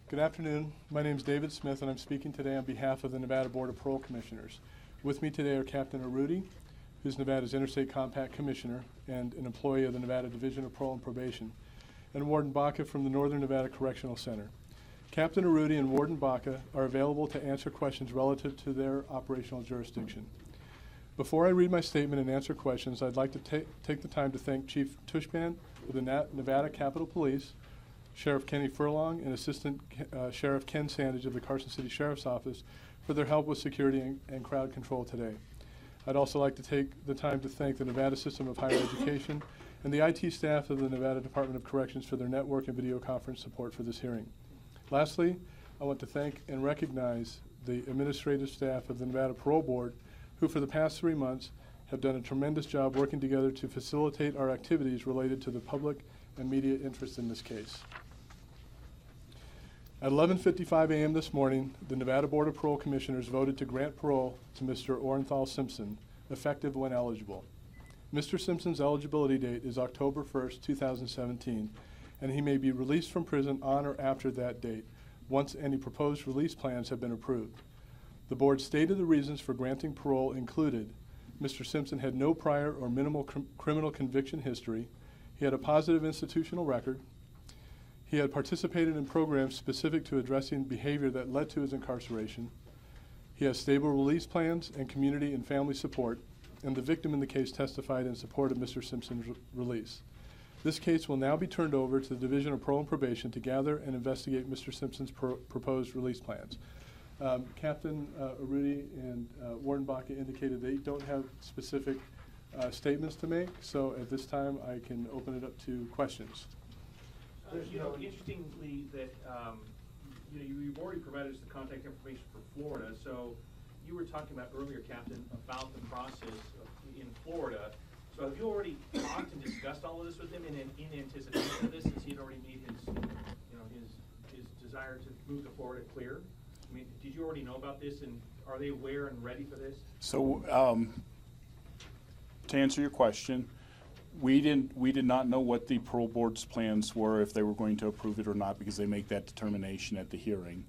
Good afternoon. My name is David Smith, and I'm speaking today on behalf of the Nevada Board of Parole Commissioners. With me today are Captain Arudi, who's Nevada's Interstate Compact Commissioner and an employee of the Nevada Division of Parole and Probation, and Warden Baca from the Northern Nevada Correctional Center. Captain Arudi and Warden Baca are available to answer questions relative to their operational jurisdiction. Before I read my statement and answer questions, I'd like to take the time to thank Chief Tushman of the Nevada Capitol Police, Sheriff Kenny Furlong, and Assistant Sheriff Ken Sandage of the Carson City Sheriff's Office for their help with security and crowd control today. I'd also like to take the time to thank the Nevada System of Higher Education and the IT staff of the Nevada Department of Corrections for their network and video conference support for this hearing. Lastly, I want to thank and recognize the administrative staff of the Nevada Parole Board, who for the past 3 months have done a tremendous job working together to facilitate our activities related to the public and media interest in this case. At 11:55 a.m. this morning, the Nevada Board of Parole Commissioners voted to grant parole to Mr. Orenthal Simpson, effective when eligible. Mr. Simpson's eligibility date is October 1st, 2017, and he may be released from prison on or after that date, once any proposed release plans have been approved. The board stated the reasons for granting parole included: Mr. Simpson had no prior or minimal criminal conviction history, he had a positive institutional record, he had participated in programs specific to addressing behavior that led to his incarceration, he has stable release plans and community and family support, and the victim in the case testified in support of Mr. Simpson's release. This case will now be turned over to the Division of Parole and Probation to gather and investigate Mr. Simpson's proposed release plans. Captain Arudi and Warden Baca indicated they don't have specific statements to make, so at this time I can open it up to questions. You know, interestingly, that you know, you've already provided us the contact information for Florida. So you were talking about earlier, Captain, about the process in Florida. So have you already talked and discussed all of this with him in anticipation of this, since he had already made his, you know, his desire to move to Florida clear? I mean, did you already know about this, and are they aware and ready for this? So to answer your question, we did not know what the parole board's plans were, if they were going to approve it or not, because they make that determination at the hearing.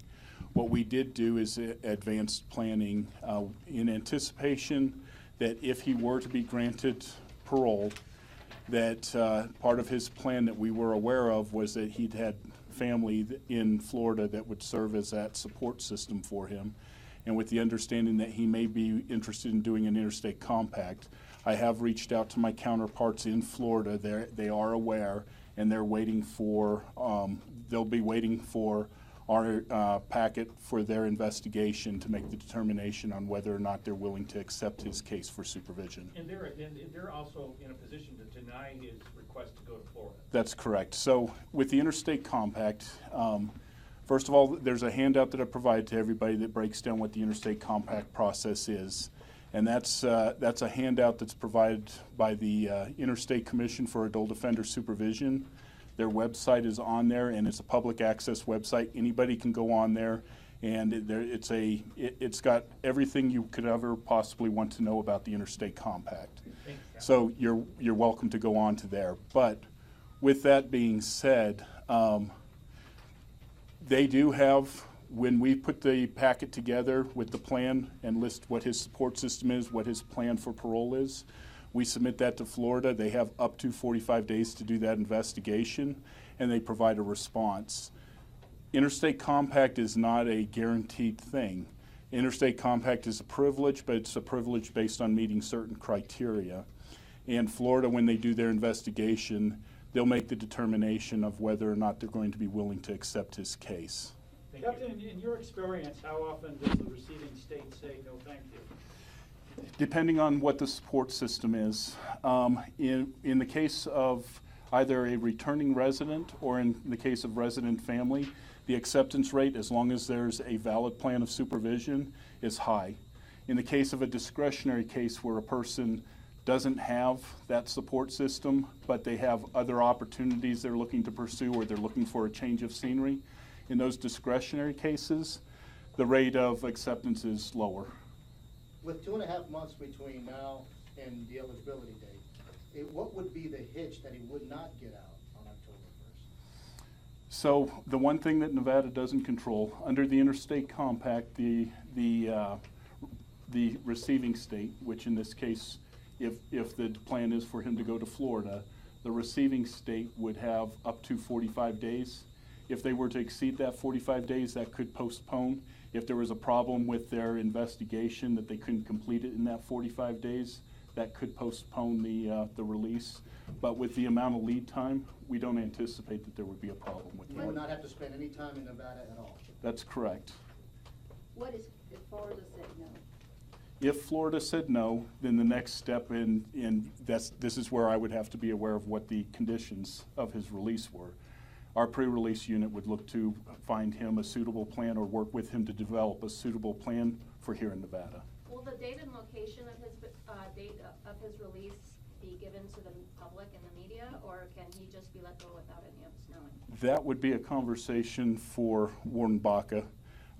What we did do is advanced planning in anticipation that if he were to be granted parole, that part of his plan that we were aware of was that he'd had family in Florida that would serve as that support system for him. And with the understanding that he may be interested in doing an interstate compact, I have reached out to my counterparts in Florida. They are aware, and they're waiting for, they'll be waiting for our packet for their investigation to make the determination on whether or not they're willing to accept his case for supervision. And they're also in a position to deny his request to go to Florida. That's correct. So with the interstate compact, first of all, there's a handout that I provide to everybody that breaks down what the interstate compact process is. And that's a handout that's provided by the Interstate Commission for Adult Offender Supervision. Their website is on there, and it's a public access website. Anybody can go on there, and it's got everything you could ever possibly want to know about the interstate compact. So you're welcome to go on to there. But with that being said, they do have, when we put the packet together with the plan and list what his support system is, what his plan for parole is, we submit that to Florida. They have up to 45 days to do that investigation, and they provide a response. Interstate compact is not a guaranteed thing. Interstate compact is a privilege, but it's a privilege based on meeting certain criteria. And Florida, when they do their investigation, they'll make the determination of whether or not they're going to be willing to accept his case. Captain, in your experience, how often does the receiving state say no thank you? Depending on what the support system is. In the case of either a returning resident or in the case of resident family, the acceptance rate, as long as there's a valid plan of supervision, is high. In the case of a discretionary case where a person doesn't have that support system, but they have other opportunities they're looking to pursue, or they're looking for a change of scenery, in those discretionary cases, the rate of acceptance is lower. With 2.5 months between now and the eligibility date, what would be the hitch that he would not get out on October 1st? So the one thing that Nevada doesn't control, under the interstate compact, the receiving state, which in this case, if the plan is for him to go to Florida, the receiving state would have up to 45 days. If they were to exceed that 45 days, that could postpone. If there was a problem with their investigation that they couldn't complete it in that 45 days, that could postpone the release. But with the amount of lead time, we don't anticipate that there would be a problem with that. You would not have to spend any time in Nevada at all? That's correct. What if Florida said no? If Florida said no, then the next step this is where I would have to be aware of what the conditions of his release were. Our pre-release unit would look to find him a suitable plan or work with him to develop a suitable plan for here in Nevada. Will the date and location of his date of his release be given to the public and the media, or can he just be let go without any of us knowing? That would be a conversation for Warden Baca.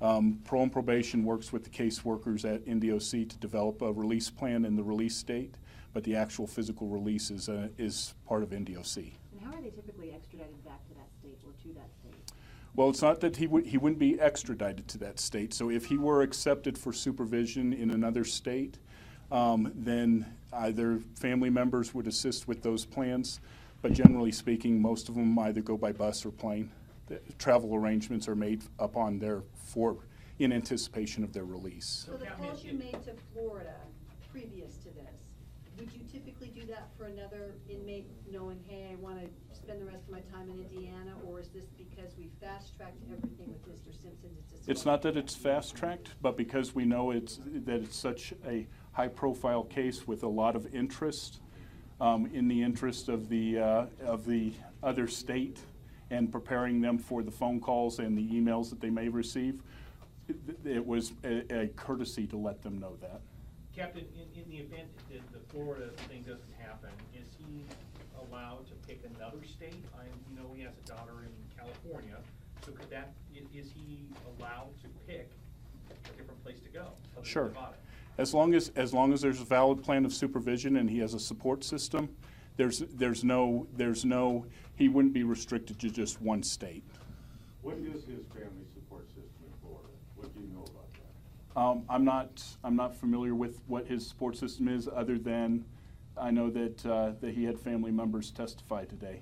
Parole and Probation works with the caseworkers at NDOC to develop a release plan and the release date, but the actual physical release is part of NDOC. And how are they typically extradited back to that state or to that state? Well, it's not that he wouldn't be extradited to that state. So if he were accepted for supervision in another state, then either family members would assist with those plans, but generally speaking, most of them either go by bus or plane. The travel arrangements are made upon in anticipation of their release. So the calls you made to Florida previous to this, would you typically do that for another inmate knowing, hey, I want to spend the rest of my time in Indiana, or is this because we fast-tracked everything with Mr. Simpson? It's not that it's fast-tracked, but because we know that it's such a high-profile case with a lot of interest in the interest of the other state, and preparing them for the phone calls and the emails that they may receive, it was a courtesy to let them know that. Captain, in the event that the Florida thing doesn't happen, is he allowed to pick another state? We know he has a daughter in California, so is he allowed to pick a different place to go? Sure. As long as there's a valid plan of supervision and he has a support system, there's no, he wouldn't be restricted to just one state. What is his family support system in Florida? What do you know about that? I'm not familiar with what his support system is, other than I know that he had family members testify today.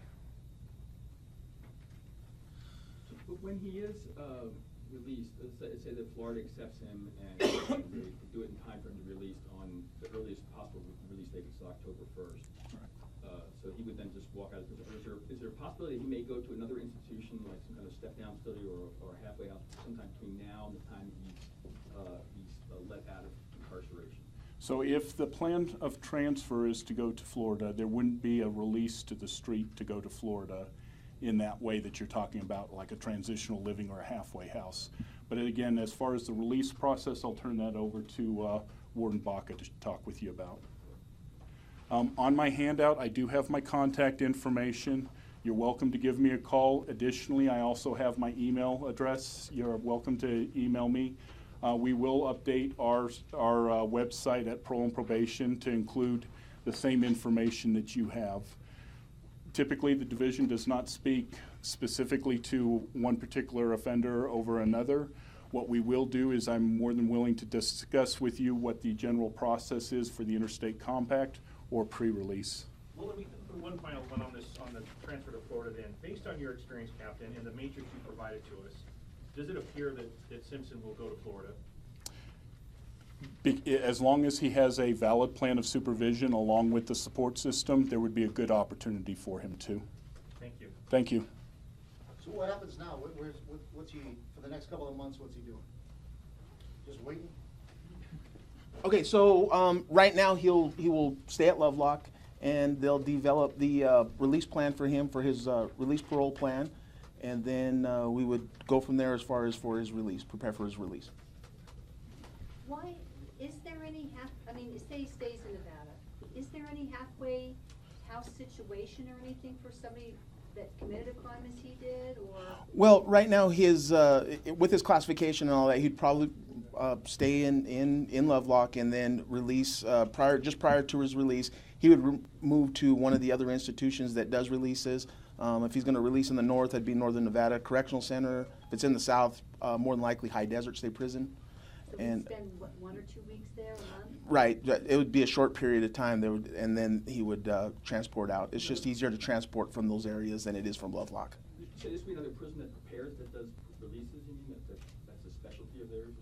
But when he is released, say that Florida accepts him and they do it in time for him to be released on the earliest possible release date, which is October 1st. So he would then just walk out of prison. Is there a possibility he may go to another institution, like some kind of step-down facility or a halfway house, sometime between now and the time he's let out of incarceration? So if the plan of transfer is to go to Florida, there wouldn't be a release to the street to go to Florida in that way that you're talking about, like a transitional living or a halfway house. But again, as far as the release process, I'll turn that over to Warden Baca to talk with you about. On my handout, I do have my contact information. You're welcome to give me a call. Additionally, I also have my email address. You're welcome to email me. We will update our website at Parole and Probation to include the same information that you have. Typically, the division does not speak specifically to one particular offender over another. What we will do is I'm more than willing to discuss with you what the general process is for the interstate compact or pre-release. Well, let me put one final one on this, on the transfer to Florida then. Based on your experience, Captain, and the matrix you provided to us, does it appear that Simpson will go to Florida? As long as he has a valid plan of supervision along with the support system, there would be a good opportunity for him to. Thank you. Thank you. So what happens now? What's he, for the next couple of months, what's he doing? Just waiting? Okay, so right now he will stay at Lovelock, and they'll develop the release plan for him for his release parole plan, and then we would go from there as far as for his release, prepare for his release. Why, is there any say he stays in Nevada, is there any halfway house situation or anything for somebody that committed a crime as he did, or? Well, right now his with his classification and all that, he'd probably stay in Lovelock and then release prior to his release. He would move to one of the other institutions that does releases. If he's going to release in the north, that'd be Northern Nevada Correctional Center. If it's in the south, more than likely High Desert State Prison. So he'd spend, what, 1 or 2 weeks there, a month? Right, it would be a short period of time, and then he would transport out. It's just easier to transport from those areas than it is from Lovelock. So this would be another prison that prepares, that does releases, you mean, that's a specialty of theirs?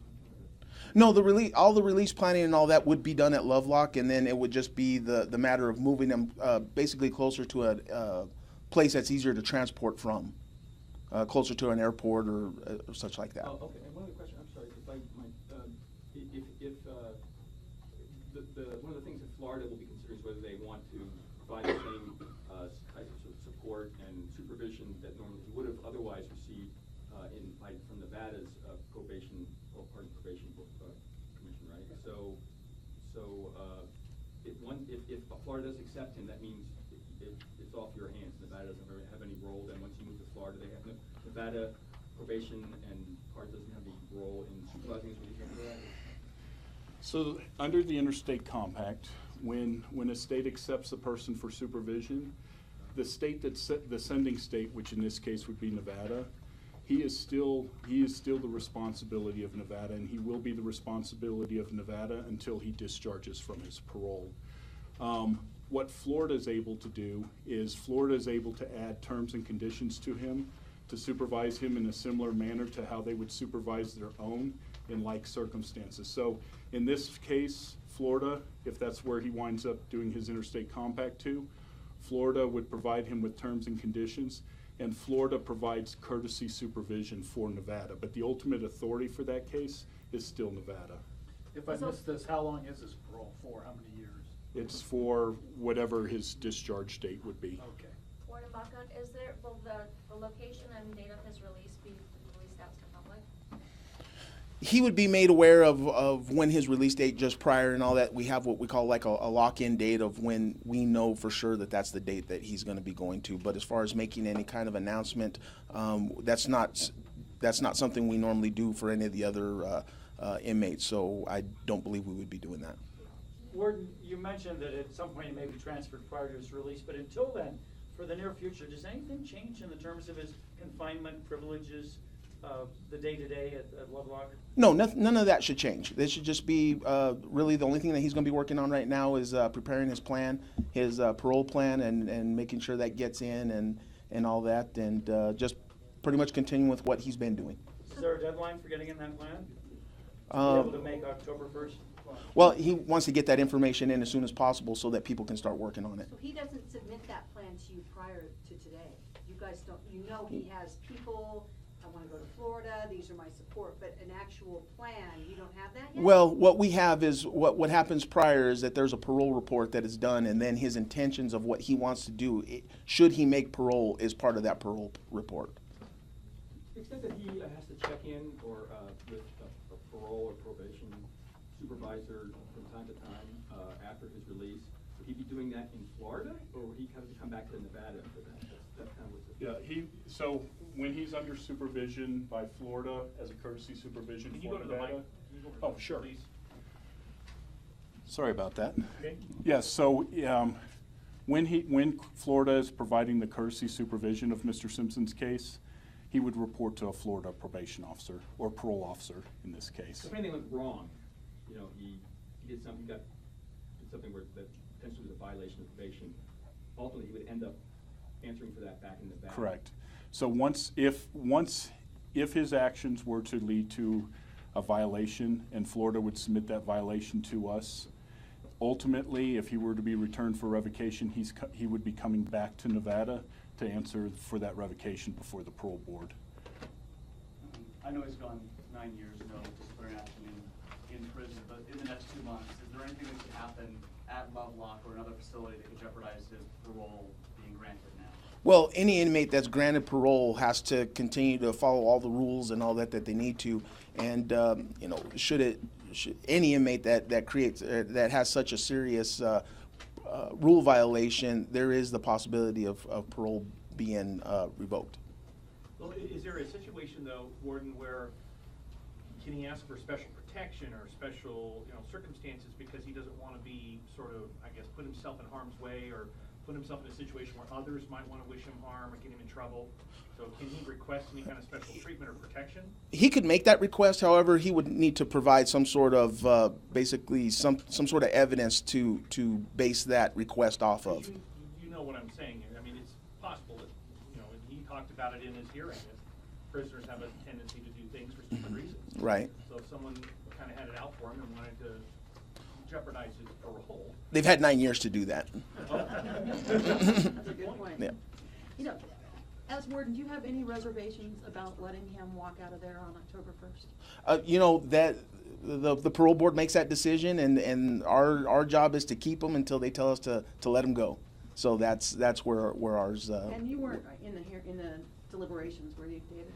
No, all the release planning and all that would be done at Lovelock, and then it would just be the matter of moving them basically closer to a place that's easier to transport from, closer to an airport or such like that. Oh, okay. And one other question, I'm sorry, if I might, one of the things that Florida will be considering is whether they want to provide the same type of support and supervision that normally you would have otherwise received from Nevada's probation commission, right? So if Florida does accept him, that means it's off your hands. Nevada doesn't have any role. Then once you move to Florida, they have Nevada probation and part doesn't have any role in supervising his release after that. So under the interstate compact, when a state accepts a person for supervision, the state the sending state, which in this case would be Nevada, he is still the responsibility of Nevada, and he will be the responsibility of Nevada until he discharges from his parole. What Florida is able to do is Florida is able to add terms and conditions to him to supervise him in a similar manner to how they would supervise their own in like circumstances. So in this case, Florida, if that's where he winds up doing his interstate compact to, Florida would provide him with terms and conditions, and Florida provides courtesy supervision for Nevada. But the ultimate authority for that case is still Nevada. If I missed this, how long is this parole for? How many years? It's for whatever his discharge date would be. Okay. Warden Baca, will the location and date of his release be released out to the public? He would be made aware of when his release date, just prior and all that. We have what we call like a lock-in date of when we know for sure that that's the date that he's going to be going to. But as far as making any kind of announcement, that's not something we normally do for any of the other inmates. So I don't believe we would be doing that. Warden, you mentioned that at some point he may be transferred prior to his release, but until then, for the near future, does anything change in the terms of his confinement privileges, the day-to-day at Lovelock? No, none of that should change. This should just be really the only thing that he's going to be working on right now is preparing his plan, his parole plan, and making sure that gets in and all that, and just pretty much continuing with what he's been doing. Is there a deadline for getting in that plan? To be able to make October 1st? Well, he wants to get that information in as soon as possible so that people can start working on it. So he doesn't submit that plan to you prior to today? You guys don't, you know he has people, I want to go to Florida, these are my support, but an actual plan, you don't have that yet? Well, what we have is, what happens prior is that there's a parole report that is done, and then his intentions of what he wants to do, should he make parole, is part of that parole report. To the extent that he has to check in or with a parole or probation supervisor from time to time after his release, would he be doing that in Florida, or would he have to come back to Nevada for that? That's kind of what's Yeah, so when he's under supervision by Florida as a courtesy supervision Can you for go to the mic? Nevada. Can you go Oh, to the- sure. please? Sorry about that. Okay. Yes, so when Florida is providing the courtesy supervision of Mr. Simpson's case, he would report to a Florida probation officer or parole officer in this case. So if anything went wrong, you know, he did something, did something where that potentially was a violation of probation, ultimately he would end up answering for that back in Nevada. Correct. So if his actions were to lead to a violation and Florida would submit that violation to us, ultimately, if he were to be returned for revocation, he would be coming back to Nevada to answer for that revocation before the parole board. I know he's gone 9 years, no disciplinary action in prison, but in the next 2 months, is there anything that could happen at Lovelock or another facility that could jeopardize his parole being granted now? Well, any inmate that's granted parole has to continue to follow all the rules and all that they need to, and you know, should any inmate that has such a serious rule violation, there is the possibility of parole being revoked. Well, is there a situation though, Warden, where can he ask for special protection or special, you know, circumstances because he doesn't want to be sort of, I guess, put himself in harm's way or put himself in a situation where others might want to wish him harm or get him in trouble? So can he request any kind of special treatment or protection? He could make that request. However, he would need to provide some sort of basically some sort of evidence to base that request off of. You know what I'm saying. I mean, it's possible that, you know, and he talked about it in his hearing, that prisoners have a tendency to do things for stupid reasons. Right. So if someone kind of had it out for him and wanted to jeopardize his parole. They've had 9 years to do that. That's a good point. Yeah. You know, as warden, do you have any reservations about letting him walk out of there on October 1st? You know, that the parole board makes that decision, and our job is to keep him until they tell us to let him go. So that's where ours. And you weren't in the deliberations, were you, David?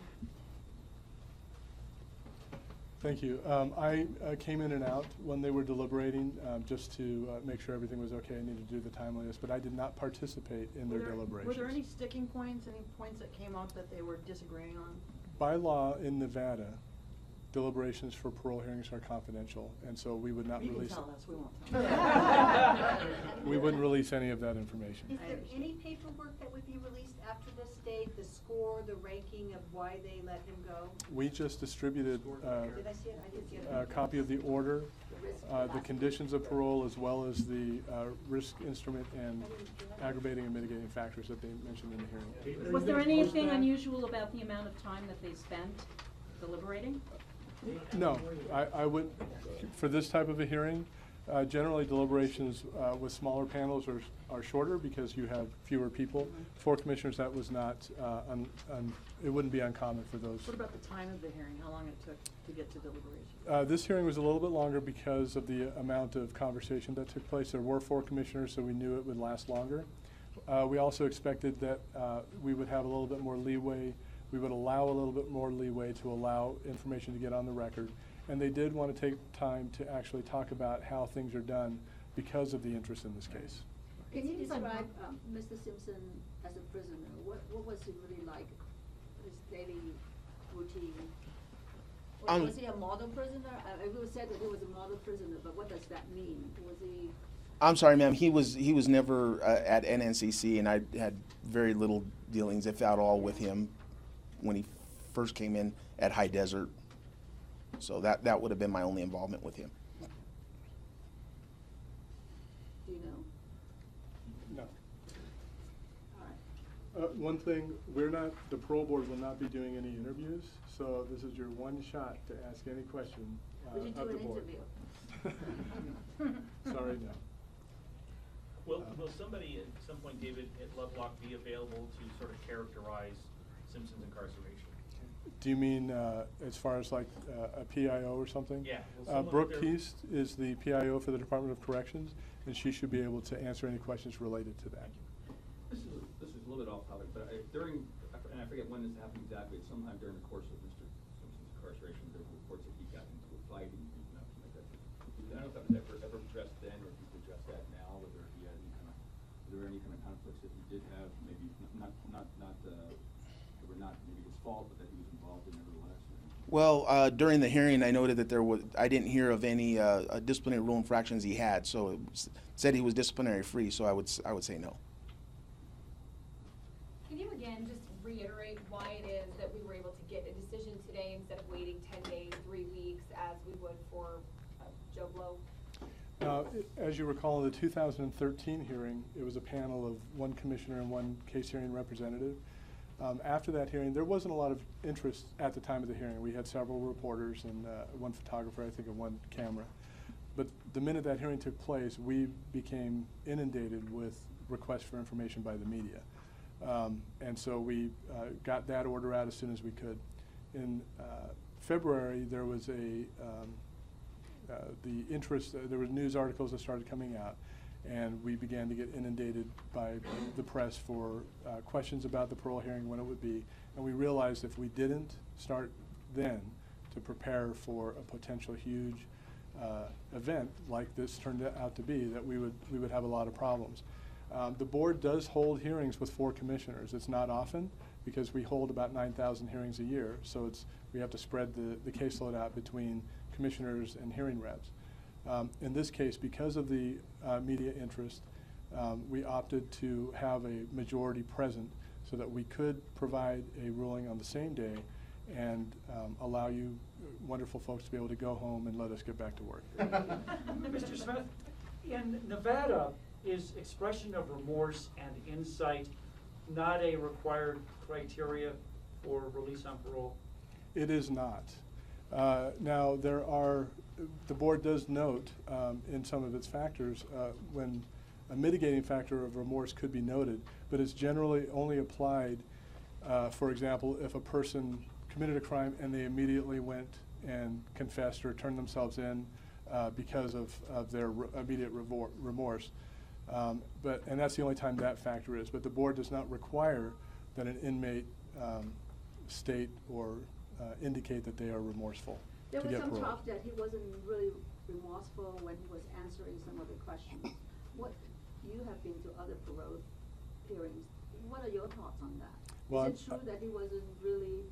Thank you. I came in and out when they were deliberating just to make sure everything was okay. I needed to do the timeliness, but I did not participate in their deliberations. Were there any sticking points, any points that came up that they were disagreeing on? By law in Nevada, deliberations for parole hearings are confidential, and so we would not You can release. tell us, we won't tell. We wouldn't release any of that information. Is there any paperwork that would be released after this date, the score, the ranking of why they let him go? We just distributed Did I see it? I did see it. a copy of the order, the conditions of parole, as well as the risk instrument and aggravating and mitigating factors that they mentioned in the hearing. Was there anything unusual about the amount of time that they spent deliberating? No, I would, for this type of a hearing, generally deliberations with smaller panels are shorter because you have fewer people. For commissioners, that was not, it wouldn't be uncommon for those. What about the time of the hearing, how long it took to get to deliberation? This hearing was a little bit longer because of the amount of conversation that took place. There were 4 commissioners, so we knew it would last longer. We also expected that we would have a little bit more leeway. We would allow a little bit more leeway to allow information to get on the record. And they did want to take time to actually talk about how things are done because of the interest in this case. Can you describe Mr. Simpson as a prisoner? What was he really like? His daily routine? Was he a model prisoner? It was said that he was a model prisoner, but what does that mean? Was he? I'm sorry, ma'am. He was never at NNCC, and I had very little dealings, if at all, with him when he first came in at High Desert. So that would have been my only involvement with him. Do you know? No. All right. One thing, the parole board will not be doing any interviews, so this is your one shot to ask any question Would you do of the an board. interview? Sorry, no. Will somebody at some point, David, at Lovelock be available to sort of characterize Simpson's incarceration? Do you mean as far as like a PIO or something? Yeah. Will someone Brooke out there- Keast is the PIO for the Department of Corrections, and she should be able to answer any questions related to that. This is a little bit off topic, but and I forget when this happened exactly, sometime during the course of Mr. Simpson's incarceration, there were reports that he got into a fight and something like that. I don't know if that was ever addressed then, or if you could address that now, whether he had any kind of, were there any kind of conflicts that he did have, maybe that were not maybe his fault, but that he was involved in nevertheless? Well, during the hearing, I noted that I didn't hear of any disciplinary rule infractions he had, so it said he was disciplinary free, so I would say no. Can you again just reiterate why it is that we were able to get a decision today instead of waiting 10 days, 3 weeks, as we would for Joe Blow? As you recall, in the 2013 hearing, it was a panel of one commissioner and one case hearing representative. After that hearing, there wasn't a lot of interest at the time of the hearing. We had several reporters and one photographer, I think, and one camera. But the minute that hearing took place, we became inundated with requests for information by the media. And so we got that order out as soon as we could. In February, there was there were news articles that started coming out, and we began to get inundated by the press for questions about the parole hearing, when it would be. And we realized if we didn't start then to prepare for a potential huge event like this turned out to be, that we would have a lot of problems. The board does hold hearings with 4 commissioners. It's not often, because we hold about 9,000 hearings a year, so we have to spread the caseload out between commissioners and hearing reps. In this case, because of the media interest, we opted to have a majority present so that we could provide a ruling on the same day and allow you wonderful folks to be able to go home and let us get back to work. Mr. Smith, in Nevada, is expression of remorse and insight not a required criteria for release on parole? It is not. Now, the board does note in some of its factors when a mitigating factor of remorse could be noted, but it's generally only applied, for example, if a person committed a crime and they immediately went and confessed or turned themselves in because of their immediate remorse. And that's the only time that factor is. But the board does not require that an inmate state or indicate that they are remorseful There to was get some parole. talk that he wasn't really remorseful when he was answering some of the questions. What, you have been to other parole hearings. What are your thoughts on that? Well, Is it true that he wasn't really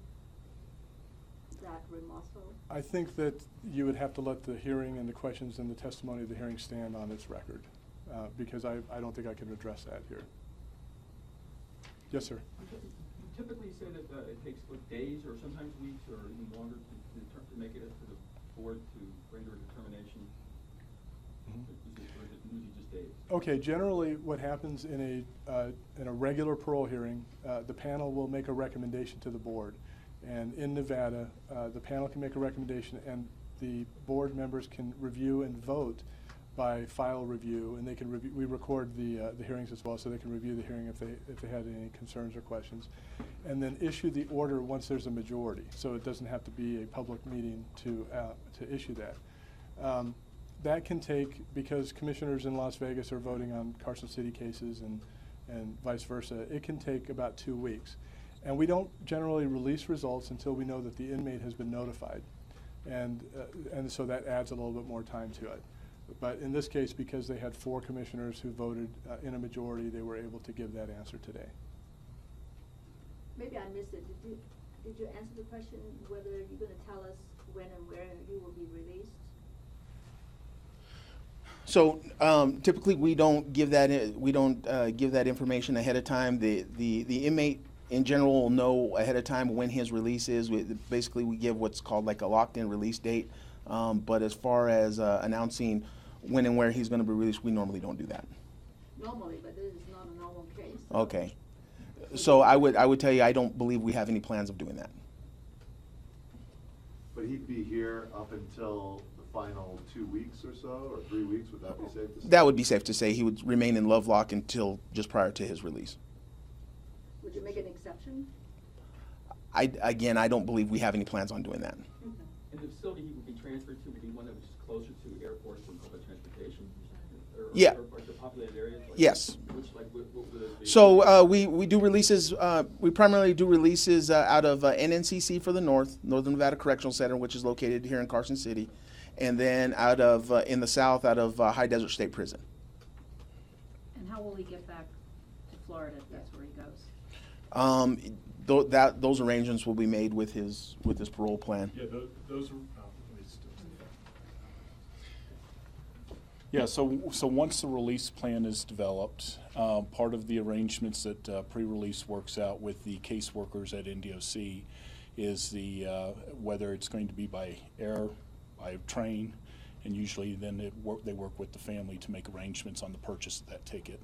that remorseful? I think that you would have to let the hearing and the questions and the testimony of the hearing stand on its record, because I don't think I can address that here. Yes, sir. You typically say that it takes days or sometimes weeks or even longer to make it to the board to render a determination. Or is it usually just days? Okay, generally what happens in a regular parole hearing, the panel will make a recommendation to the board. And in Nevada, the panel can make a recommendation and the board members can review and vote by file review, and they can review. We record the hearings as well, so they can review the hearing if they had any concerns or questions, and then issue the order once there's a majority. So it doesn't have to be a public meeting to issue that. That can take, because commissioners in Las Vegas are voting on Carson City cases and vice versa, it can take about 2 weeks. And we don't generally release results until we know that the inmate has been notified, and so that adds a little bit more time to it. But in this case, because they had 4 commissioners who voted in a majority, they were able to give that answer today. Maybe I missed it. Did you answer the question whether you're going to tell us when and where he will be released? So typically, we don't give that give that information ahead of time. The inmate in general will know ahead of time when his release is. Basically, we give what's called like a locked-in release date. But as far as announcing when and where he's going to be released, we normally don't do that. Normally, but this is not a normal case. Okay. So I would tell you I don't believe we have any plans of doing that. But he'd be here up until the final 2 weeks or so, or 3 weeks, would that be safe to say? That would be safe to say. He would remain in Lovelock until just prior to his release. Would you make an exception? Again, I don't believe we have any plans on doing that. And the facility he would be transferred to would be one that was closer to airports and public transportation? Yeah. Or the populated areas? Like, Yes. Which, like, what would those be? So we do releases, we primarily do releases out of NNCC for the Northern Nevada Correctional Center, which is located here in Carson City, and then out of, in the south, out of High Desert State Prison. And how will he get back to Florida if that's where he goes? Those arrangements will be made with his parole plan. Yeah, those are. Yeah, so once the release plan is developed, part of the arrangements that pre-release works out with the caseworkers at NDOC is whether it's going to be by air, by train, and usually then they work with the family to make arrangements on the purchase of that ticket.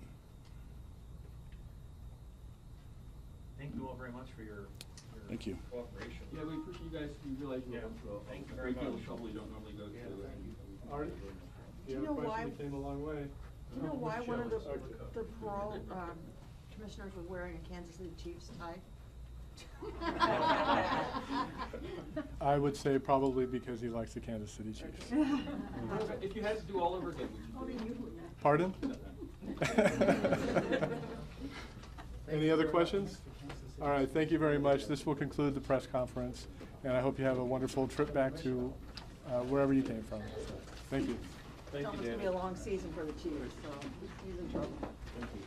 Thank you all very much for your Thank you. cooperation. Yeah, we appreciate you guys. We realize you're going through Thank you a very great deal much. of trouble you don't normally go through. Art, Do you have a know question? why- You came a long way. You know why one of the Okay. parole commissioners was wearing a Kansas City Chiefs tie? I would say probably because he likes the Kansas City Chiefs. If you had to do all over again, would you do it? Pardon? Any other questions? All right, thank you very much. This will conclude the press conference, and I hope you have a wonderful trip back to wherever you came from. Thank you. It's almost gonna be a long season for the Chiefs, so he's in trouble. Thank you.